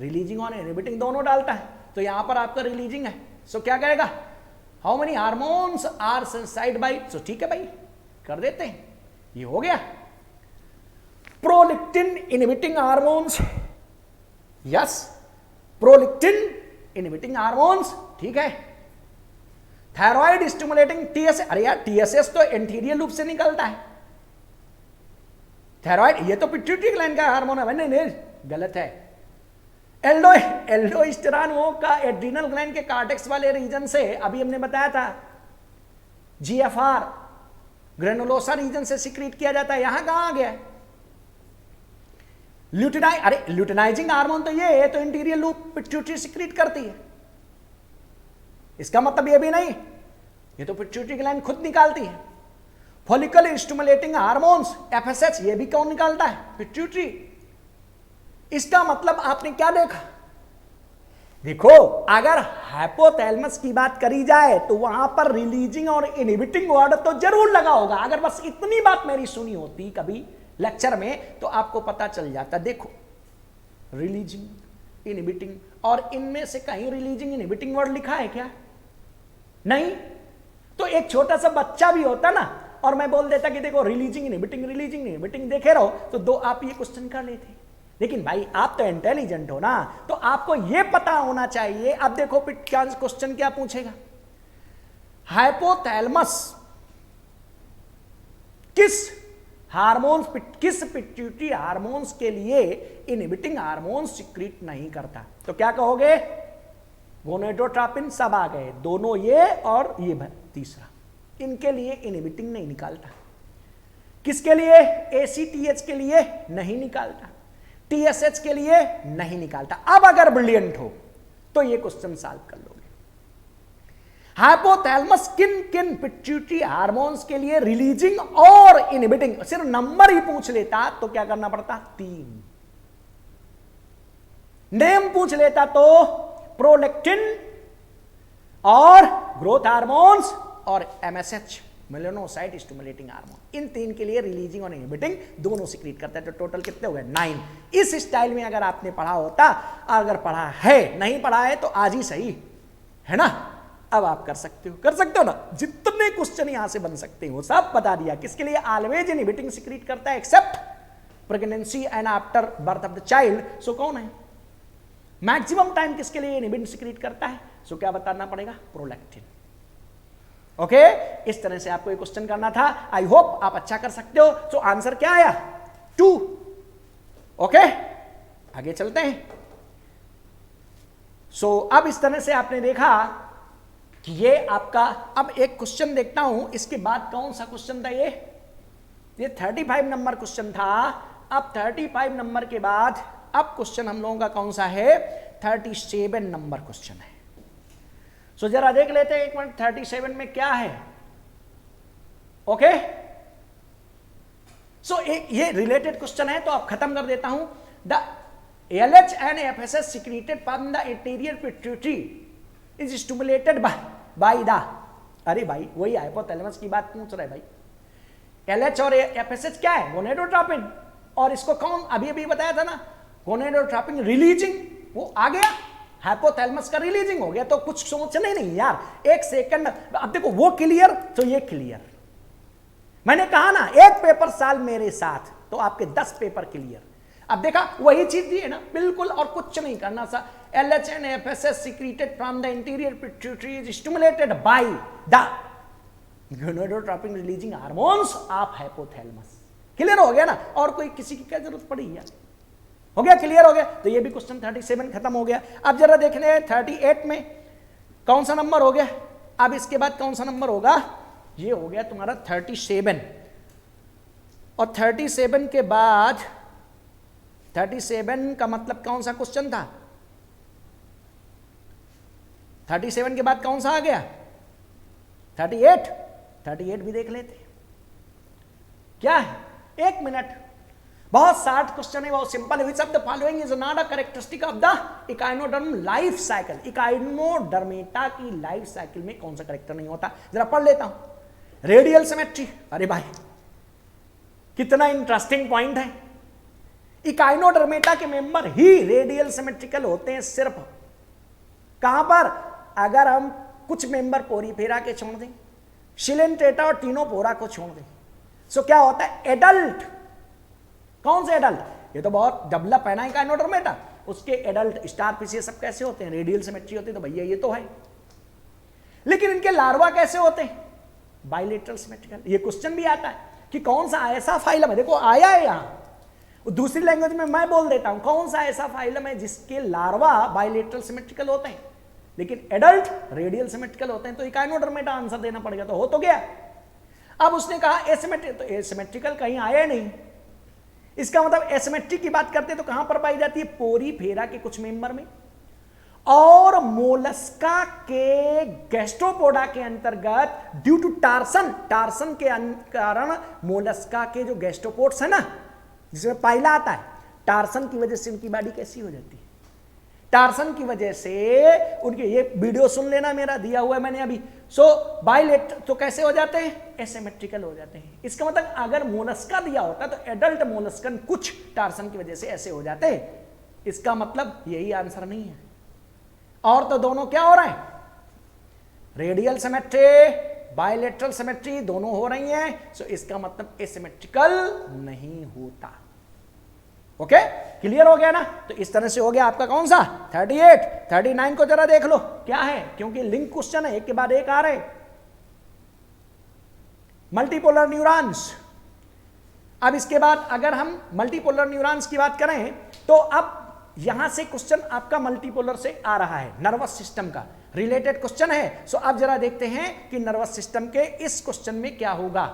रिलीजिंग और इनहिबिटिंग दोनों डालता है, तो यहां पर आपका रिलीजिंग है, सो क्या कहेगा how many hormones are secreted by, so ठीक है भाई कर देते हैं, ये हो गया। Prolactin inhibiting hormones, yes prolactin inhibiting hormones, ठीक है। थायराइड स्टिमुलेटिंग टीएसएस, अरे यार टीएसएस तो एंटीरियर लूप से निकलता है, थायराइड ये तो पिट्यूटरी ग्लैंड का हार्मोन है, नहीं नहीं गलत है। एल्डोस्टेरॉन वो का एड्रिनल ग्लैंड के कार्टेक्स वाले रीजन से, अभी हमने बताया था जीएफआर ग्रेनुलोसा रीजन से सिक्रीट किया जाता है, यहां कहां आ गया ल्यूटिनाइज, अरे ल्यूटिनाइजिंग हार्मोन तो ये है, तो इंटीरियर लूप पिट्यूटरी सिक्रीट करती है, इसका मतलब ये भी नहीं, ये तो पिट्यूटरी ग्लैंड खुद निकालती है। फॉलिकल स्टिमुलेटिंग हार्मोन्स एफएसएच, ये भी कौन निकालता है, पिट्यूटरी। इसका मतलब आपने क्या देखा, देखो अगर हाइपोथैलेमस की बात करी जाए तो वहां पर रिलीजिंग और इनहिबिटिंग वर्ड तो जरूर लगा होगा, अगर बस इतनी बात मेरी सुनी होती कभी लेक्चर में तो आपको पता चल जाता। देखो रिलीजिंग इनहिबिटिंग, और इनमें से कहीं रिलीजिंग इनहिबिटिंग वर्ड लिखा है क्या, नहीं, तो एक छोटा सा बच्चा भी होता ना और मैं बोल देता कि देखो रिलीजिंग इनहिबिटिंग देखे रहो, तो दो आप ये क्वेश्चन कर लेते। लेकिन भाई आप तो इंटेलिजेंट हो ना, तो आपको ये पता होना चाहिए। अब देखो क्या क्वेश्चन क्या पूछेगा, हाइपोथैलेमस किस हार्मोन्स, किस पिट्यूटरी हार्मोन्स के लिए इनहिबिटिंग हार्मोन्स सिक्रीट नहीं करता, तो क्या कहोगे, गोनेडोट्रोपिन, सब आ गए, दोनों ये और ये तीसरा, इनके लिए इनहिबिटिंग नहीं निकालता। किसके लिए, एसीटीएच के लिए नहीं निकालता, टीएसएच के लिए नहीं निकालता। अब अगर ब्रिलियंट हो तो ये क्वेश्चन सॉल्व कर लोगे। हाइपोथैलेमस किन किन पिट्यूटरी हार्मोन्स के लिए रिलीजिंग और इनहिबिटिंग, सिर्फ नंबर ही पूछ लेता तो क्या करना पड़ता, 3 नेम पूछ लेता तो प्रोलैक्टिन और ग्रोथ हार्मोन्स और एमएसएच मेलानोसाइट स्टिमुलेटिंग हार्मोन, इन 3 के लिए रिलीजिंग और इनहिबिटिंग दोनों सिक्रीट करता है। तो टोटल कितने हो गए, 9। इस स्टाइल में अगर आपने पढ़ा होता, अगर पढ़ा है, नहीं पढ़ा है तो आज ही सही है ना। अब आप कर सकते हो ना, जितने क्वेश्चन यहां से बन सकते हो सब बता दिया। किसके लिए, ऑलवेज इनहिबिटिंग सिक्रीट करता है except pregnancy and after birth of the child, so कौन है। मैक्सिमम टाइम किसके लिए इनहिबिटिंग सिक्रीट करता है, सो क्या बताना पड़ेगा, प्रोलैक्टिन। ओके, इस तरह से आपको ये क्वेश्चन करना था। आई होप आप अच्छा कर सकते हो। सो आंसर क्या आया, 2। ओके, आगे चलते हैं। सो अब इस तरह से आपने देखा कि ये आपका, अब एक क्वेश्चन देखता हूं, इसके बाद कौन सा क्वेश्चन था, ये 35 नंबर क्वेश्चन था। अब 35 नंबर के बाद अब क्वेश्चन हम लोगों का कौन सा है, 37 नंबर क्वेश्चन है। सो जरा देख लेते हैं एक मिनट, 37 में क्या है। ओके, सो ये रिलेटेड क्वेश्चन है तो अब खत्म कर देता हूं। The LH and FSH secreted from the anterior pituitary is stimulated by the, अरे भाई वही हाइपोथैलेमस की बात पूछ रहे भाई। LH और FSH क्या है, गोनेडोट्रोपिन, और इसको कौन अभी अभी बताया था ना, गोनेडोट्रोपिन रिलीजिंग, वो आ गया, हाइपोथैलेमस का रिलीजिंग हो गया, तो कुछ सोचने नहीं यार, एक सेकंड। अब देखो वो क्लियर, तो ये क्लियर। मैंने कहा ना एक पेपर साल मेरे साथ तो आपके 10 पेपर क्लियर। अब देखा वही चीज दी है ना, बिल्कुल, और कुछ नहीं करना सा। LH and FSH secreted from the anterior pituitary is stimulated by the gonadotropin releasing hormones of hypothalamus। Clear हो गया ना, और कोई किसी की क्या जरूरत पड़ी यार, हो गया, क्लियर हो गया। तो ये भी क्वेश्चन 37 खत्म हो गया। अब जरा देखने 38 में कौन सा नंबर हो गया। अब इसके बाद कौन सा नंबर होगा, ये हो गया तुम्हारा 37, और 37 के बाद 37 का मतलब कौन सा क्वेश्चन था, 37 के बाद कौन सा आ गया, 38 भी देख लेते क्या है, एक मिनट। बहुत शार्ट क्वेश्चन है, बहुत सिंपल है। Which of the following is not a characteristic of the echinoderm life cycle. Echinodermata की लाइफ साइकिल में कौन सा कैरेक्टर नहीं होता? जरा पढ़ लेता हूं। रेडियल सिमेट्री, अरे भाई कितना इंटरेस्टिंग पॉइंट है। इकाइनोडर्मेटा के मेंबर ही रेडियल सिमेट्रिकल होते हैं सिर्फ कहां पर? अगर हम कुछ मेंबर पोरीफेरा के छोड़ दें, शिलेंट्रेटा और टीनोपोरा को छोड़ दें, सो क्या होता है? एडल्ट। कौन से एडल्ट? ये तो बहुत डेवलप है ना इकाइनोडर्मेटा, उसके एडल्ट स्टार फिश ये सब कैसे होते हैं? रेडियल सिमेट्री होती है। तो भैया ये तो है, लेकिन इनके लार्वा कैसे होते हैं? Bilateral symmetrical. ये क्वेश्चन भी आता है कि कौन सा ऐसा फाइलम है, देखो आया है यहां, दूसरी लैंग्वेज में मैं बोल देता हूं, कौन सा ऐसा फाइलम है जिसके लार्वा बाइलेटरल सिमेट्रिकल होते हैं लेकिन एडल्ट रेडियल सिमेट्रिकल होते हैं? तो इकाइनोडर्मेटा आंसर देना पड़ेगा। तो हो तो गया। अब उसने कहा एसिमेट्रिकल, तो एसिमेट्रिकल कहीं आया नहीं। इसका मतलब एसिमेट्रिक की बात करते हैं तो कहां पर पाई जाती है? पोरीफेरा के कुछ मेंबर में और मोलस्का के गैस्ट्रोपोडा के अंतर्गत ड्यू टू टार्सन के कारण मोलस्का के जो गैस्ट्रोपोड्स है ना, जिसमें पाइला आता है, टार्सन की वजह से उनकी बॉडी कैसी हो जाती है? टार्सन की वजह से उनके, ये वीडियो सुन लेना मेरा दिया हुआ है मैंने अभी। सो बाइलेट तो कैसे हो जाते हैं? एसिमेट्रिकल हो जाते हैं। इसका मतलब अगर मोलस्का दिया होता तो एडल्ट मोलस्कन कुछ टार्सन की वजह से ऐसे हो जाते हैं। इसका मतलब यही आंसर नहीं है। और तो दोनों क्या हो रहे हैं? रेडियल सिमेट्री, बाइलेटरल सिमेट्री दोनों हो रही हैं। सो इसका मतलब एसिमेट्रिकल नहीं होता। ओके, क्लियर हो गया ना? तो इस तरह से हो गया आपका कौन सा? 38। 39 को जरा देख लो क्या है, क्योंकि लिंक क्वेश्चन है, एक के बाद एक आ रहे। Multipolar neurons. अब इसके बाद अगर हम मल्टीपोलर न्यूरॉन्स की बात करें तो अब यहां से क्वेश्चन आपका मल्टीपोलर से आ रहा है, नर्वस सिस्टम का रिलेटेड क्वेश्चन है। सो अब जरा देखते हैं कि नर्वस सिस्टम के इस क्वेश्चन में क्या होगा।